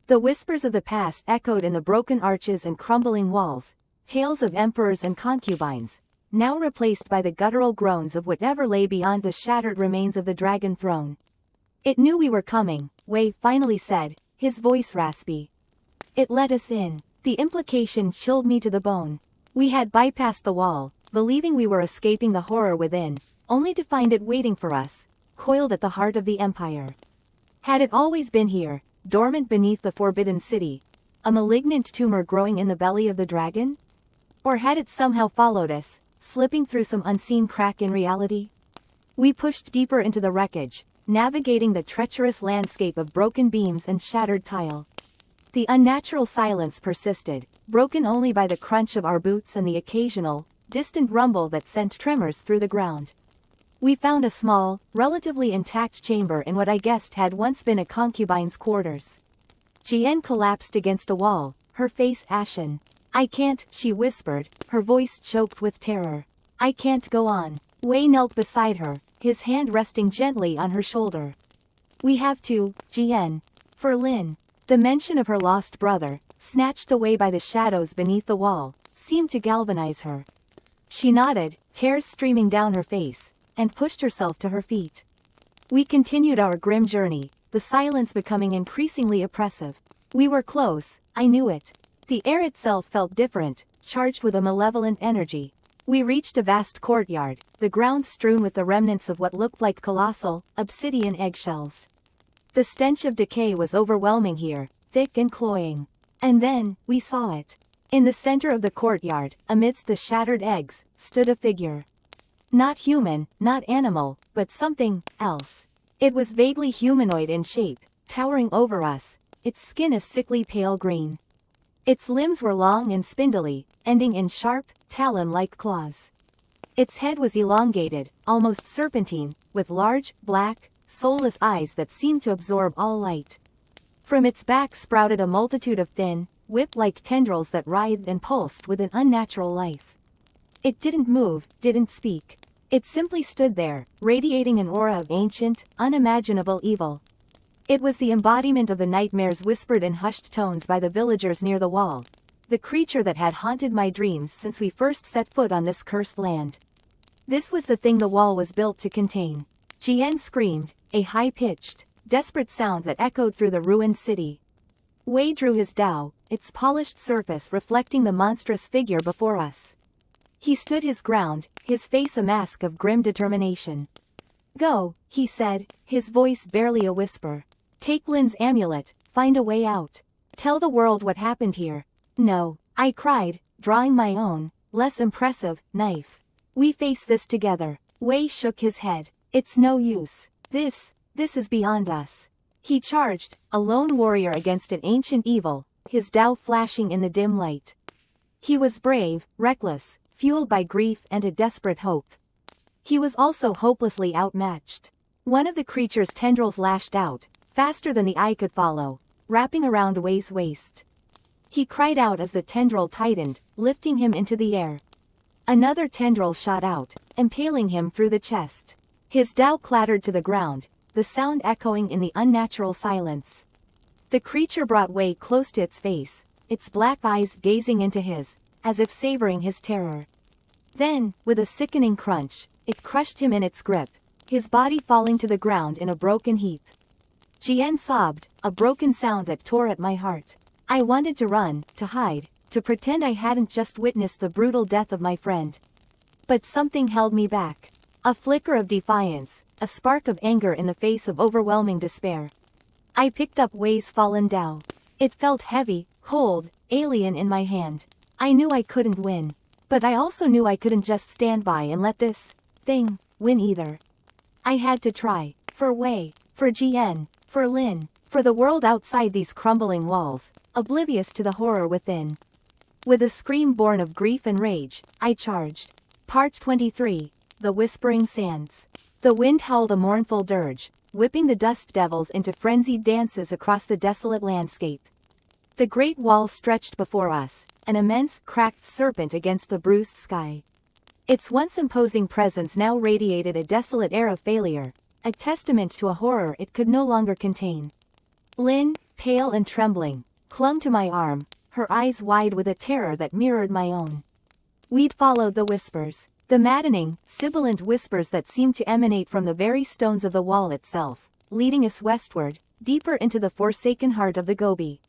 The whispers of the past echoed in the broken arches and crumbling walls, tales of emperors and concubines, now replaced by the guttural groans of whatever lay beyond the shattered remains of the dragon throne. It knew we were coming, Wei finally said, his voice raspy. It let us in. The implication chilled me to the bone. We had bypassed the wall, believing we were escaping the horror within, only to find it waiting for us, coiled at the heart of the empire. Had it always been here, dormant beneath the Forbidden City, a malignant tumor growing in the belly of the dragon? Or had it somehow followed us, slipping through some unseen crack in reality? We pushed deeper into the wreckage, navigating the treacherous landscape of broken beams and shattered tile. The unnatural silence persisted, broken only by the crunch of our boots and the occasional, distant rumble that sent tremors through the ground. We found a small, relatively intact chamber in what I guessed had once been a concubine's quarters. Jian collapsed against a wall, her face ashen. I can't, she whispered, her voice choked with terror. I can't go on. Wei knelt beside her, his hand resting gently on her shoulder. We have to, Jian. For Lin. The mention of her lost brother, snatched away by the shadows beneath the wall, seemed to galvanize her. She nodded, tears streaming down her face, and pushed herself to her feet. We continued our grim journey, the silence becoming increasingly oppressive. We were close, I knew it. The air itself felt different, charged with a malevolent energy. We reached a vast courtyard, the ground strewn with the remnants of what looked like colossal, obsidian eggshells. The stench of decay was overwhelming here, thick and cloying. And then, we saw it. In the center of the courtyard, amidst the shattered eggs, stood a figure. Not human, not animal, but something else. It was vaguely humanoid in shape, towering over us, its skin a sickly pale green. Its limbs were long and spindly, ending in sharp, talon-like claws. Its head was elongated, almost serpentine, with large, black, soulless eyes that seemed to absorb all light. From its back sprouted a multitude of thin, whip-like tendrils that writhed and pulsed with an unnatural life. It didn't move, didn't speak. It simply stood there, radiating an aura of ancient, unimaginable evil. It was the embodiment of the nightmares whispered in hushed tones by the villagers near the wall, the creature that had haunted my dreams since we first set foot on this cursed land. This was the thing the wall was built to contain. Jian screamed, a high-pitched, desperate sound that echoed through the ruined city. Wei drew his dao, its polished surface reflecting the monstrous figure before us. He stood his ground, his face a mask of grim determination. Go, he said, his voice barely a whisper. Take Lin's amulet, find a way out. Tell the world what happened here. No, I cried, drawing my own, less impressive, knife. We face this together. Wei shook his head. It's no use. This is beyond us. He charged, a lone warrior against an ancient evil, his dao flashing in the dim light. He was brave, reckless, fueled by grief and a desperate hope. He was also hopelessly outmatched. One of the creature's tendrils lashed out, faster than the eye could follow, wrapping around Wei's waist. He cried out as the tendril tightened, lifting him into the air. Another tendril shot out, impaling him through the chest. His dao clattered to the ground, the sound echoing in the unnatural silence. The creature brought Wei close to its face, its black eyes gazing into his, as if savoring his terror. Then, with a sickening crunch, it crushed him in its grip, his body falling to the ground in a broken heap. Jian sobbed, a broken sound that tore at my heart. I wanted to run, to hide, to pretend I hadn't just witnessed the brutal death of my friend. But something held me back. A flicker of defiance, a spark of anger in the face of overwhelming despair. I picked up Wei's fallen Dao. It felt heavy, cold, alien in my hand. I knew I couldn't win. But I also knew I couldn't just stand by and let this thing win either. I had to try. For Wei, for Jian, for Lin, for the world outside these crumbling walls, oblivious to the horror within. With a scream born of grief and rage, I charged. Part 23. The Whispering Sands. The wind howled a mournful dirge, whipping the dust devils into frenzied dances across the desolate landscape. The great wall stretched before us, an immense, cracked serpent against the bruised sky. Its once imposing presence now radiated a desolate air of failure, a testament to a horror it could no longer contain. Lin, pale and trembling, clung to my arm, her eyes wide with a terror that mirrored my own. We'd followed the whispers, the maddening, sibilant whispers that seemed to emanate from the very stones of the wall itself, leading us westward, deeper into the forsaken heart of the Gobi.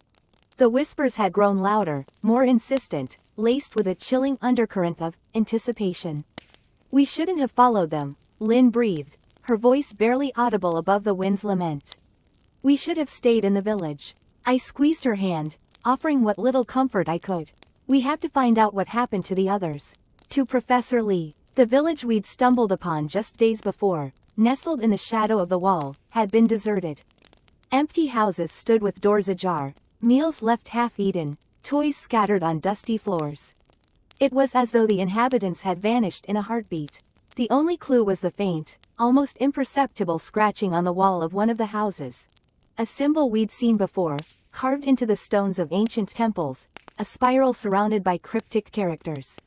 The whispers had grown louder, more insistent, laced with a chilling undercurrent of anticipation. We shouldn't have followed them, Lin breathed, her voice barely audible above the wind's lament. We should have stayed in the village. I squeezed her hand, offering what little comfort I could. We have to find out what happened to the others. To Professor Li, the village we'd stumbled upon just days before, nestled in the shadow of the wall, had been deserted. Empty houses stood with doors ajar, meals left half-eaten, toys scattered on dusty floors. It was as though the inhabitants had vanished in a heartbeat. The only clue was the faint, almost imperceptible scratching on the wall of one of the houses. A symbol we'd seen before, carved into the stones of ancient temples, a spiral surrounded by cryptic characters.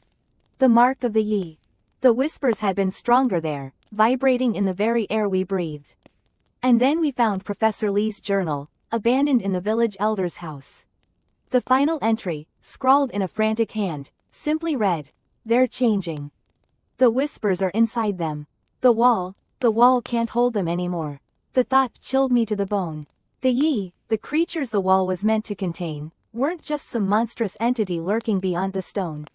The mark of the Yi. The whispers had been stronger there, vibrating in the very air we breathed. And then we found Professor Li's journal, abandoned in the village elder's house. The final entry, scrawled in a frantic hand, simply read, "They're changing. The whispers are inside them. The wall can't hold them anymore." The thought chilled me to the bone. The Yi, the creatures the wall was meant to contain, weren't just some monstrous entity lurking beyond the stone.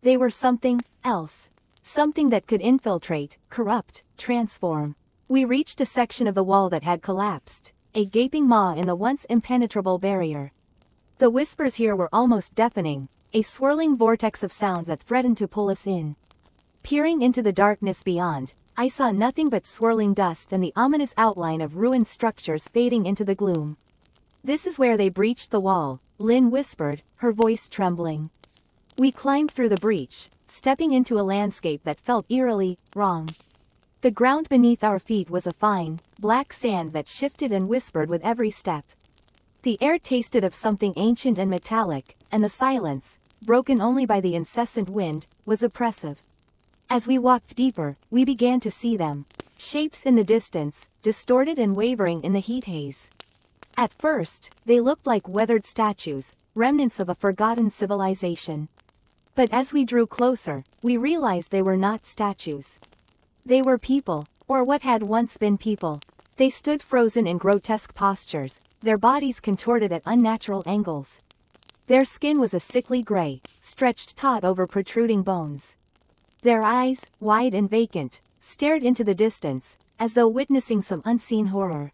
They were something else. Something that could infiltrate, corrupt, transform. We reached a section of the wall that had collapsed, a gaping maw in the once impenetrable barrier. The whispers here were almost deafening, a swirling vortex of sound that threatened to pull us in. Peering into the darkness beyond, I saw nothing but swirling dust and the ominous outline of ruined structures fading into the gloom. "This is where they breached the wall," Lin whispered, her voice trembling. We climbed through the breach, stepping into a landscape that felt eerily wrong. The ground beneath our feet was a fine, black sand that shifted and whispered with every step. The air tasted of something ancient and metallic, and the silence, broken only by the incessant wind, was oppressive. As we walked deeper, we began to see them. Shapes in the distance, distorted and wavering in the heat haze. At first, they looked like weathered statues, remnants of a forgotten civilization. But as we drew closer, we realized they were not statues. They were people, or what had once been people. They stood frozen in grotesque postures, their bodies contorted at unnatural angles. Their skin was a sickly gray, stretched taut over protruding bones. Their eyes, wide and vacant, stared into the distance, as though witnessing some unseen horror.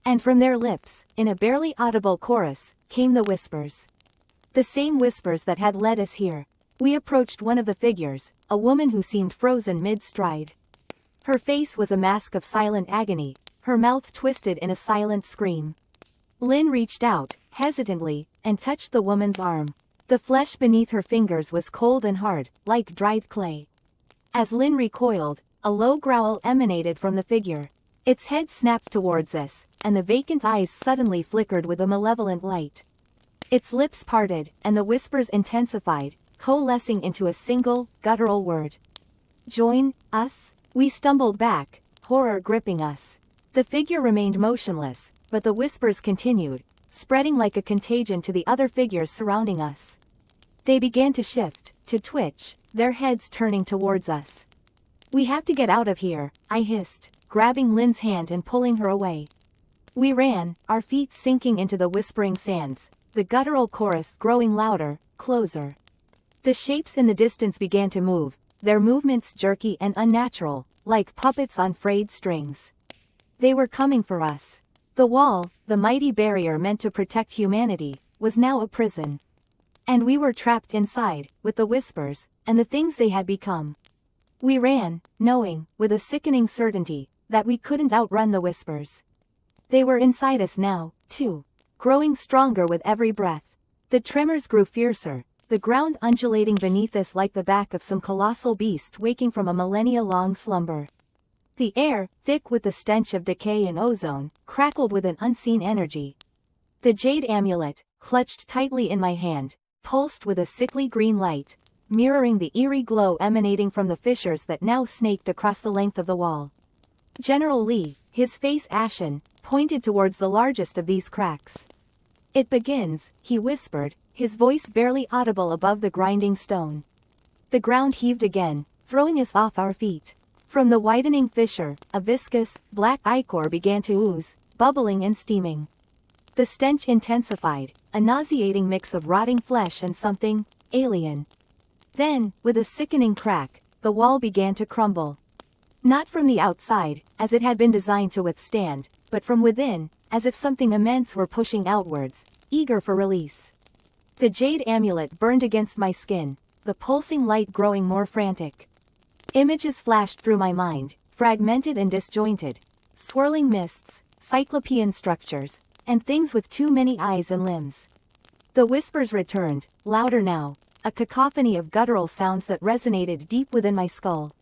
And from their lips, in a barely audible chorus, came the whispers. The same whispers that had led us here. We approached one of the figures, a woman who seemed frozen mid-stride. Her face was a mask of silent agony, her mouth twisted in a silent scream. Lin reached out, hesitantly, and touched the woman's arm. The flesh beneath her fingers was cold and hard, like dried clay. As Lin recoiled, a low growl emanated from the figure. Its head snapped towards us, and the vacant eyes suddenly flickered with a malevolent light. Its lips parted, and the whispers intensified, coalescing into a single, guttural word. "Join us?" We stumbled back, horror gripping us. The figure remained motionless, but the whispers continued, spreading like a contagion to the other figures surrounding us. They began to shift, to twitch, their heads turning towards us. We have to get out of here, I hissed, grabbing Lynn's hand and pulling her away. We ran, our feet sinking into the whispering sands, the guttural chorus growing louder, closer. The shapes in the distance began to move, their movements jerky and unnatural, like puppets on frayed strings. They were coming for us. The wall, the mighty barrier meant to protect humanity, was now a prison. And we were trapped inside, with the whispers, and the things they had become. We ran, knowing, with a sickening certainty, that we couldn't outrun the whispers. They were inside us now, too, growing stronger with every breath. The tremors grew fiercer, the ground undulating beneath us like the back of some colossal beast waking from a millennia-long slumber. The air, thick with the stench of decay and ozone, crackled with an unseen energy. The jade amulet, clutched tightly in my hand, pulsed with a sickly green light, mirroring the eerie glow emanating from the fissures that now snaked across the length of the wall. General Lee, his face ashen, pointed towards the largest of these cracks. "It begins," he whispered, his voice barely audible above the grinding stone. The ground heaved again, throwing us off our feet. From the widening fissure, a viscous, black ichor began to ooze, bubbling and steaming. The stench intensified, a nauseating mix of rotting flesh and something alien. Then, with a sickening crack, the wall began to crumble. Not from the outside, as it had been designed to withstand, but from within, as if something immense were pushing outwards, eager for release. The jade amulet burned against my skin, the pulsing light growing more frantic. Images flashed through my mind, fragmented and disjointed. Swirling mists, cyclopean structures, and things with too many eyes and limbs. The whispers returned, louder now, a cacophony of guttural sounds that resonated deep within my skull.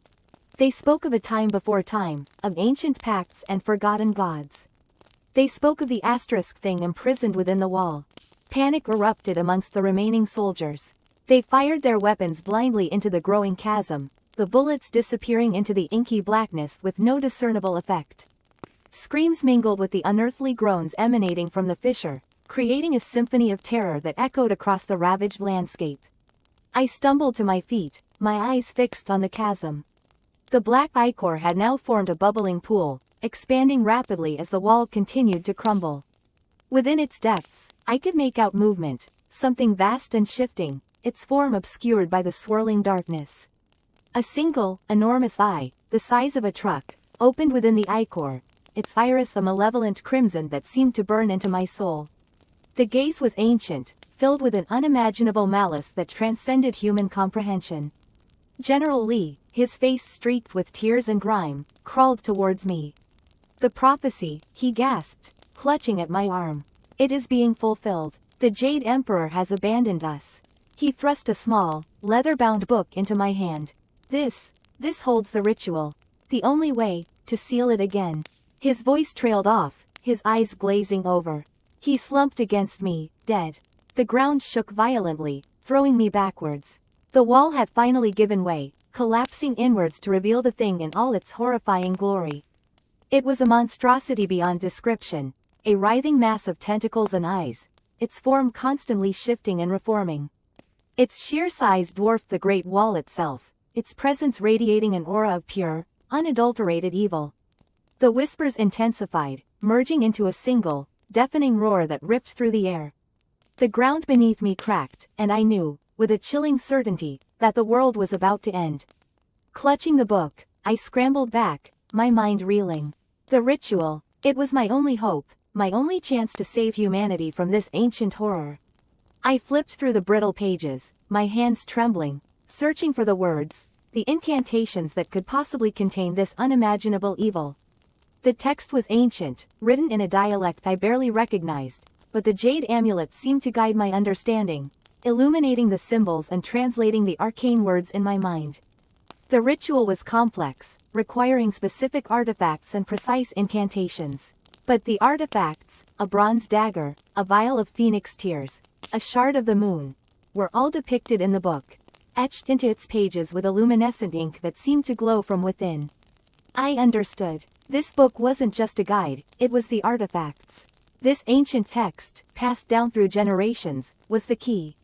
They spoke of a time before time, of ancient pacts and forgotten gods. They spoke of the asterisk thing imprisoned within the wall. Panic erupted amongst the remaining soldiers. They fired their weapons blindly into the growing chasm, the bullets disappearing into the inky blackness with no discernible effect. Screams mingled with the unearthly groans emanating from the fissure, creating a symphony of terror that echoed across the ravaged landscape. I stumbled to my feet, my eyes fixed on the chasm. The black ichor had now formed a bubbling pool, expanding rapidly as the wall continued to crumble. Within its depths, I could make out movement, something vast and shifting, its form obscured by the swirling darkness. A single, enormous eye, the size of a truck, opened within the ichor, its iris a malevolent crimson that seemed to burn into my soul. The gaze was ancient, filled with an unimaginable malice that transcended human comprehension. General Lee, his face streaked with tears and grime, crawled towards me. "The prophecy," he gasped, clutching at my arm. "It is being fulfilled. The Jade Emperor has abandoned us." He thrust a small, leather-bound book into my hand. This holds the ritual. The only way, to seal it again." His voice trailed off, his eyes glazing over. He slumped against me, dead. The ground shook violently, throwing me backwards. The wall had finally given way, collapsing inwards to reveal the thing in all its horrifying glory. It was a monstrosity beyond description, a writhing mass of tentacles and eyes, its form constantly shifting and reforming. Its sheer size dwarfed the Great Wall itself, its presence radiating an aura of pure, unadulterated evil. The whispers intensified, merging into a single, deafening roar that ripped through the air. The ground beneath me cracked, and I knew, with a chilling certainty, that the world was about to end. Clutching the book, I scrambled back, my mind reeling. The ritual, it was my only hope, my only chance to save humanity from this ancient horror. I flipped through the brittle pages, my hands trembling, searching for the words, the incantations that could possibly contain this unimaginable evil. The text was ancient, written in a dialect I barely recognized, but the jade amulet seemed to guide my understanding, illuminating the symbols and translating the arcane words in my mind. The ritual was complex, requiring specific artifacts and precise incantations. But the artifacts, a bronze dagger, a vial of phoenix tears, a shard of the moon, were all depicted in the book, etched into its pages with a luminescent ink that seemed to glow from within. I understood. This book wasn't just a guide, it was the artifacts. This ancient text, passed down through generations, was the key.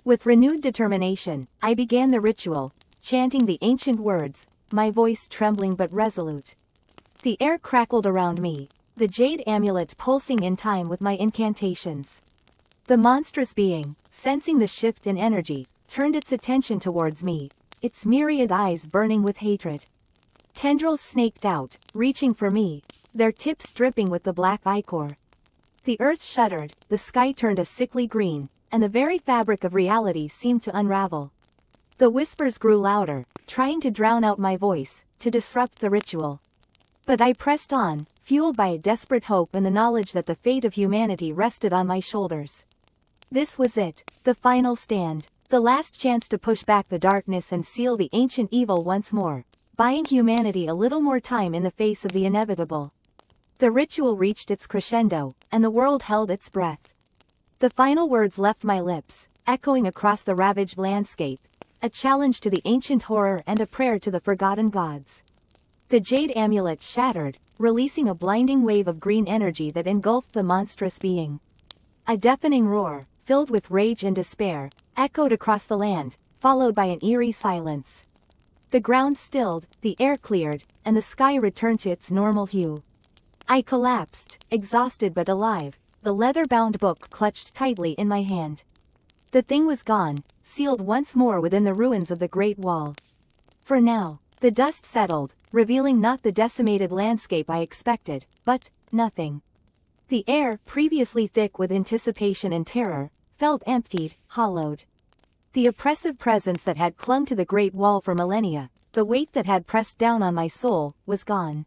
With renewed determination, I began the ritual, chanting the ancient words, my voice trembling but resolute. The air crackled around me, the jade amulet pulsing in time with my incantations. The monstrous being, sensing the shift in energy, turned its attention towards me, its myriad eyes burning with hatred. Tendrils snaked out, reaching for me, their tips dripping with the black ichor. The earth shuddered, the sky turned a sickly green, and the very fabric of reality seemed to unravel. The whispers grew louder, trying to drown out my voice, to disrupt the ritual. But I pressed on, fueled by a desperate hope and the knowledge that the fate of humanity rested on my shoulders. This was it, the final stand, the last chance to push back the darkness and seal the ancient evil once more, buying humanity a little more time in the face of the inevitable. The ritual reached its crescendo, and the world held its breath. The final words left my lips, echoing across the ravaged landscape, a challenge to the ancient horror and a prayer to the forgotten gods. The jade amulet shattered, releasing a blinding wave of green energy that engulfed the monstrous being. A deafening roar, filled with rage and despair, echoed across the land, followed by an eerie silence. The ground stilled, the air cleared, and the sky returned to its normal hue. I collapsed, exhausted but alive, the leather-bound book clutched tightly in my hand. The thing was gone, sealed once more within the ruins of the Great Wall. For now, the dust settled, revealing not the decimated landscape I expected, but nothing. The air, previously thick with anticipation and terror, felt emptied, hollowed. The oppressive presence that had clung to the Great Wall for millennia, the weight that had pressed down on my soul, was gone.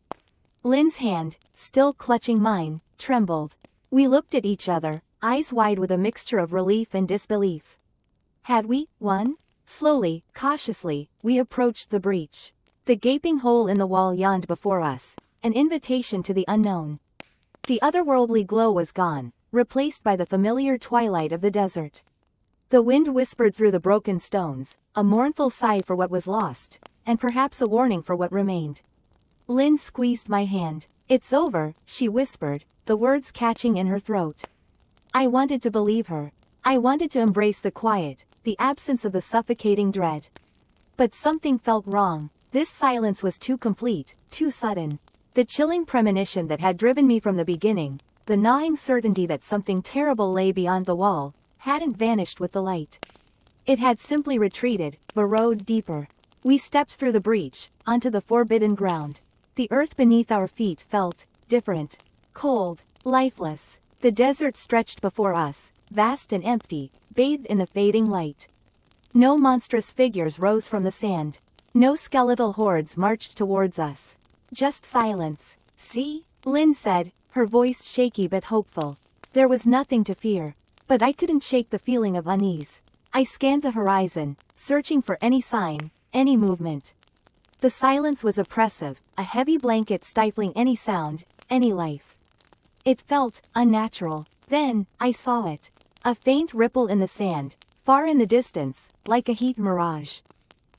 Lynn's hand, still clutching mine, trembled. We looked at each other, eyes wide with a mixture of relief and disbelief. Had we won? Slowly, cautiously, we approached the breach. The gaping hole in the wall yawned before us, an invitation to the unknown. The otherworldly glow was gone, replaced by the familiar twilight of the desert. The wind whispered through the broken stones, a mournful sigh for what was lost, and perhaps a warning for what remained. Lynn squeezed my hand. "It's over," she whispered, the words catching in her throat. I wanted to believe her. I wanted to embrace the quiet, the absence of the suffocating dread. But something felt wrong. This silence was too complete, too sudden. The chilling premonition that had driven me from the beginning, the gnawing certainty that something terrible lay beyond the wall, hadn't vanished with the light. It had simply retreated, burrowed deeper. We stepped through the breach, onto the forbidden ground. The earth beneath our feet felt different, cold, lifeless. The desert stretched before us, vast and empty, bathed in the fading light. No monstrous figures rose from the sand. No skeletal hordes marched towards us. Just silence. "See?" Lynn said, her voice shaky but hopeful. There was nothing to fear. But I couldn't shake the feeling of unease. I scanned the horizon, searching for any sign, any movement. The silence was oppressive, a heavy blanket stifling any sound, any life. It felt unnatural. Then, I saw it. A faint ripple in the sand, far in the distance, like a heat mirage.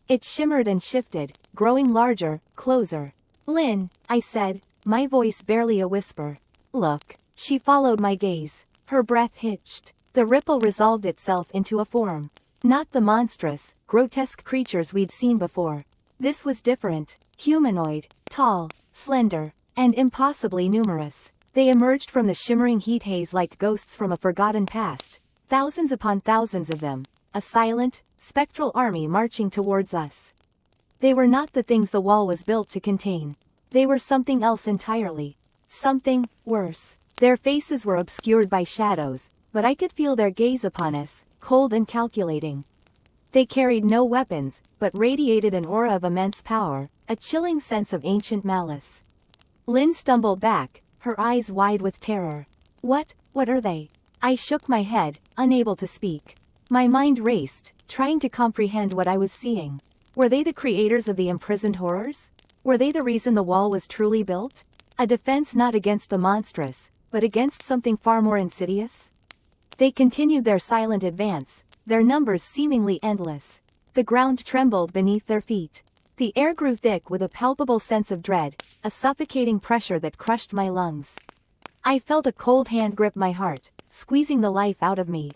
It shimmered and shifted, growing larger, closer. "Lynn," I said, my voice barely a whisper. "Look." She followed my gaze. Her breath hitched. The ripple resolved itself into a form. Not the monstrous, grotesque creatures we'd seen before. This was different. Humanoid, tall, slender, and impossibly numerous. They emerged from the shimmering heat haze like ghosts from a forgotten past. Thousands upon thousands of them. A silent, spectral army marching towards us. They were not the things the wall was built to contain. They were something else entirely. Something worse. Their faces were obscured by shadows, but I could feel their gaze upon us, cold and calculating. They carried no weapons, but radiated an aura of immense power, a chilling sense of ancient malice. Lynn stumbled back, her eyes wide with terror. What are they?" I shook my head, unable to speak. My mind raced, trying to comprehend what I was seeing. Were they the creators of the imprisoned horrors? Were they the reason the wall was truly built? A defense not against the monstrous, but against something far more insidious? They continued their silent advance, their numbers seemingly endless. The ground trembled beneath their feet. The air grew thick with a palpable sense of dread, a suffocating pressure that crushed my lungs. I felt a cold hand grip my heart, squeezing the life out of me.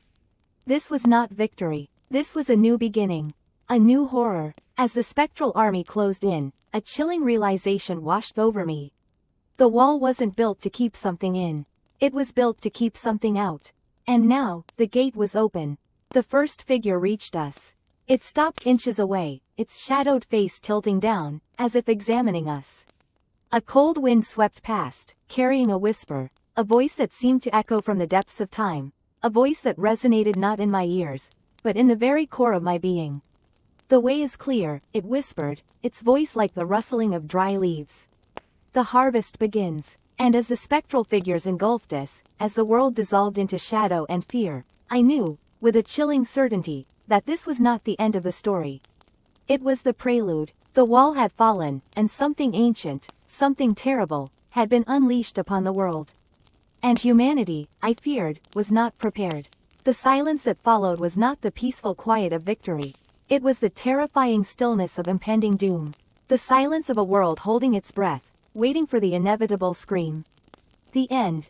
This was not victory. This was a new beginning. A new horror. As the spectral army closed in, a chilling realization washed over me. The wall wasn't built to keep something in. It was built to keep something out. And now, the gate was open. The first figure reached us. It stopped inches away, its shadowed face tilting down, as if examining us. A cold wind swept past, carrying a whisper, a voice that seemed to echo from the depths of time, a voice that resonated not in my ears, but in the very core of my being. "The way is clear," it whispered, its voice like the rustling of dry leaves. "The harvest begins." And as the spectral figures engulfed us, as the world dissolved into shadow and fear, I knew, with a chilling certainty, that this was not the end of the story. It was the prelude. The wall had fallen, and something ancient, something terrible, had been unleashed upon the world. And humanity, I feared, was not prepared. The silence that followed was not the peaceful quiet of victory. It was the terrifying stillness of impending doom. The silence of a world holding its breath, waiting for the inevitable scream. The end.